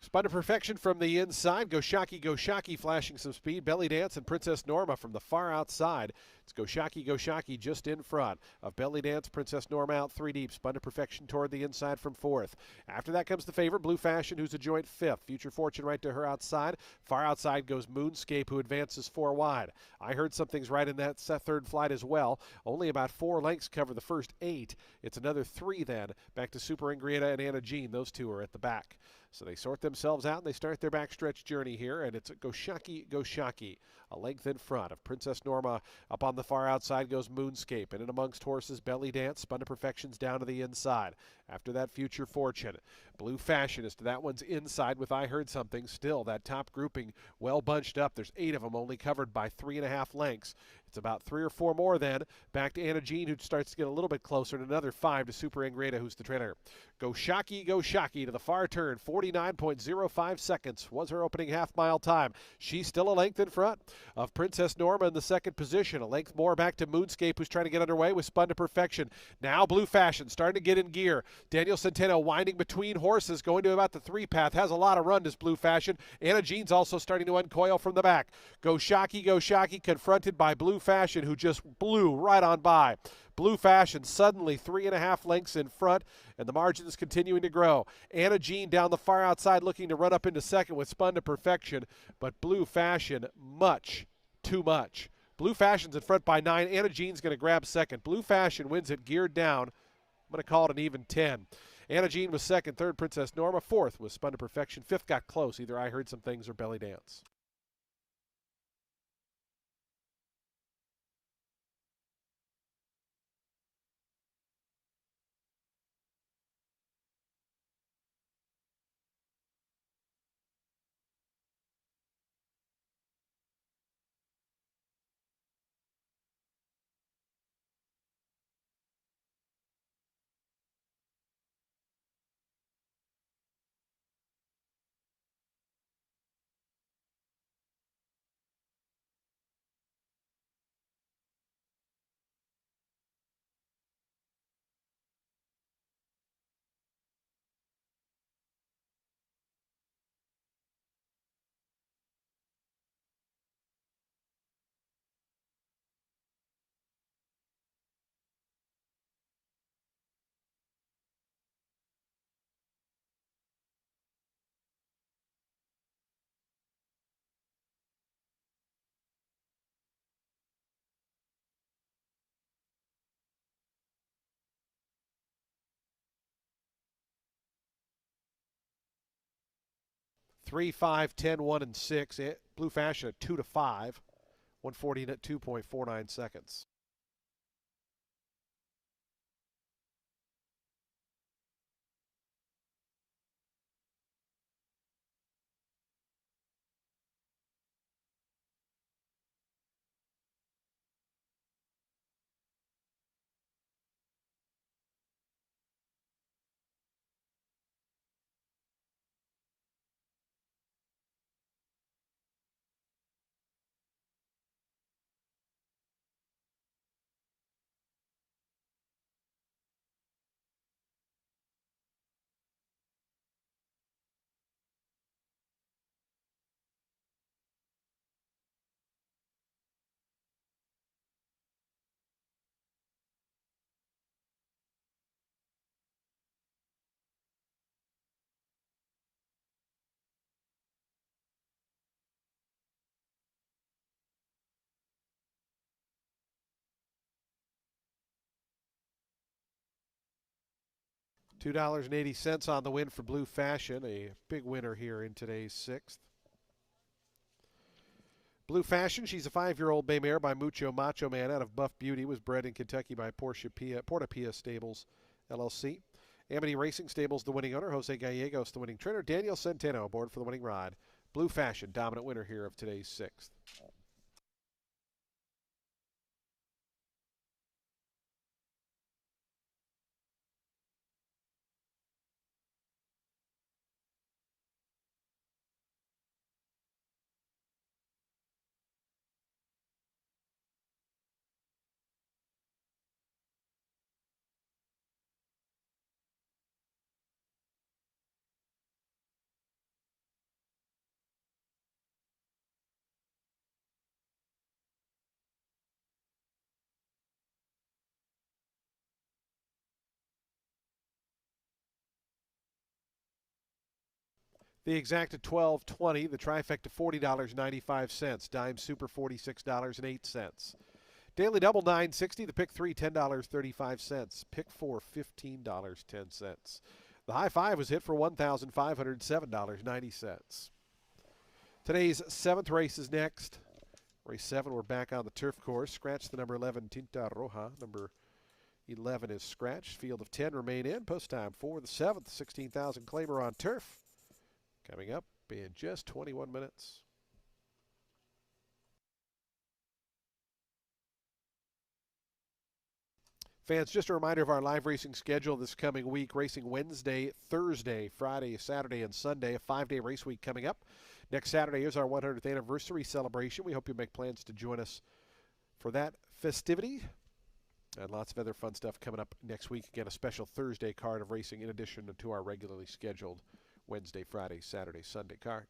Spun to Perfection from the inside. Go Shocky, flashing some speed. Belly Dance and Princess Norma from the far outside. It's Go Shocky just in front of Belly Dance. Princess Norma out 3 deep. Spun to Perfection toward the inside from 4th. After that comes the favorite, Blue Fashion, who's a joint 5th. Future Fortune right to her outside. Far outside goes Moonscape, who advances 4 wide. I Heard Something's right in that third flight as well. Only about 4 lengths cover the first 8. It's another 3 then. Back to Super Ingrata and Anna Jean. Those 2 are at the back. So they sort themselves out and they start their backstretch journey here. And it's Go Shocky. A length in front of Princess Norma. Up on the far outside goes Moonscape. And in amongst horses, Belly Dance. Spun to Perfection's down to the inside. After that, Future Fortune. Blue Fashion is to that one's inside with I Heard Something. Still, that top grouping well bunched up. There's 8 of them only covered by 3.5 lengths. It's about 3 or 4 more then. Back to Anna Jean, who starts to get a little bit closer, and another 5 to Super Ingrata, who's the trainer. Go Shocky to the far turn. 49.05 seconds was her opening half-mile time. She's still a length in front of Princess Norma in the second position. A length more back to Moonscape, who's trying to get underway with Spun to Perfection. Now Blue Fashion starting to get in gear. Daniel Centeno winding between horses, going to about the 3 path. Has a lot of run, this Blue Fashion. Anna Jean's also starting to uncoil from the back. Go Shocky, confronted by Blue Fashion, who just blew right on by. Blue Fashion suddenly 3.5 lengths in front, and the margin is continuing to grow. Anna Jean down the far outside looking to run up into second with Spun to Perfection, but Blue Fashion much too much. Blue Fashion's in front by 9. Anna Jean's going to grab second. Blue Fashion wins it geared down. I'm going to call it an even 10. Anna Jean was second, third Princess Norma, fourth was Spun to Perfection, fifth got close. Either I Heard Some Things or Belly Dance. 3, 5, 10, 1, and 6. Blue Fashion at 2 to 5. 140 at 2.49 seconds. $2.80 on the win for Blue Fashion, a big winner here in today's sixth. Blue Fashion, she's a 5-year-old bay mare by Mucho Macho Man out of Buff Beauty, was bred in Kentucky by Porta Pia Stables, LLC. Amity Racing Stables, the winning owner. Jose Gallegos, the winning trainer. Daniel Centeno aboard for the winning ride. Blue Fashion, dominant winner here of today's sixth. The exacta 12.20, the trifecta $40.95, dime super $46.08. Daily double $9.60, the pick 3 $10.35, pick 4 $15.10. The high five was hit for $1,507.90. Today's seventh race is next. Race 7, we're back on the turf course. Scratch the number 11, Tinta Roja. Number 11 is scratched. Field of 10 remain in. Post time for the 7th, 16,000 claimer on turf. Coming up in just 21 minutes. Fans, just a reminder of our live racing schedule this coming week. Racing Wednesday, Thursday, Friday, Saturday, and Sunday. A 5-day race week coming up. Next Saturday is our 100th anniversary celebration. We hope you make plans to join us for that festivity. And lots of other fun stuff coming up next week. Again, a special Thursday card of racing in addition to our regularly scheduled Wednesday, Friday, Saturday, Sunday card.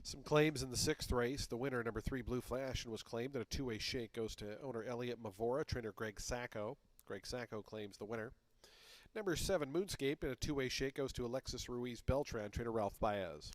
Some claims in the sixth race. The winner, number 3, Blue Flash, was claimed that a two-way shake goes to owner Elliot Mavora, trainer Greg Sacco. Greg Sacco claims the winner. Number 7, Moonscape, in a two-way shake, goes to Alexis Ruiz Beltran, trainer Ralph Baez.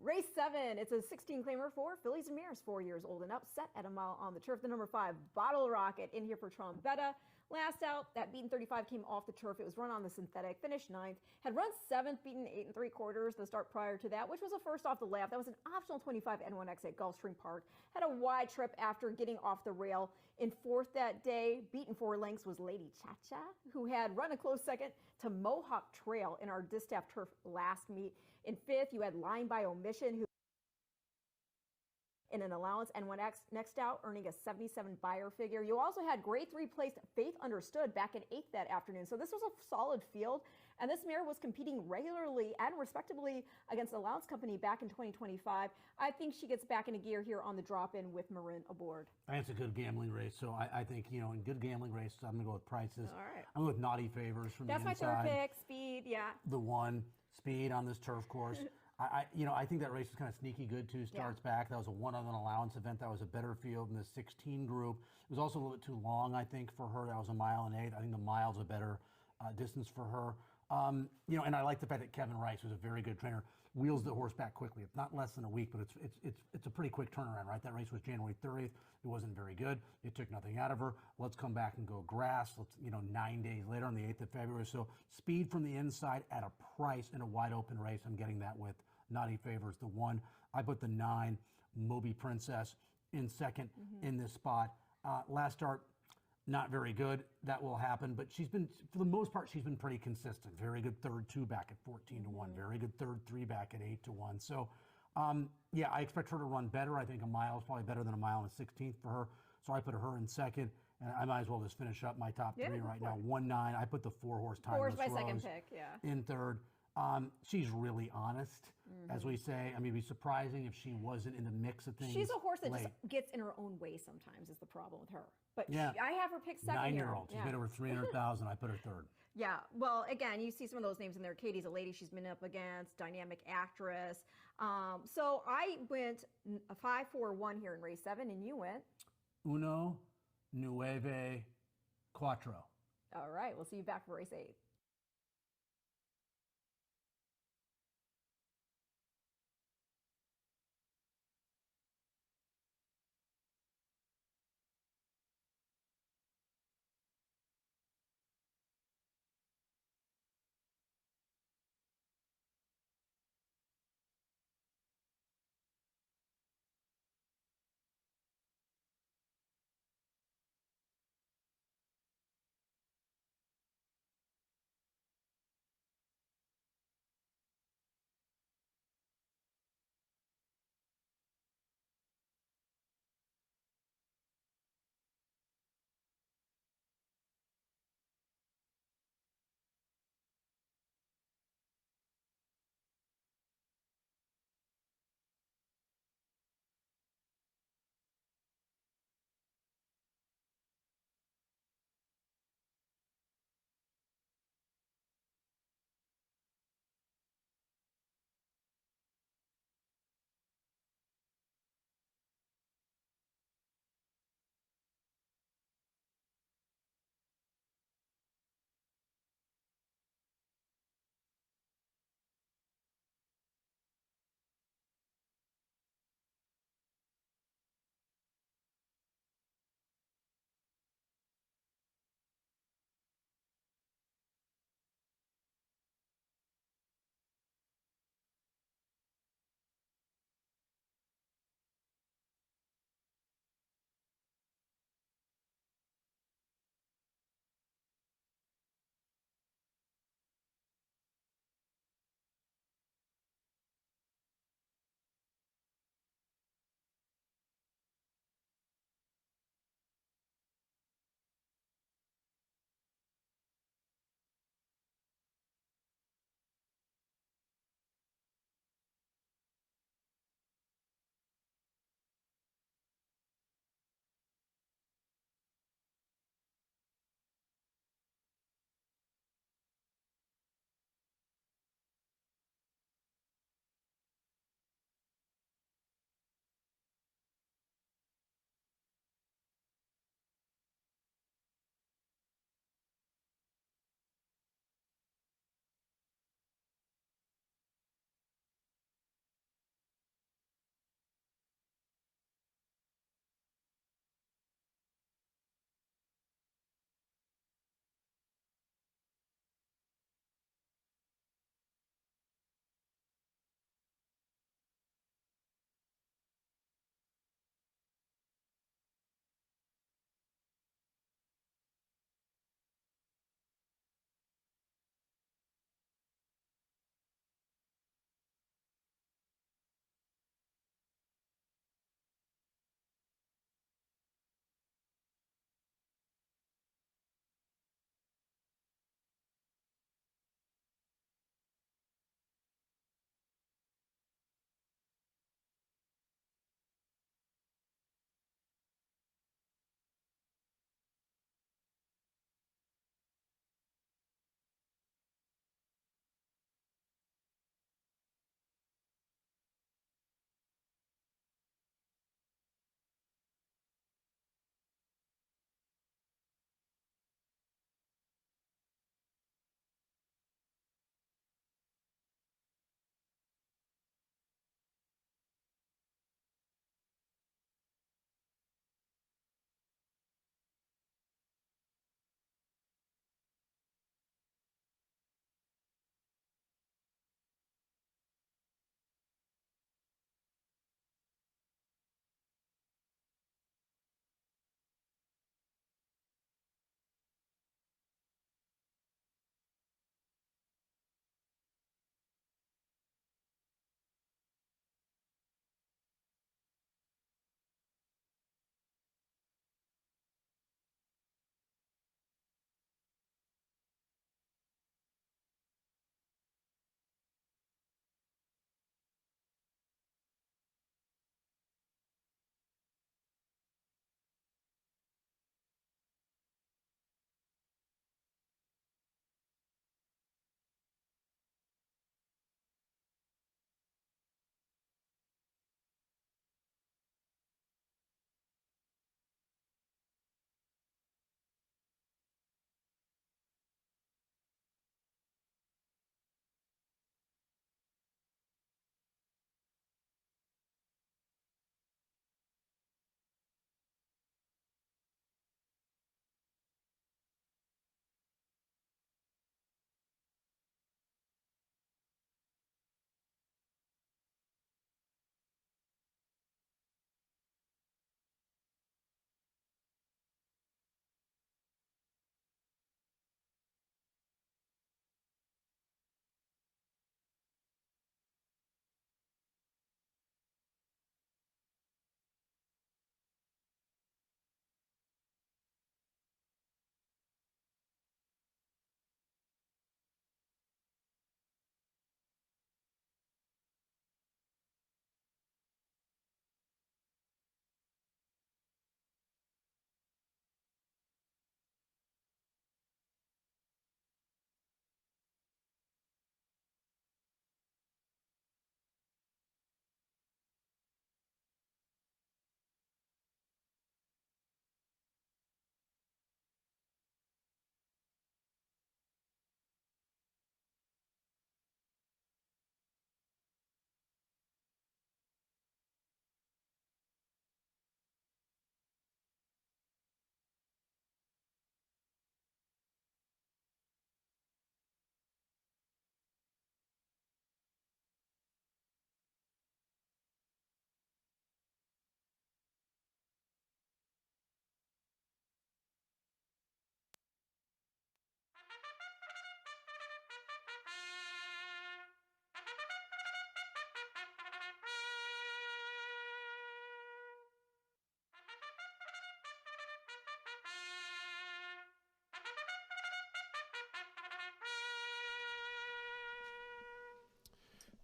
Race 7, it's a 16 claimer for fillies and mares, 4 years old and up, set at a mile on the turf. The number 5, Bottle Rocket, in here for Trombetta. Last out, that beaten 35 came off the turf. It was run on the synthetic, finished 9th, had run 7th, beaten 8 3/4 the start prior to that, which was a first off the lap. That was an optional 25 N1X at Gulfstream Park. Had a wide trip after getting off the rail. In 4th that day, beaten 4 lengths, was Lady Cha-Cha, who had run a close second to Mohawk Trail in our distaff turf last meet. In 5th, you had Line by Omission, who in an allowance and went next out, earning a 77 buyer figure. You also had grade 3 placed Faith Understood back in 8th that afternoon. So this was a solid field. And this mare was competing regularly and respectably against the allowance company back in 2025. I think she gets back into gear here on the drop-in with Marin aboard. I think it's a good gambling race. So I think, in good gambling races, I'm going to go with prices. All right. I'm going with Naughty Favors from That's the inside. my third pick, Speed, yeah. The 1, Speed on this turf course. I think that race is kind of sneaky good, 2 starts back. That was a 1 on an allowance event. That was a better field in the 16 group. It was also a little bit too long, I think, for her. That was a 1.8 miles. I think the mile's a better distance for her. And I like the fact that Kevin Rice, who's a very good trainer, wheels the horse back quickly. It's not less than a week, but it's a pretty quick turnaround, right? That race was January 30th. It wasn't very good. It took nothing out of her. Let's come back and go grass. Let's 9 days later on the 8th of February. So Speed from the inside at a price in a wide open race. I'm getting that with Naughty Favors, the 1. I put the 9, Moby Princess, in second in this spot. Last start, not very good. That will happen, but she's been, for the most part, she's been pretty consistent. Very good third 2 back at 14 to 1. Very good third 3 back at 8 to 1. So, I expect her to run better. I think a mile is probably better than a mile and a 16th for her. So I put her in second, and I might as well just finish up my top 3 right now. 1-9. I put the 4-horse Timeless my Rose second pick, yeah. in third. She's really honest, as we say. I mean, it'd be surprising if she wasn't in the mix of things. She's a horse that late. just gets in her own way sometimes is the problem with her. But Yeah. I have her pick second 9-year-old. She's made over 300,000. I put her third. Yeah, well, again, you see some of those names in there. Katie's a lady she's been up against, dynamic actress. So I went a 5-4-1 here in race 7, and you went? Uno, Nueve, Cuatro. All right, we'll see you back for race 8.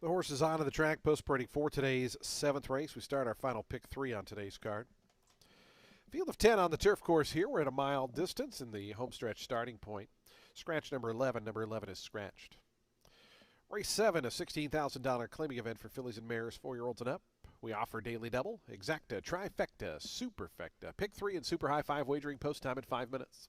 The horse is onto the track, post parading for today's 7th race. We start our final pick 3 on today's card. Field of 10 on the turf course here. We're at a mile distance in the homestretch starting point. Scratch number 11. Number 11 is scratched. Race 7, a $16,000 claiming event for fillies and mares, 4-year-olds and up. We offer daily double, exacta, trifecta, superfecta, pick 3 and super high 5 wagering, post time at 5 minutes.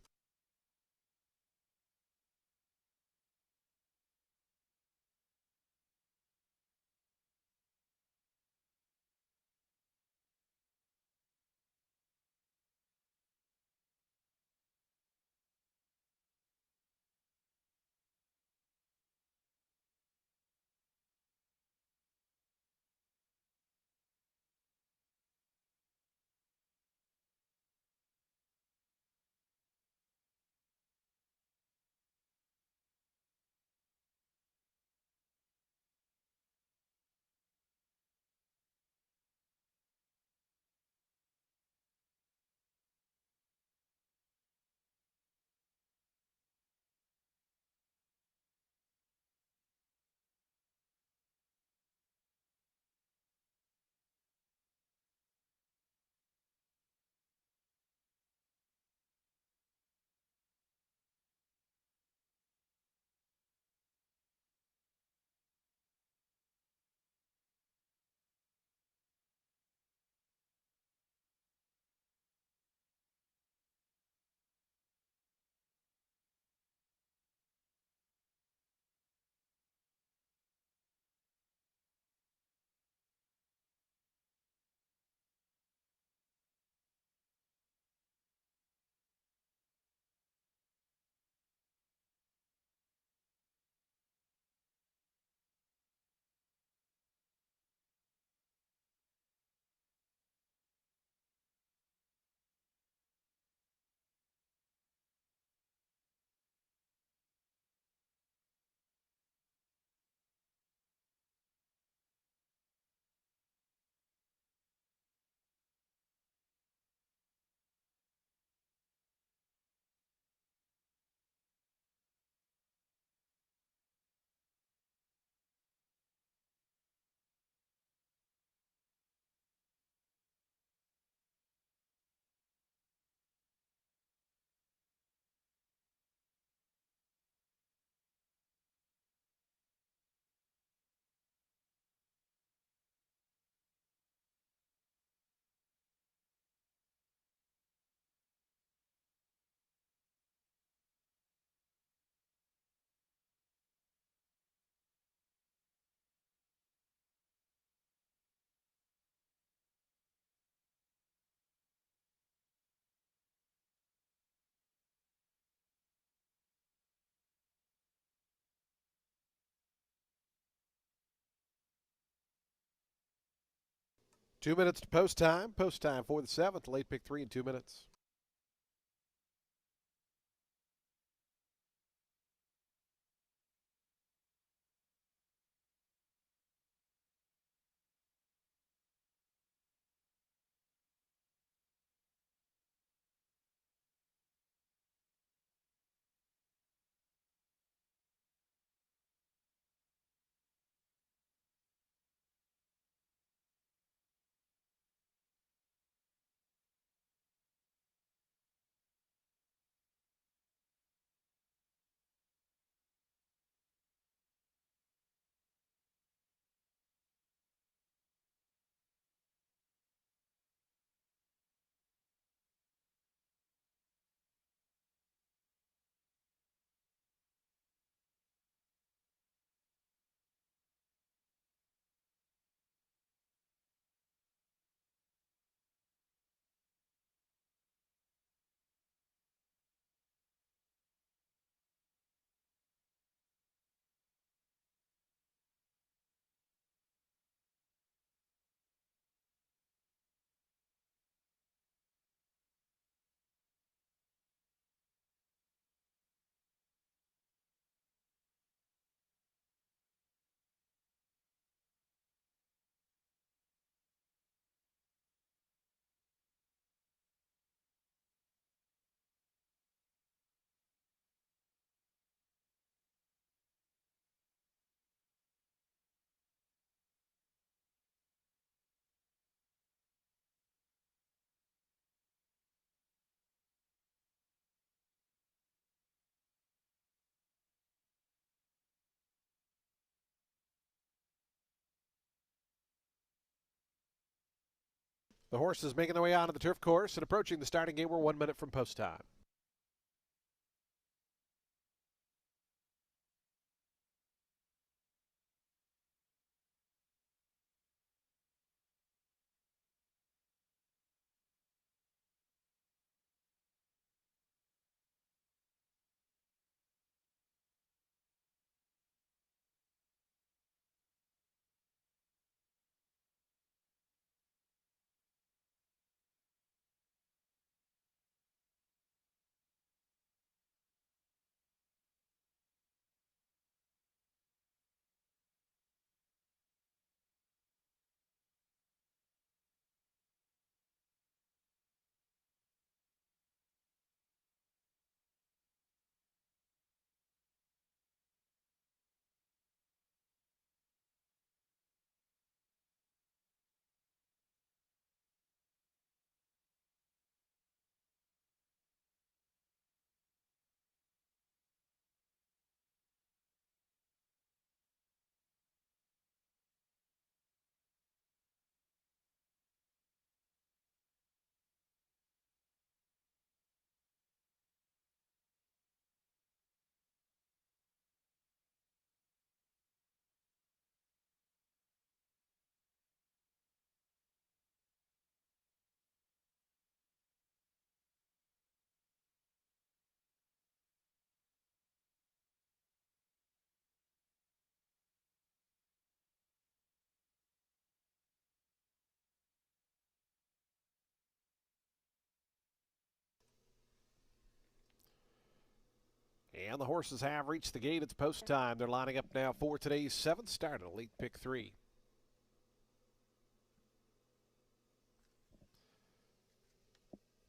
Two minutes to post time. Post time for the 7th. Late pick 3 in 2 minutes. The horses making their way onto the turf course and approaching the starting gate. We're 1 minute from post time. And the horses have reached the gate. It's post time. They're lining up now for today's 7th start, Elite Pick 3.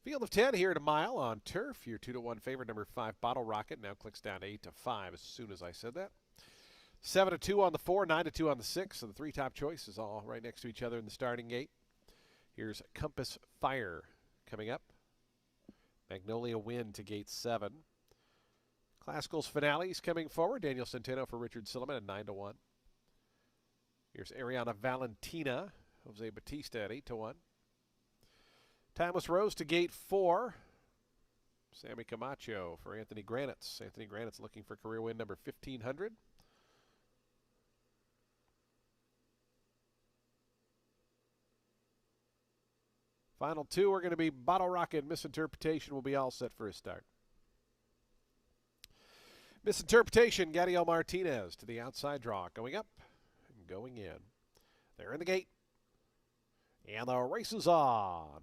Field of 10 here at a mile on turf. Your 2-1 favorite, number 5, Bottle Rocket, now clicks down to 8-5 as soon as I said that. 7-2 on the 4, 9-2 on the 6. So the 3 top choices all right next to each other in the starting gate. Here's Compass Fire coming up. Magnolia Wind to gate 7. Classical's Finale's coming forward. Daniel Centeno for Richard Silliman at 9-1. Here's Ariana Valentina, Jose Batista at 8-1. Timeless Rose to gate 4. Sammy Camacho for Anthony Granitz. Anthony Granitz looking for career win number 1500. Final 2 are going to be Bottle Rocket. Misinterpretation will be all set for a start. Misinterpretation, Gadiel Martinez to the outside draw. Going up and going in. They're in the gate. And the race is on.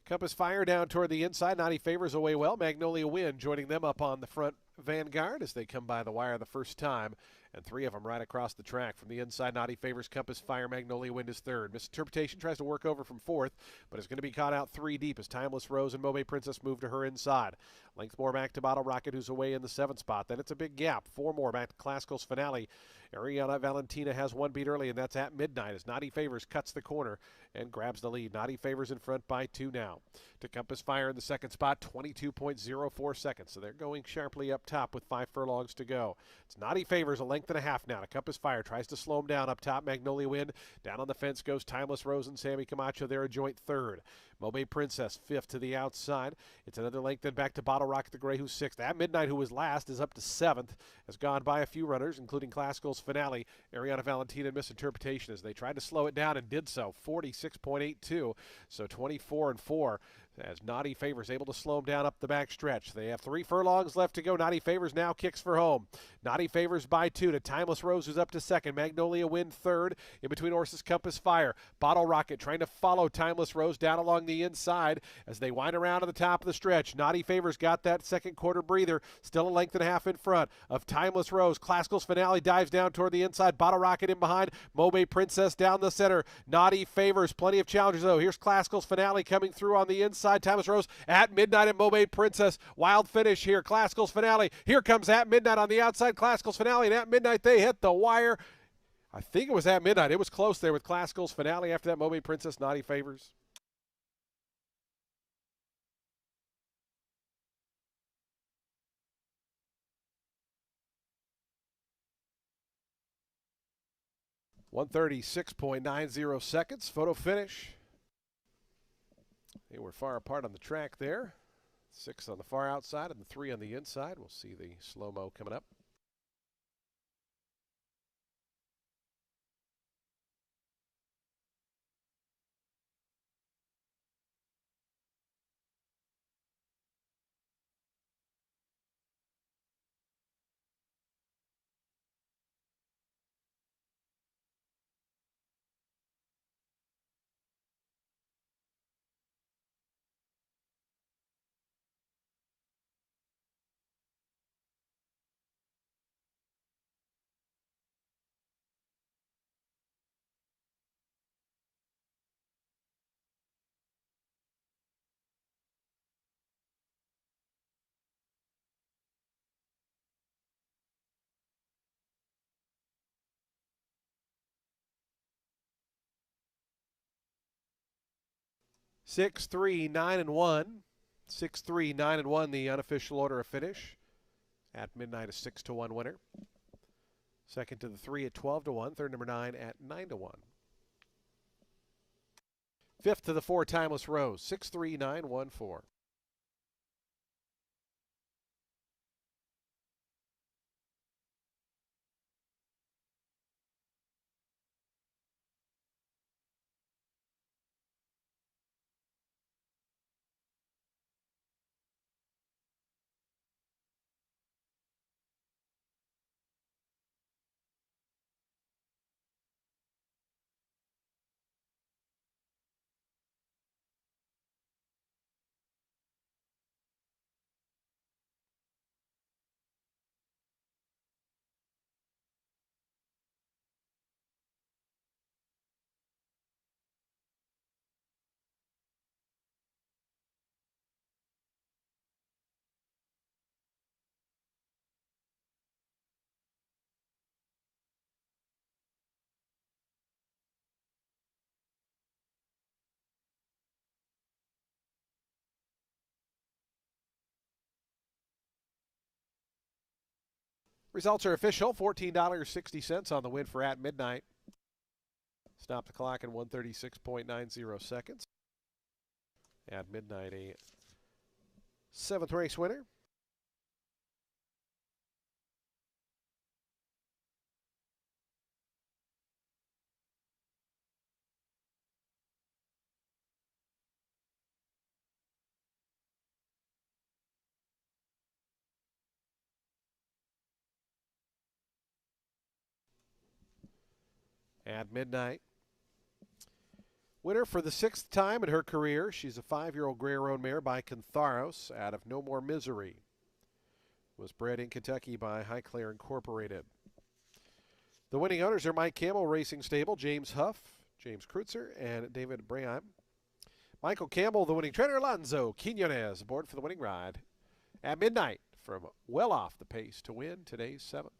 Compass Fire down toward the inside. Naughty Favors away well. Magnolia Wind joining them up on the front vanguard as they come by the wire the first time. And 3 of them right across the track. From the inside, Naughty Favors, Compass Fire, Magnolia Wind is 3rd. Misinterpretation tries to work over from 4th, but is going to be caught out 3 deep as Timeless Rose and Mobe Princess move to her inside. Length more back to Bottle Rocket, who's away in the 7th spot. Then it's a big gap. 4 more back to Classical's Finale. Ariana Valentina has 1 beat early, and that's at midnight as Naughty Favors cuts the corner and grabs the lead. Naughty Favors in front by 2 now. To Compass Fire in the 2nd spot, 22.04 seconds. So they're going sharply up top with 5 furlongs to go. It's Naughty Favors, a length and a half now. To Compass Fire, tries to slow him down up top. Magnolia Wind. Down on the fence goes Timeless Rose and Sammy Camacho. They're a joint 3rd. Mobe Princess, 5th to the outside. It's another length then back to Bottle Rocket the Gray, who's 6th. At midnight, who was last, is up to 7th. Has gone by a few runners, including Classical's Finale, Ariana Valentina, and Misinterpretation as they tried to slow it down and did so. 46.82, so 24-4. As Naughty Favors able to slow him down up the back stretch. They have 3 furlongs left to go. Naughty Favors now kicks for home. Naughty Favors by 2 to Timeless Rose, who's up to 2nd. Magnolia Wind 3rd. In between horses, Compass Fire. Bottle Rocket trying to follow Timeless Rose down along the inside as they wind around to the top of the stretch. Naughty Favors got that 2nd quarter breather. Still a length and a half in front of Timeless Rose. Classical's Finale dives down toward the inside. Bottle Rocket in behind. Mobe Princess down the center. Naughty Favors. Plenty of challengers though. Here's Classical's Finale coming through on the inside. Timeless Rose at midnight and Mobe Princess. Wild finish here. Classical's Finale. Here comes At Midnight on the outside. Classical's Finale, and At Midnight they hit the wire. I think it was At Midnight. It was close there with Classical's Finale. After that, Mobe Princess, Naughty Favors. .136.90 seconds. Photo finish. They were far apart on the track there. 6 on the far outside and the 3 on the inside. We'll see the slow-mo coming up. Six, 3, 9, and 1. 6, 3, 9, and 1, the unofficial order of finish. At midnight, a 6-1 winner. Second to the 3 at 12-1. Third, number 9 at 9-1. Fifth to the 4, Timeless Rose. 6, 3, 9, 1, 4. Results are official. $14.60 on the win for At Midnight. Stop the clock in 136.90 seconds. At Midnight, a 7th race winner. At Midnight. Winner for the 6th time in her career. She's a 5-year-old Gray-Roan mare by Cantharos out of No More Misery. Was bred in Kentucky by Highclere Incorporated. The winning owners are Mike Campbell Racing Stable, James Huff, James Kreutzer, and David Braham. Michael Campbell, the winning trainer, Alonzo Quinones, aboard for the winning ride at midnight from well off the pace to win today's 7th.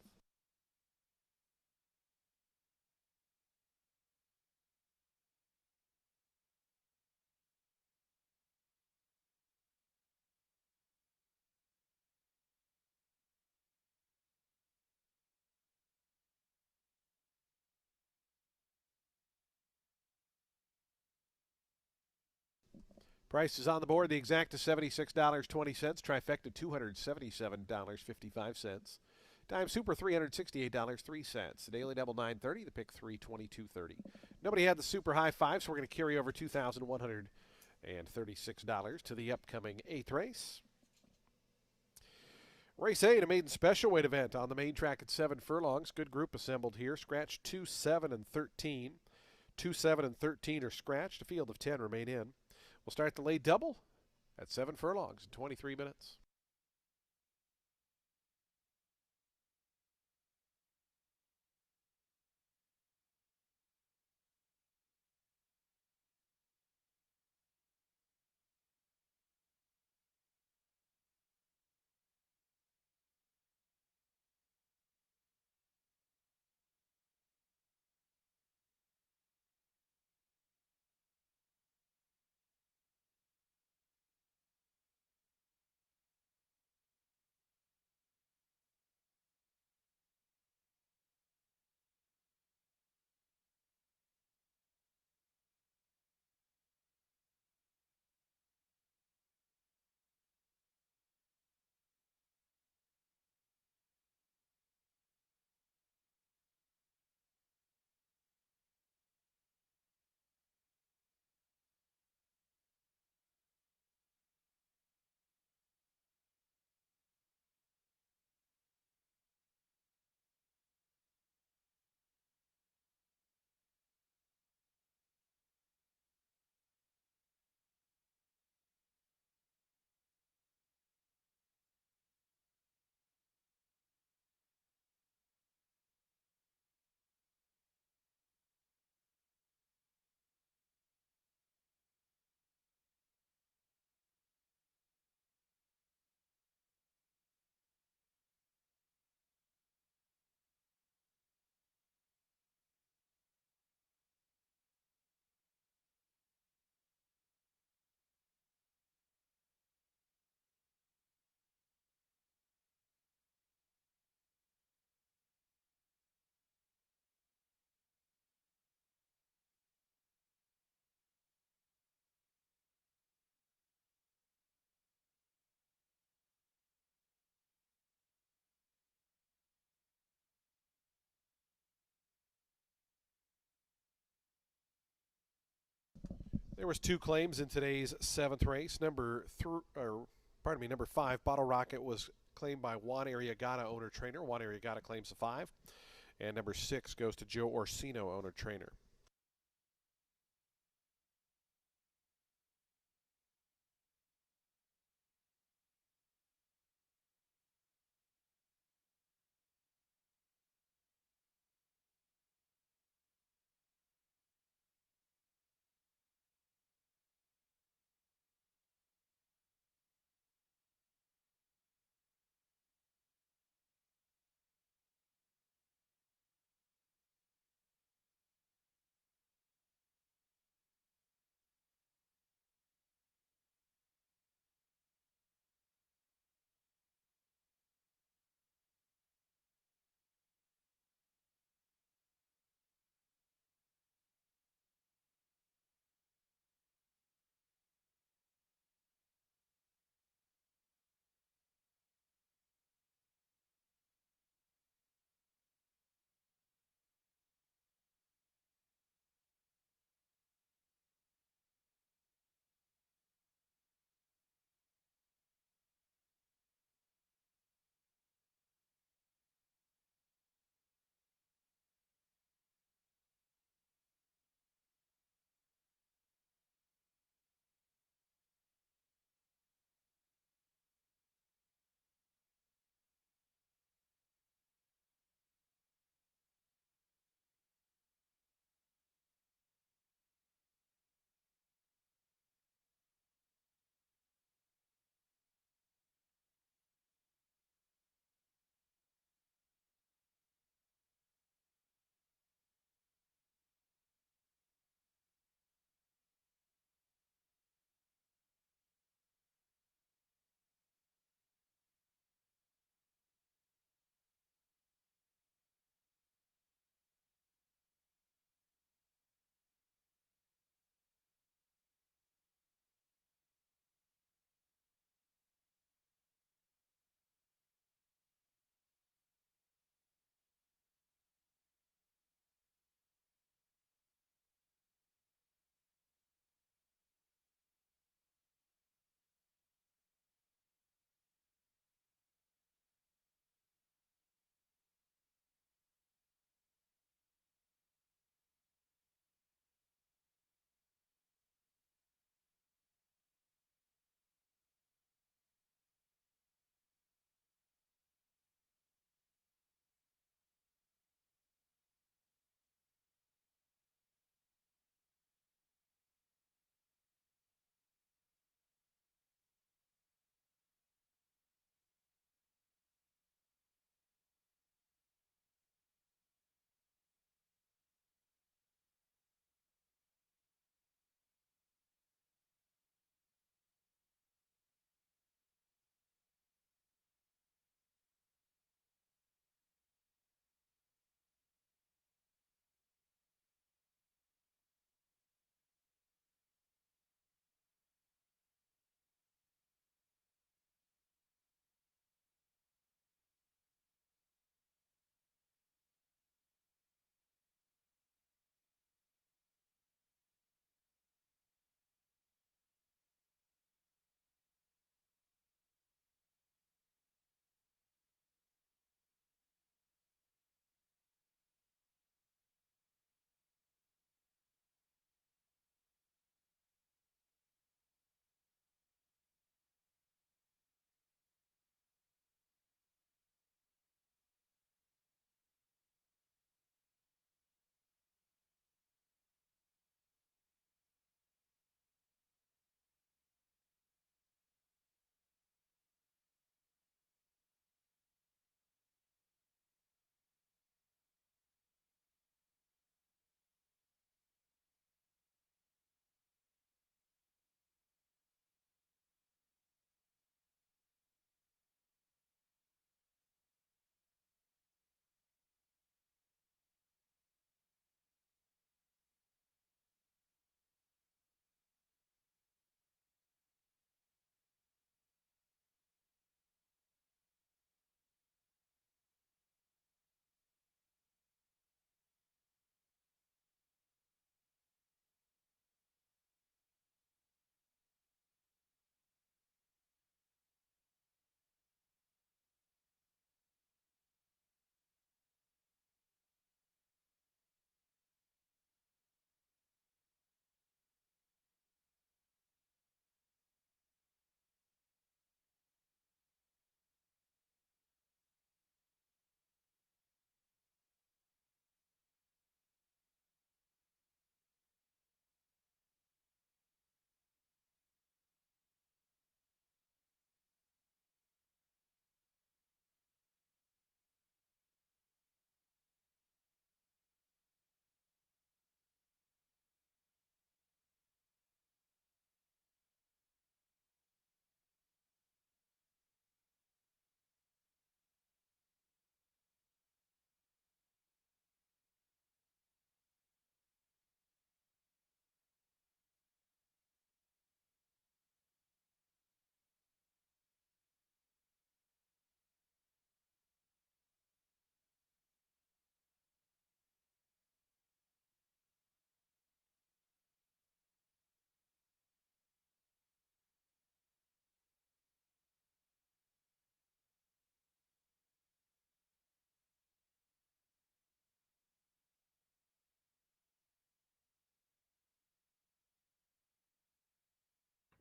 Price is on the board. The exact is $76.20. Trifecta $277.55. Dime Super $368.03. The Daily Double $9.30. The Pick 3 $22.30. Nobody had the Super High Five, so we're going to carry over $2,136 to the upcoming 8th race. Race 8, a maiden special weight event on the main track at 7 furlongs. Good group assembled here. Scratch 2, 7, and 13. 2, 7, and 13 are scratched. A field of 10 remain in. We'll start the late double at 7 furlongs in 23 minutes. There was two claims in today's seventh race. Number 5, Bottle Rocket was claimed by Juan Arriagada, owner trainer. Juan Arriagada claims the 5, and number 6 goes to Joe Orsino, owner trainer.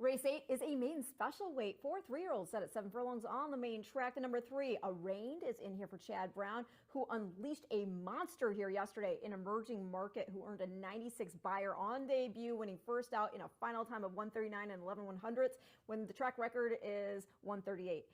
Race 8 is a maiden special weight for 3-year-olds set at 7 furlongs on the main track. The number 3, Arraigned, is in here for Chad Brown, who unleashed a monster here yesterday in Emerging Market, who earned a 96 buyer on debut, winning first out in a final time of 139 and 11/100ths, when the track record is 138.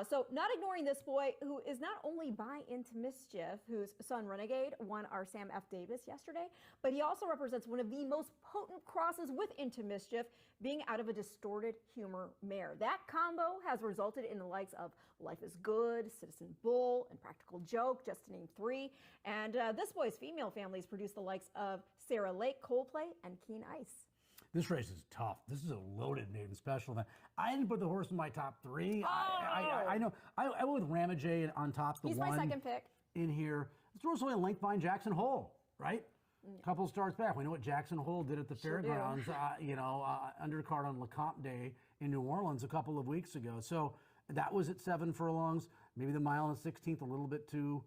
So not ignoring this boy, who is not only by Into Mischief, whose son Renegade won our Sam F. Davis yesterday, but he also represents one of the most potent crosses with Into Mischief, being out of a distorted humor mare. That combo has resulted in the likes of Life is Good, Citizen Bull, and Practical Joke, just to name 3. And this boy's female families produced the likes of Sarah Lake, Coldplay, and Keen Ice. This race is tough. This is a loaded maiden special. I didn't put the horse in my top 3. I know. I went with Ramajay on top. He's my second pick in here. This horse only a length behind Jackson Hole, right? A couple starts back. We know what Jackson Hole did at the fairgrounds, undercard on LeCompte Day in New Orleans a couple of weeks ago. So that was at 7 furlongs. Maybe the mile and the 16th a little bit too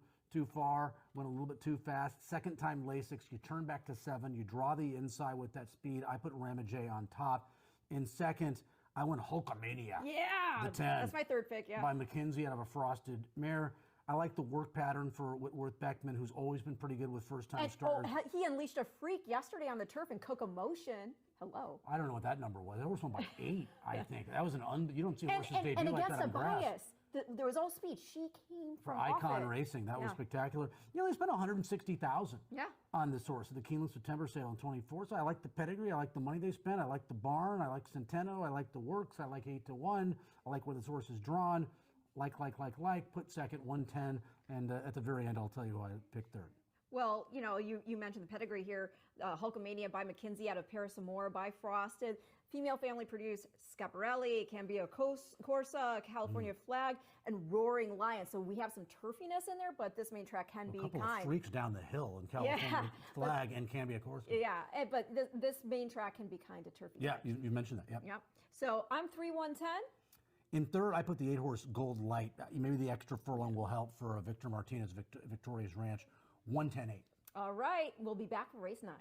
far, went a little bit too fast. Second time Lasix, you turn back to 7, you draw the inside with that speed. I put Ramajay on top. In second, I went Hulkamania. Yeah, the 10. That's my third pick, yeah. By McKenzie out of a Frosted Mare. I like the work pattern for Whitworth Beckman, who's always been pretty good with first-time starters. He unleashed a freak yesterday on the turf in Kokomotion. Hello. I don't know what that number was. That was one by 8, I think. That was you don't see horses debut and like that on grass. Bias, there was all speed. She came for from Icon Racing. That was spectacular. They spent $160,000 on this horse at the Keeneland September sale in 24. So I like the pedigree. I like the money they spent. I like the barn. I like Centeno. I like the works. I like 8-1. I like where this horse is drawn. Like. Put second, 110. And at the very end, I'll tell you who I picked third. Well, you mentioned the pedigree here. Hulkamania by McKenzie out of Paris Amore by Frosted. Female family produced Scaparelli, Cambio Corsa, California Flag, and Roaring Lion. So we have some turfiness in there, but this main track can be kind. A couple of freaks down the hill in California Flag and Cambio Corsa. Yeah, but this main track can be kind of turfy. Yeah, you mentioned that. Yep. So I'm 3-1-10. In third, I put the 8-horse Gold Light. Maybe the extra furlong will help for Victor Martinez, Victoria's Ranch. 110.8. All right, we'll be back for race 9.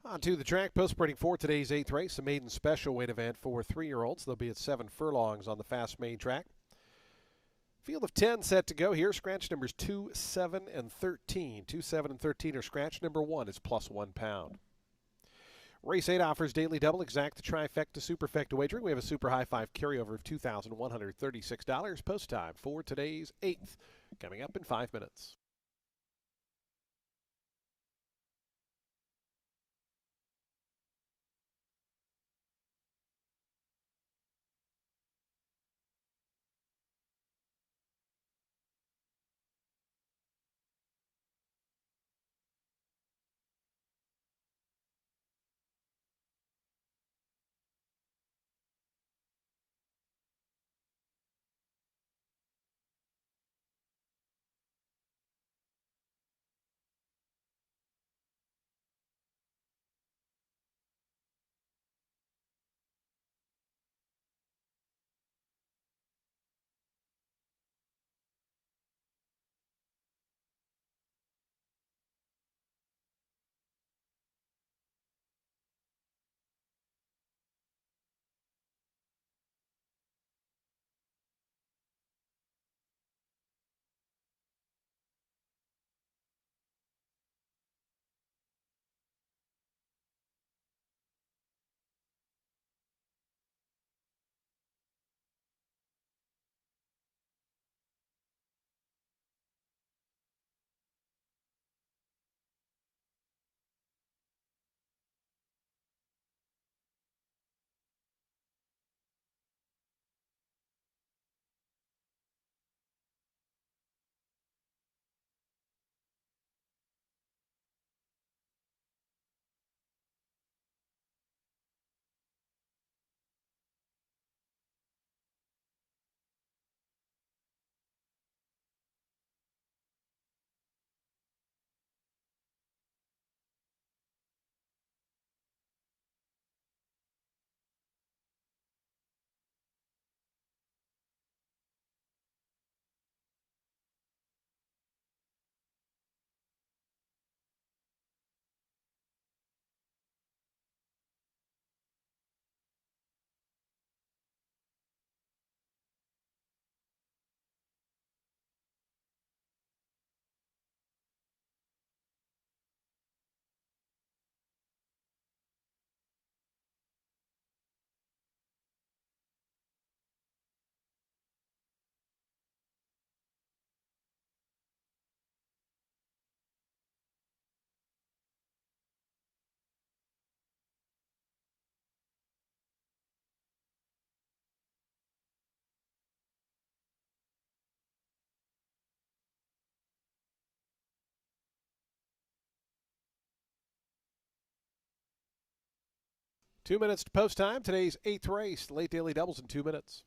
On to the track, post-sprinting for today's 8th race, a maiden special weight event for 3-year-olds. They'll be at 7 furlongs on the fast main track. Field of 10 set to go here. Scratch numbers 2, 7, and 13. 2, 7, and 13 are scratch. Number 1 is plus 1 pound. Race 8 offers daily double, exact, trifecta, superfecta wagering. We have a super high 5 carryover of $2,136. Post time for today's 8th, coming up in 5 minutes. Two minutes to post time. Today's 8th race, late daily doubles in 2 minutes.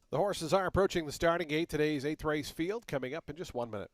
The horses are approaching the starting gate. Today's 8th race field coming up in just 1 minute.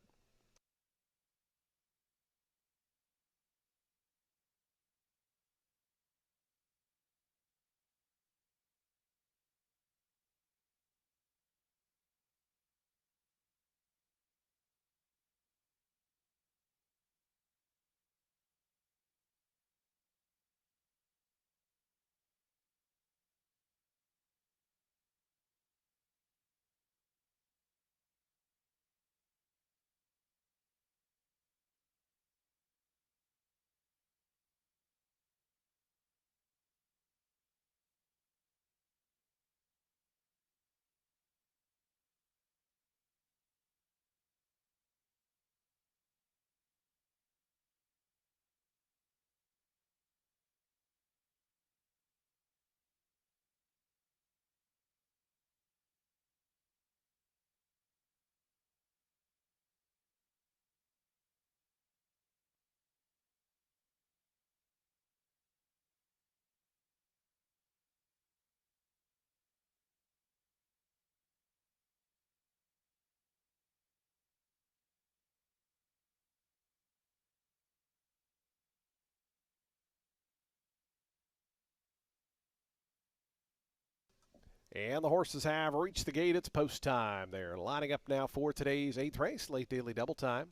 And the horses have reached the gate. It's post time. They're lining up now for today's 8th race, late daily double time.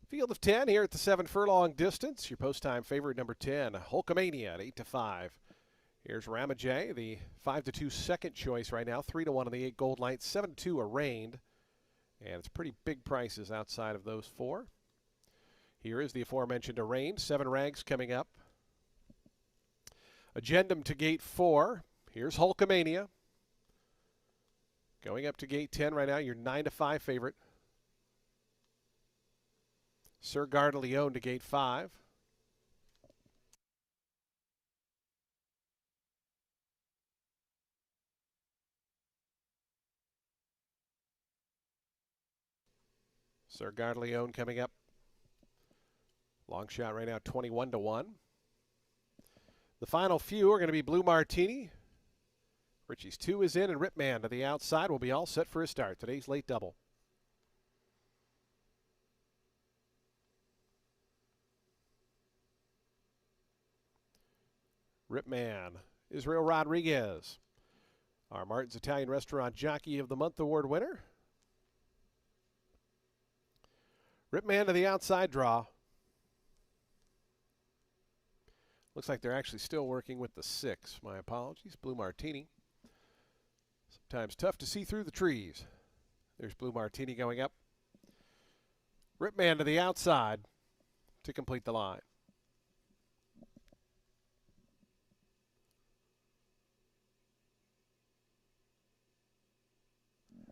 Field of 10 here at the 7 furlong distance. Your post time favorite, number 10, Hulkamania at 8-5. Here's Ramajay, the 5-2 second choice right now. 3-1 on the 8 Gold Light, 7-2 Arraigned. And it's pretty big prices outside of those four. Here is the aforementioned Arraigned. 7 rags coming up. Agendum to gate 4. Here's Hulkamania. Going up to gate 10 right now, your 9-5 favorite. Sir Gardeleone to gate 5. Sir Gardeleone coming up. Long shot right now, 21-1. The final few are going to be Blue Martini. Richie's 2 is in, and Ripman to the outside will be all set for his start. Today's late double. Ripman, Israel Rodriguez, our Martin's Italian Restaurant Jockey of the Month award winner. Ripman to the outside draw. Looks like they're actually still working with the 6. My apologies. Blue Martini. Sometimes tough to see through the trees. There's Blue Martini going up. Ripman to the outside to complete the line.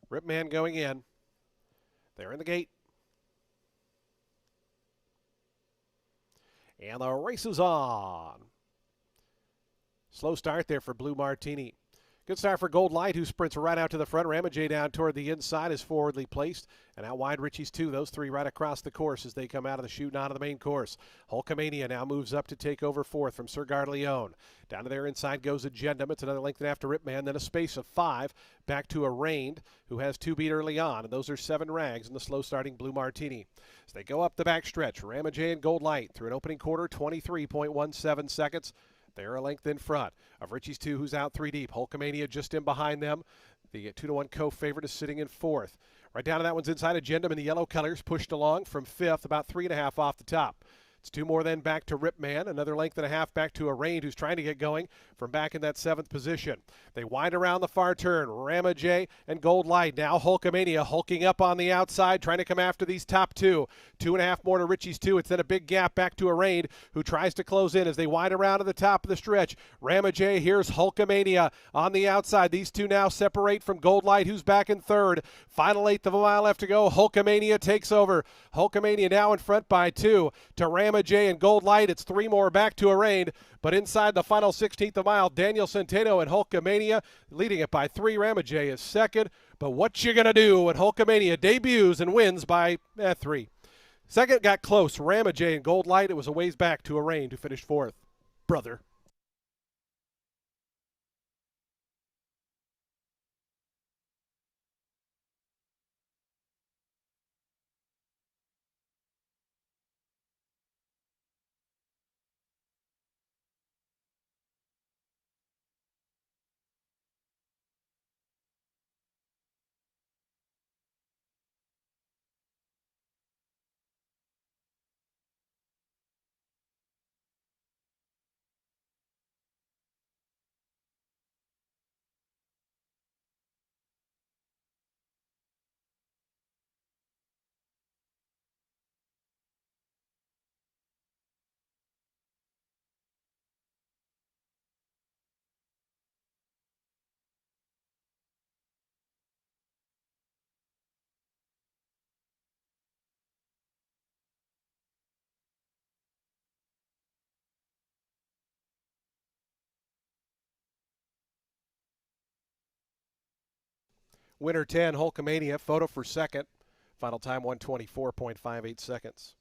Ripman going in. They're in the gate. And the race is on. Slow start there for Blue Martini. Good start for Gold Light, who sprints right out to the front. Ramajay down toward the inside is forwardly placed. And out wide, Richie's 2. Those 3 right across the course as they come out of the chute and out of the main course. Hulkamania now moves up to take over 4th from Sir Gardeleone. Down to their inside goes Agendum. It's another length and after Ripman. Then a space of 5 back to Arraigned, who has 2 beat early on. And those are 7 rags in the slow starting Blue Martini. As they go up the back stretch, Ramajay and Gold Light through an opening quarter, 23.17 seconds. They're a length in front of Richie's 2, who's out 3 deep. Hulkamania just in behind them. The 2-1 co-favorite is sitting in 4th. Right down to that one's inside. Agendum in the yellow colors pushed along from 5th, about 3.5 off the top. It's 2 more then back to Ripman. Another length and a half back to Arraigned, who's trying to get going from back in that 7th position. They wind around the far turn. Ramajay and Gold Light. Now Hulkamania hulking up on the outside, trying to come after these top 2. 2.5 more to Richie's 2. It's then a big gap back to Arraigned, who tries to close in as they wind around to the top of the stretch. Ramajay, here's Hulkamania on the outside. These 2 now separate from Gold Light, who's back in 3rd. Final 1/8 of a mile left to go. Hulkamania takes over. Hulkamania now in front by 2 to Ramajay and Gold Light. It's 3 more back to Arraigned, but inside the final 16th of a mile, Daniel Centeno and Hulkamania leading it by 3. Ramajay is 2nd, but what you gonna do when Hulkamania debuts and wins by 3? 2nd got close, Ramajay and Gold Light. It was a ways back to Arraigned, who finished 4th. Brother. Winner 10, Hulkamania. Photo for second. Final time 124.58 seconds.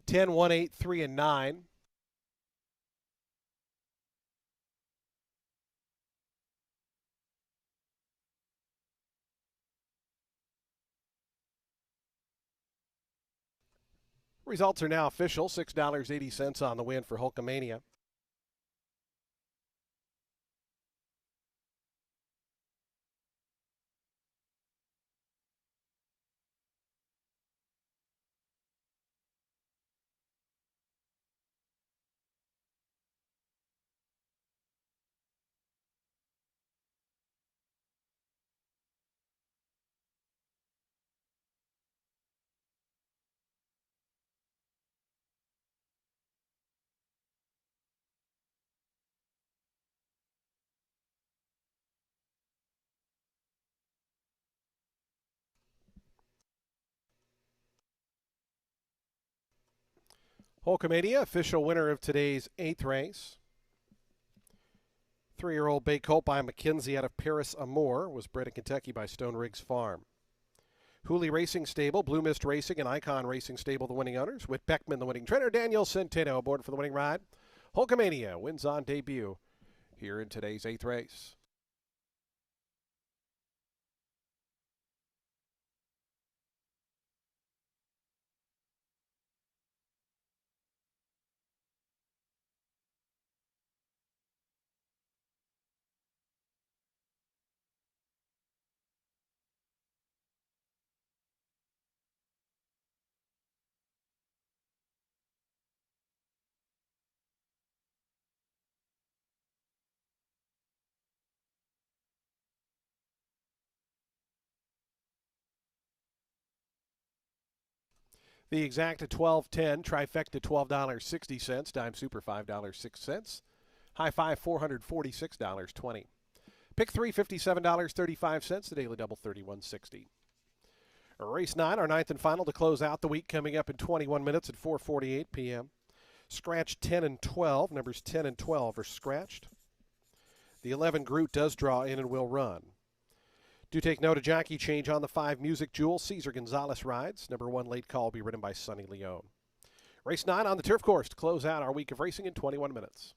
Ten, 1, 8, 3, and 9. Results are now official. $6.80 on the win for Hulkamania. Hulkamania, official winner of today's 8th race. 3-year-old bay colt by McKenzie out of Paris Amour was bred in Kentucky by Stone Riggs Farm. Hooley Racing Stable, Blue Mist Racing, and Icon Racing Stable, the winning owners. Whit Beckman, the winning trainer. Daniel Centeno aboard for the winning ride. Hulkamania wins on debut here in today's 8th race. The exact at $12.10, trifecta $12.60, dime super $5.06, high five $446.20. Pick three $57.35, the daily double $31.60. Race 9, our ninth and final to close out the week, coming up in 21 minutes at 4:48 p.m. Scratch 10 and 12, numbers 10 and 12 are scratched. The 11 Groot does draw in and will run. Do take note of jockey change on the 5 Music Jewel. Cesar Gonzalez rides. Number 1 Late Call will be ridden by Sonny Leone. Race 9 on the turf course to close out our week of racing in 21 minutes.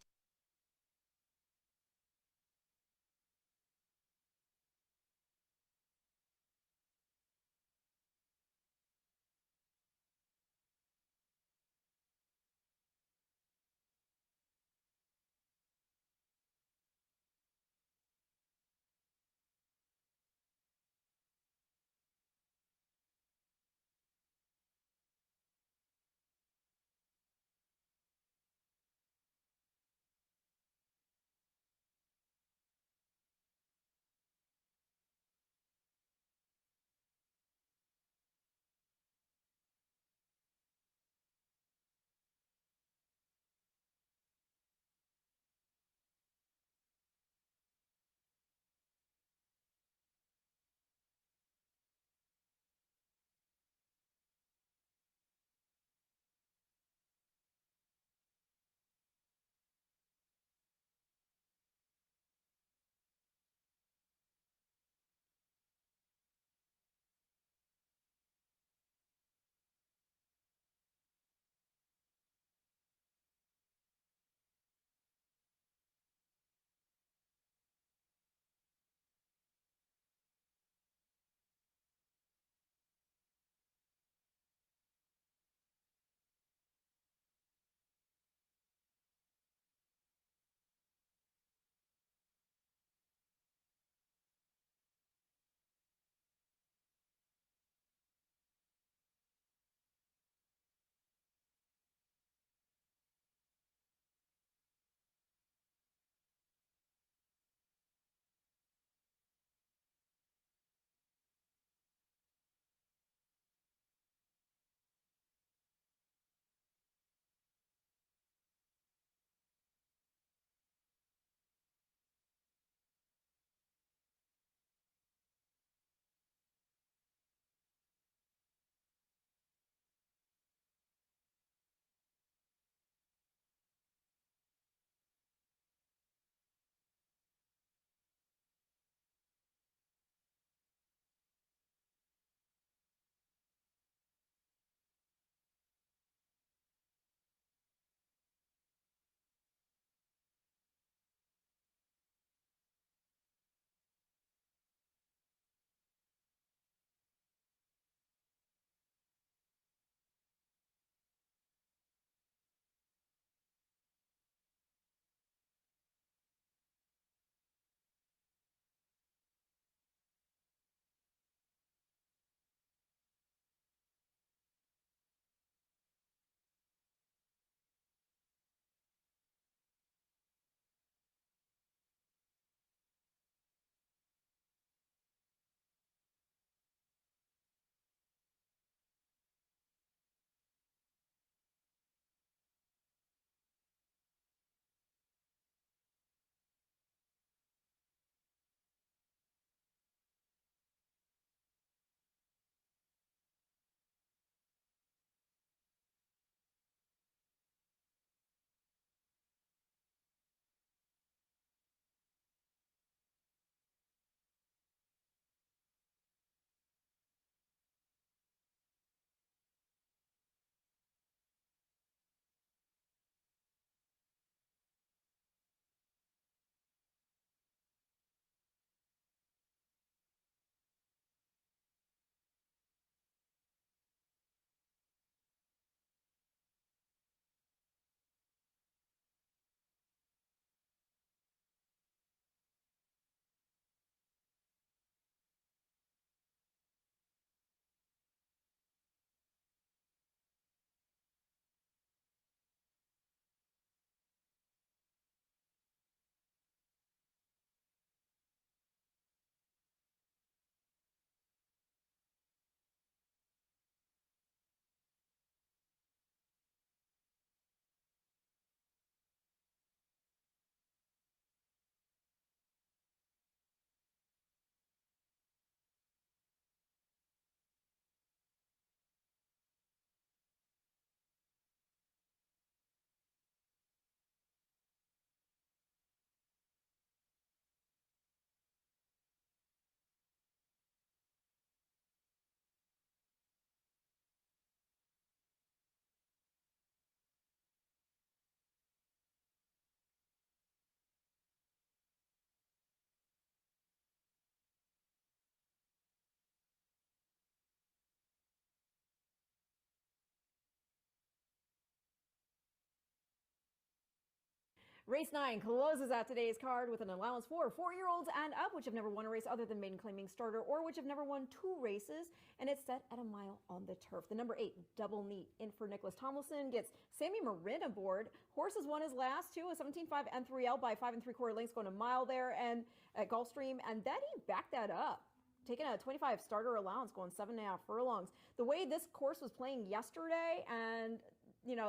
Race 9 closes out today's card with an allowance for 4-year-olds and up, which have never won a race other than maiden claiming starter, or which have never won 2 races, and it's set at a mile on the turf. The number 8, Double Neat, in for Nicholas Tomlinson, gets Sammy Marin aboard. Horse has won his last 2, a 17.5 N3L by 5 3/4 lengths, going a mile there and at Gulfstream, and then he backed that up, taking a 25 starter allowance, going 7.5 furlongs. The way this course was playing yesterday, and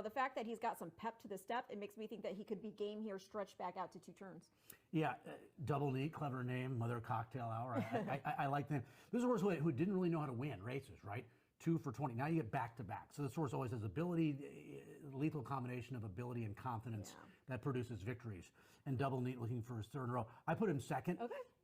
the fact that he's got some pep to the step, it makes me think that he could be game here, stretched back out to 2 turns. Yeah, Double Neat, clever name, Mother Cocktail Hour. I like that. This is a horse who didn't really know how to win races, right? 2 for 20. Now you get back to back. So this horse always has ability, lethal combination of ability and confidence that produces victories. And Double Neat looking for his 3rd in a row. I put him 2nd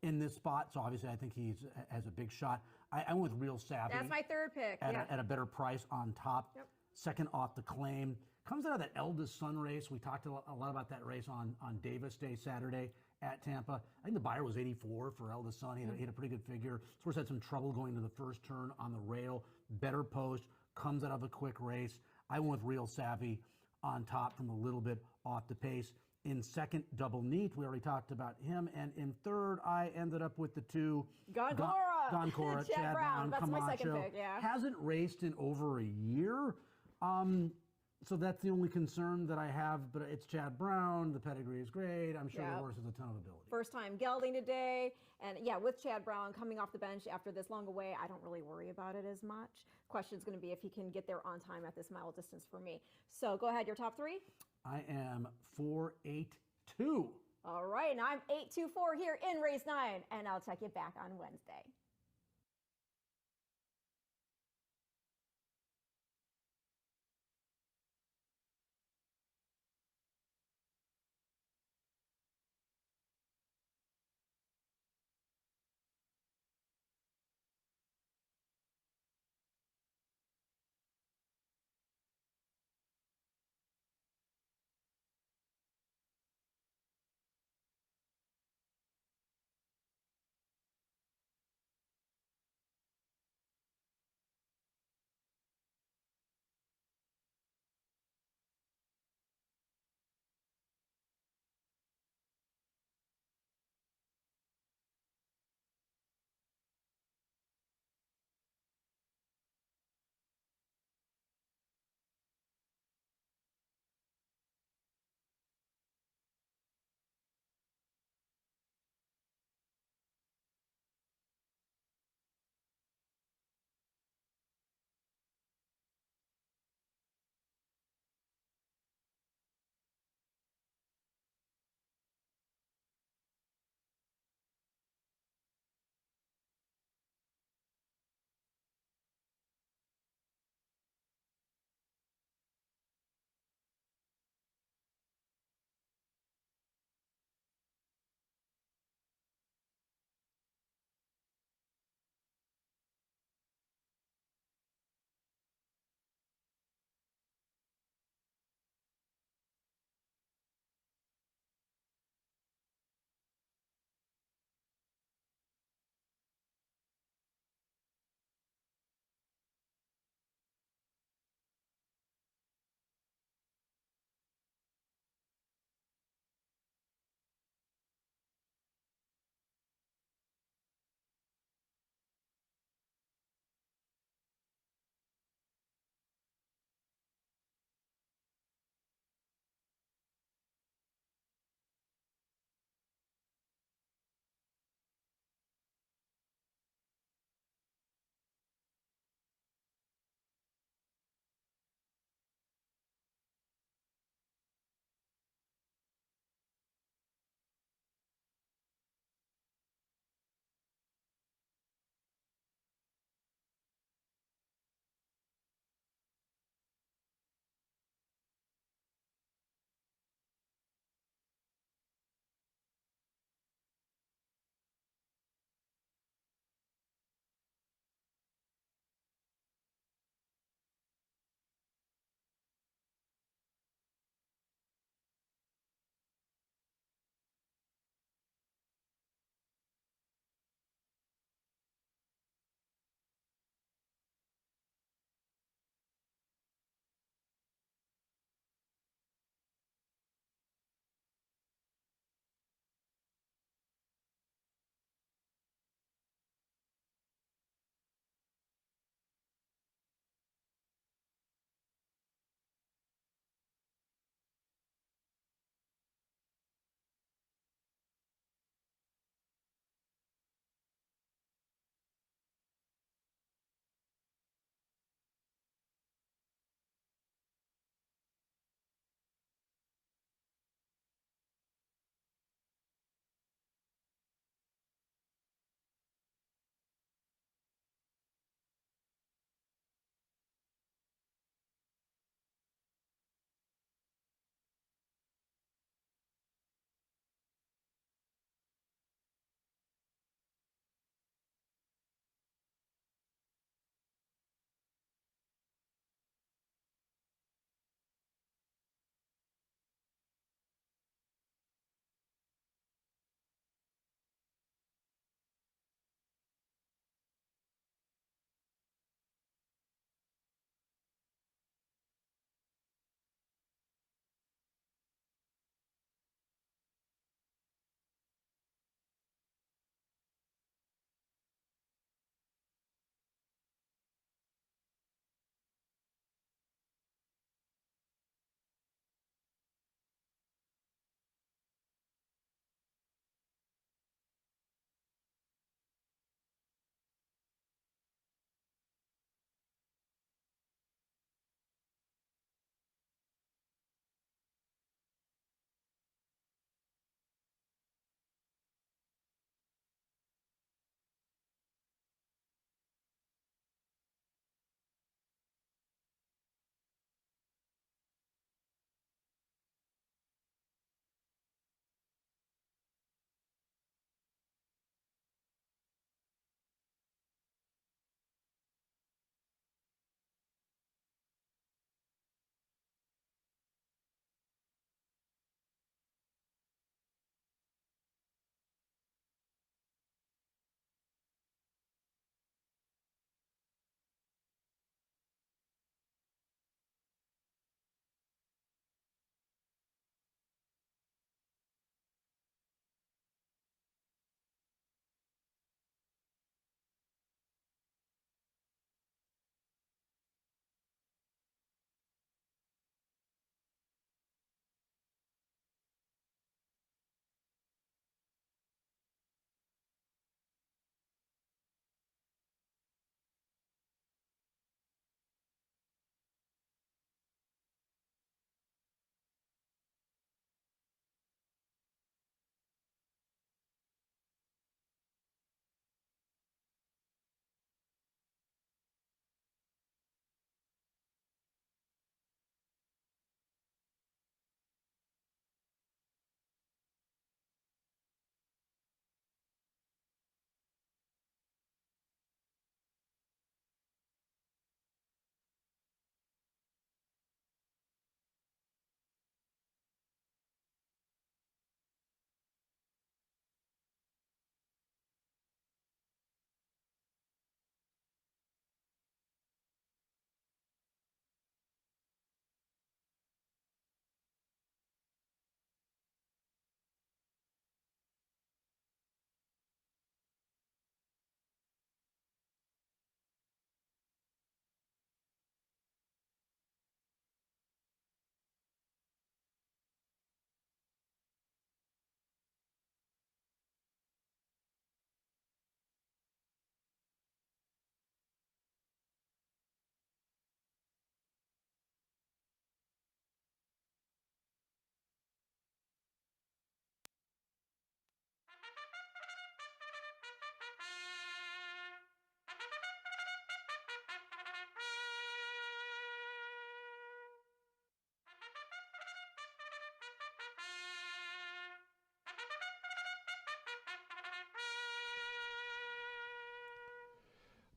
in this spot, so obviously I think he has a big shot. I went with Real Savvy. That's my 3rd pick. At a better price on top. Yep. 2nd off the claim. Comes out of that Eldest Son race. We talked a lot about that race on Davis Day Saturday at Tampa. I think the buyer was 84 for Eldest Son. He had a pretty good figure. This horse had some trouble going to the first turn on the rail. Better post. Comes out of a quick race. I went with Real Savvy on top from a little bit off the pace. In 2nd, Double Neat. We already talked about him. And in 3rd, I ended up with the 2. Goncora. Chad Brown. That's Camacho. my 2nd pick, yeah. Hasn't raced in over a year. So that's the only concern that I have, but it's Chad Brown. The pedigree is great. I'm sure the horse has a ton of ability. First time gelding today. And yeah, with Chad Brown coming off the bench after this long away, I don't really worry about it as much. Question's going to be if he can get there on time at this mile distance for me. So go ahead, your top 3. I am 4-8-2. All right, and I'm 8-2-4 here in race 9, and I'll check you back on Wednesday.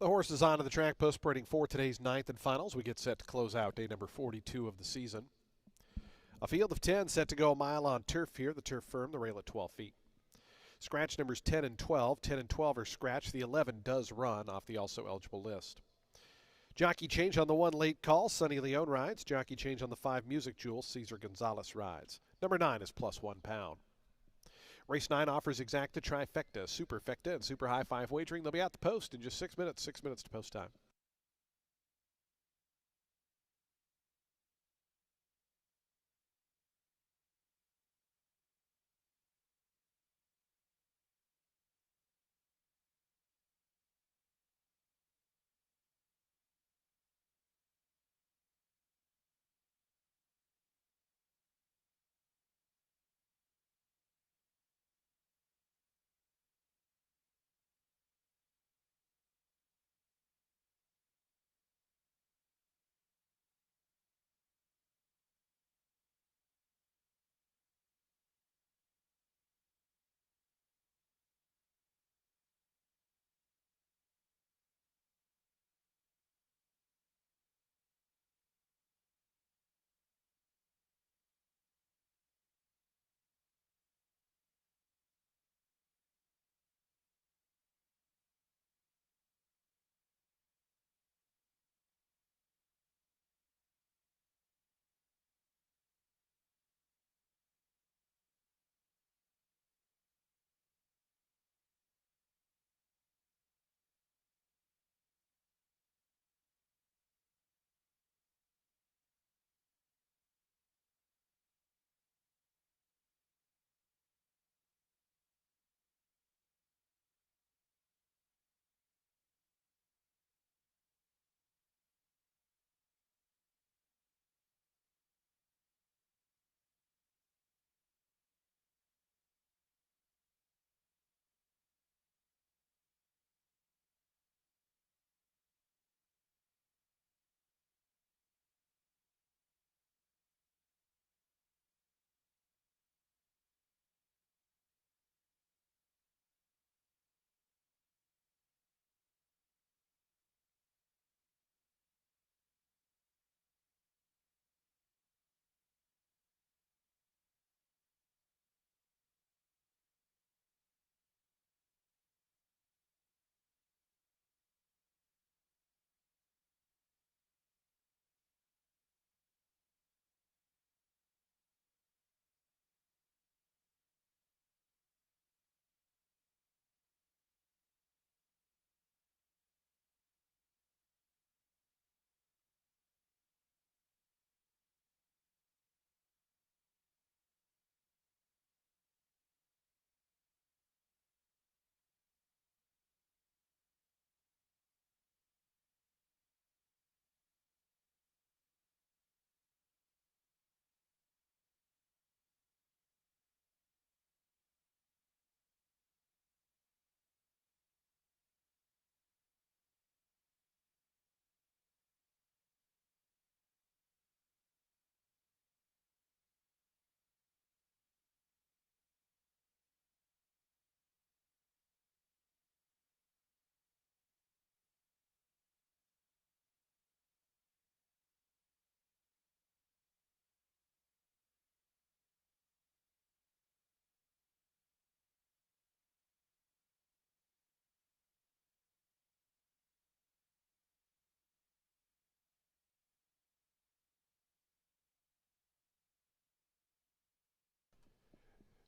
The horses onto the track post-sprinting for today's ninth and finals. We get set to close out day number 42 of the season. A field of 10 set to go a mile on turf here. The turf firm, the rail at 12 feet. Scratch numbers 10 and 12. 10 and 12 are scratched. The 11 does run off the also eligible list. Jockey change on the 1 late call. Sonny Leone rides. Jockey change on the 5 Music Jewel. Cesar Gonzalez rides. Number 9 is plus 1 pound. Race 9 offers exacta, trifecta, superfecta, and super high 5 wagering. They'll be at the post in just 6 minutes. 6 minutes to post time.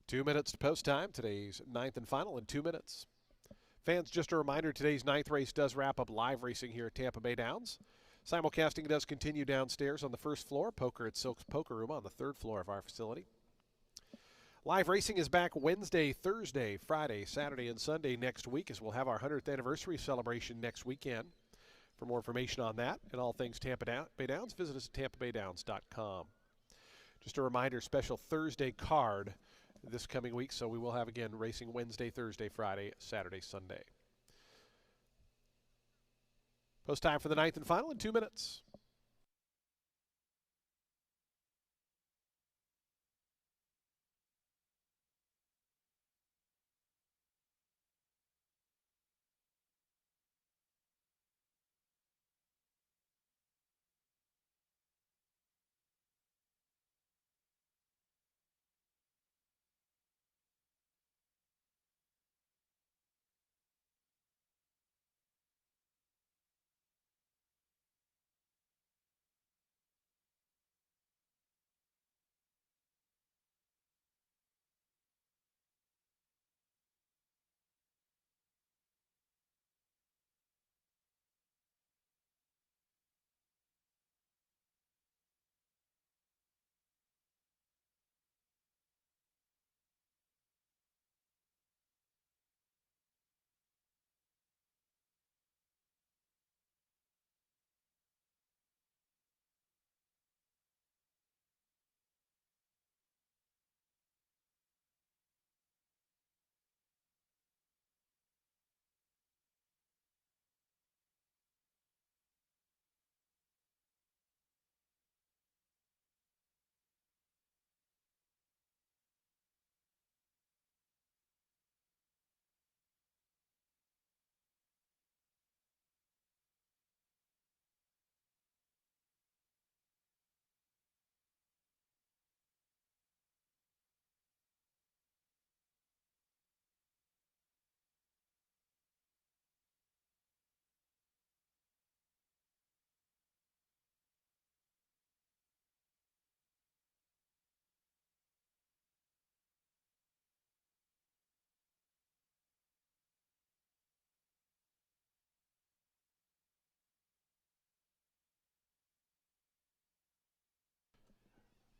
Two minutes to post time. Today's ninth and final in 2 minutes. Fans, just a reminder, today's ninth race does wrap up live racing here at Tampa Bay Downs. Simulcasting does continue downstairs on the first floor. Poker at Silk's Poker Room on the third floor of our facility. Live racing is back Wednesday, Thursday, Friday, Saturday, and Sunday next week, as we'll have our 100th anniversary celebration next weekend. For more information on that and all things Tampa Bay Downs, visit us at tampabaydowns.com. Just a reminder, special Thursday card this coming week, so we will have, again, racing Wednesday, Thursday, Friday, Saturday, Sunday. Post time for the ninth and final in 2 minutes.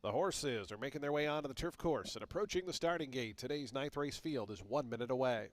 The horses are making their way onto the turf course and approaching the starting gate. Today's 9th race field is 1 minute away.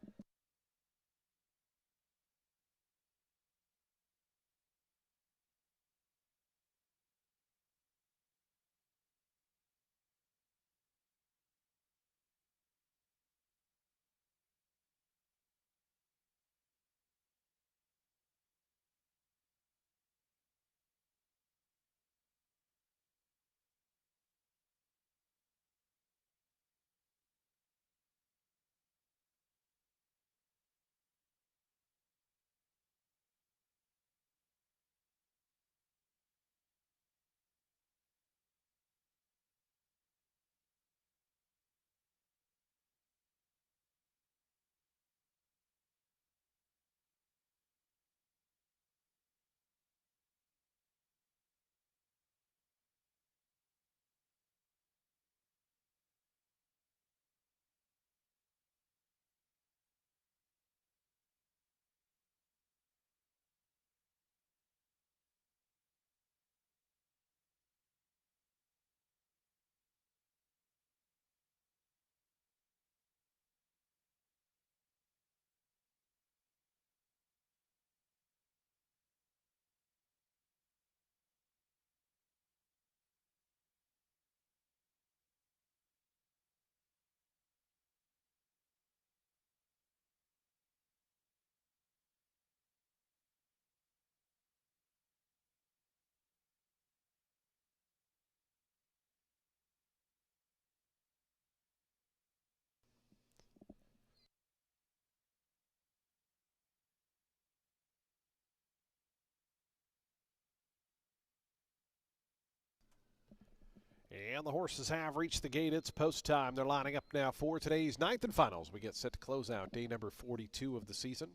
And the horses have reached the gate. It's post time. They're lining up now for today's 9th and finals. We get set to close out day number 42 of the season.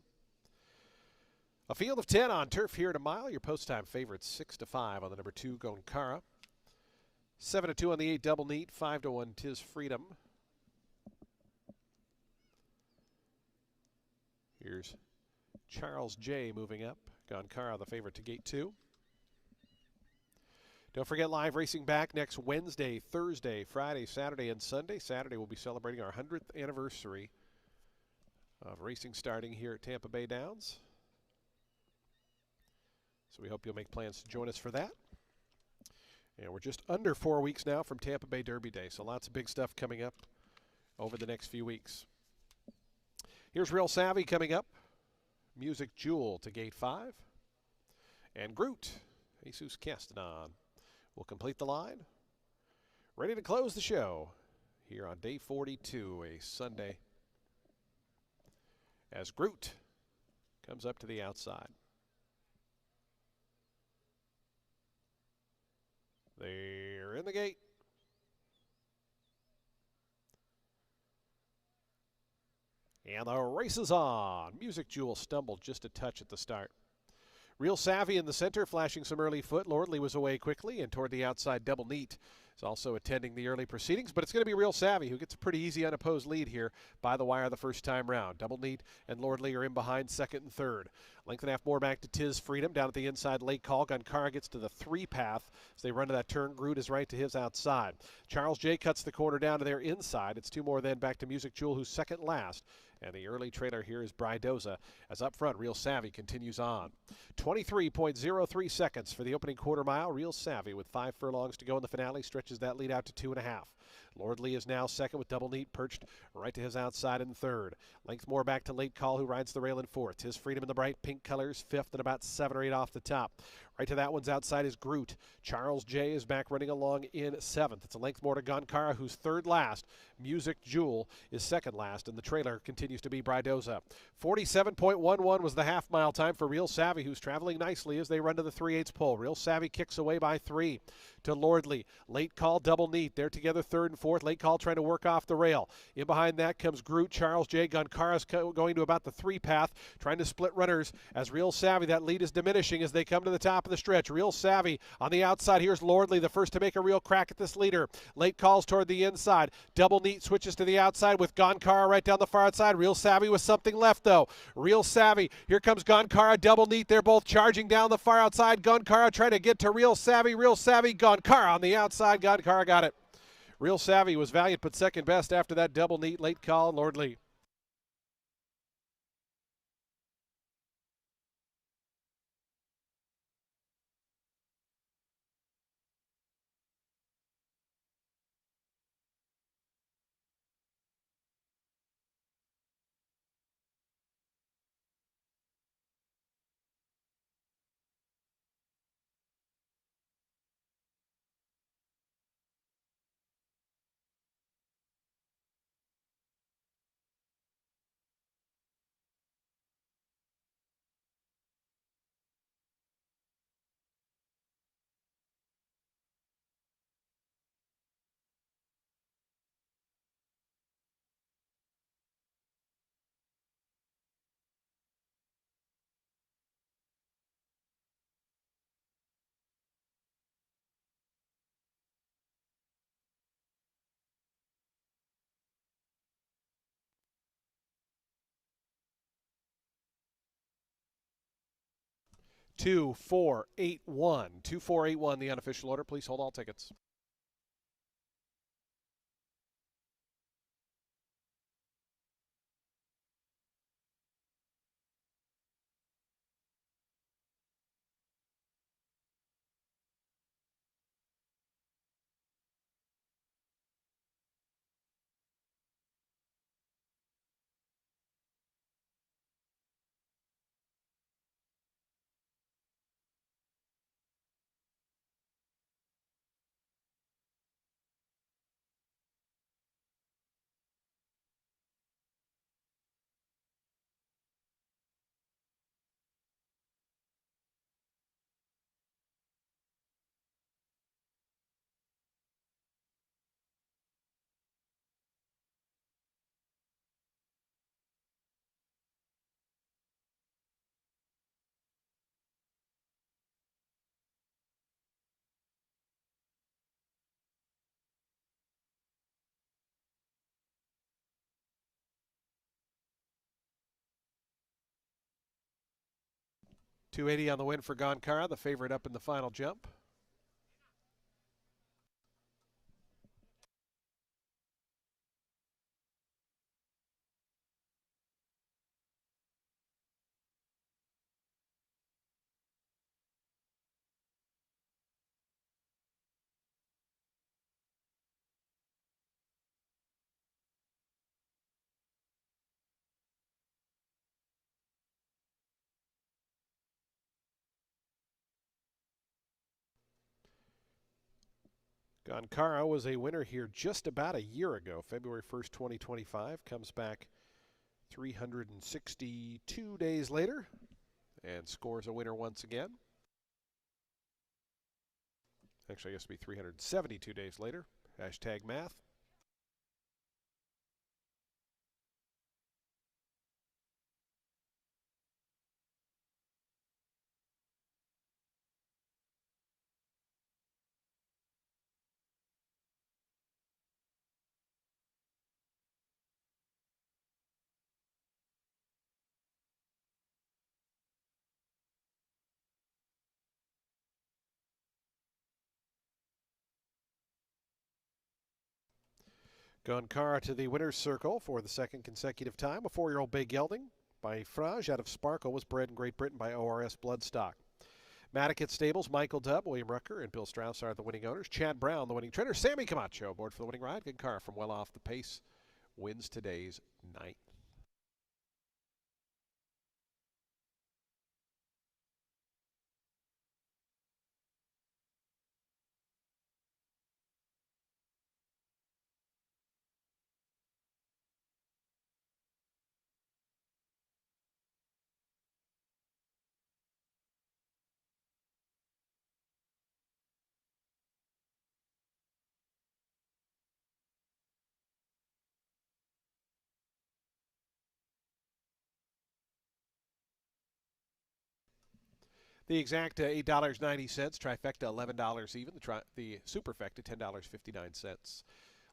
A field of 10 on turf here at a mile. Your post time favorites 6-5 on the number 2 Gonkara, 7-2 on the 8 Double Neat, 5-1 Tis Freedom. Here's Charles J moving up. Gonkara the favorite to gate 2. Don't forget live racing back next Wednesday, Thursday, Friday, Saturday, and Sunday. Saturday we'll be celebrating our 100th anniversary of racing starting here at Tampa Bay Downs. So we hope you'll make plans to join us for that. And we're just under 4 weeks now from Tampa Bay Derby Day, so lots of big stuff coming up over the next few weeks. Here's Real Savvy coming up. Music Jewel to gate 5. And Groot, Jesus Castanon, will complete the line. Ready to close the show here on day 42, a Sunday, as Groot comes up to the outside. They're in the gate. And the race is on. Music Jewel stumbled just a touch at the start. Real Savvy in the center, flashing some early foot. Lordley was away quickly, and toward the outside, Double Neat is also attending the early proceedings. But it's going to be Real Savvy who gets a pretty easy unopposed lead here by the wire the first time round. Double Neat and Lordley are in behind second and third. Length and a half more back to Tis Freedom. Down at the inside, late call. Gonkara gets to the 3 path as they run to that turn. Groot is right to his outside. Charles J cuts the corner down to their inside. It's 2 more then back to Music Jewel, who's second last. And the early trailer here is Bridoza, as up front, Real Savvy continues on. 23.03 seconds for the opening quarter mile. Real Savvy, with 5 furlongs to go in the finale, stretches that lead out to 2.5. Lordley is now second with Double Neat perched right to his outside in third. Length more back to Late Call, who rides the rail in fourth. His Freedom in the bright pink colors, fifth, and about 7 or 8 off the top. Right to that one's outside is Groot. Charles J is back running along in seventh. It's a length more to Gonkara, who's third last. Music Jewel is second last, and the trailer continues to be Bridoza. 47.11 was the half-mile time for Real Savvy, who's traveling nicely as they run to the 3/8 pole. Real Savvy kicks away by 3 to Lordley. Late Call, Double Neat. They're together third and fourth. Late Call trying to work off the rail. In behind that comes Groot, Charles J. Gonkara's going to about the 3 path, trying to split runners as Real Savvy. That lead is diminishing as they come to the top of the stretch. Real Savvy on the outside. Here's Lordley, the first to make a real crack at this leader. Late Calls toward the inside. Double Neat switches to the outside with Gonkara right down the far outside. Real Savvy with something left, though. Real Savvy. Here comes Gonkara, Double Neat. They're both charging down the far outside. Gonkara trying to get to Real Savvy. Real Savvy, Gonkara on the outside. Gonkara got it. Real Savvy was valiant but second best after that double neat late call, Lord Lee. Two, 4, 8, 1. 2, 4, 8, 1, the unofficial order. Please hold all tickets. $280 on the win for Gonkara, the favorite up in the final jump. Gonkara was a winner here just about a year ago, February 1st, 2025. Comes back 362 days later and scores a winner once again. Actually, I guess it'll be 372 days later. Hashtag math. Gonkara to the winner's circle for the second consecutive time. A 4-year-old bay gelding by Frage out of Sparkle was bred in Great Britain by ORS Bloodstock. Madaket Stables, Michael Dubb, William Rucker, and Bill Strauss are the winning owners. Chad Brown, the winning trainer. Sammy Camacho aboard for the winning ride. Gonkara from well off the pace wins today's night. The exact $8.90, trifecta $11 even, the superfecta $10.59.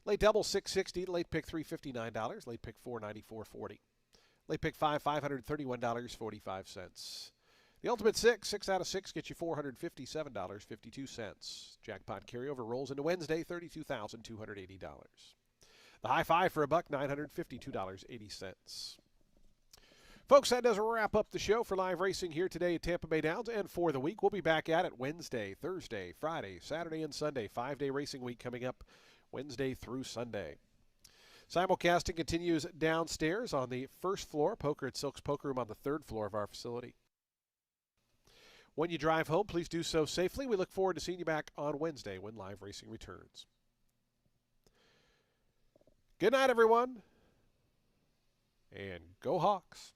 Late double $6.60, late pick $359, late pick $494.40. Late pick 5 $531.45. The Ultimate 6 out of 6 gets you $457.52. Jackpot carryover rolls into Wednesday, $32,280. The High Five for a buck, $952.80. Folks, that does wrap up the show for live racing here today at Tampa Bay Downs and for the week. We'll be back at it Wednesday, Thursday, Friday, Saturday, and Sunday. 5-day racing week coming up Wednesday through Sunday. Simulcasting continues downstairs on the first floor. Poker at Silk's Poker Room on the third floor of our facility. When you drive home, please do so safely. We look forward to seeing you back on Wednesday when live racing returns. Good night, everyone, and go Hawks.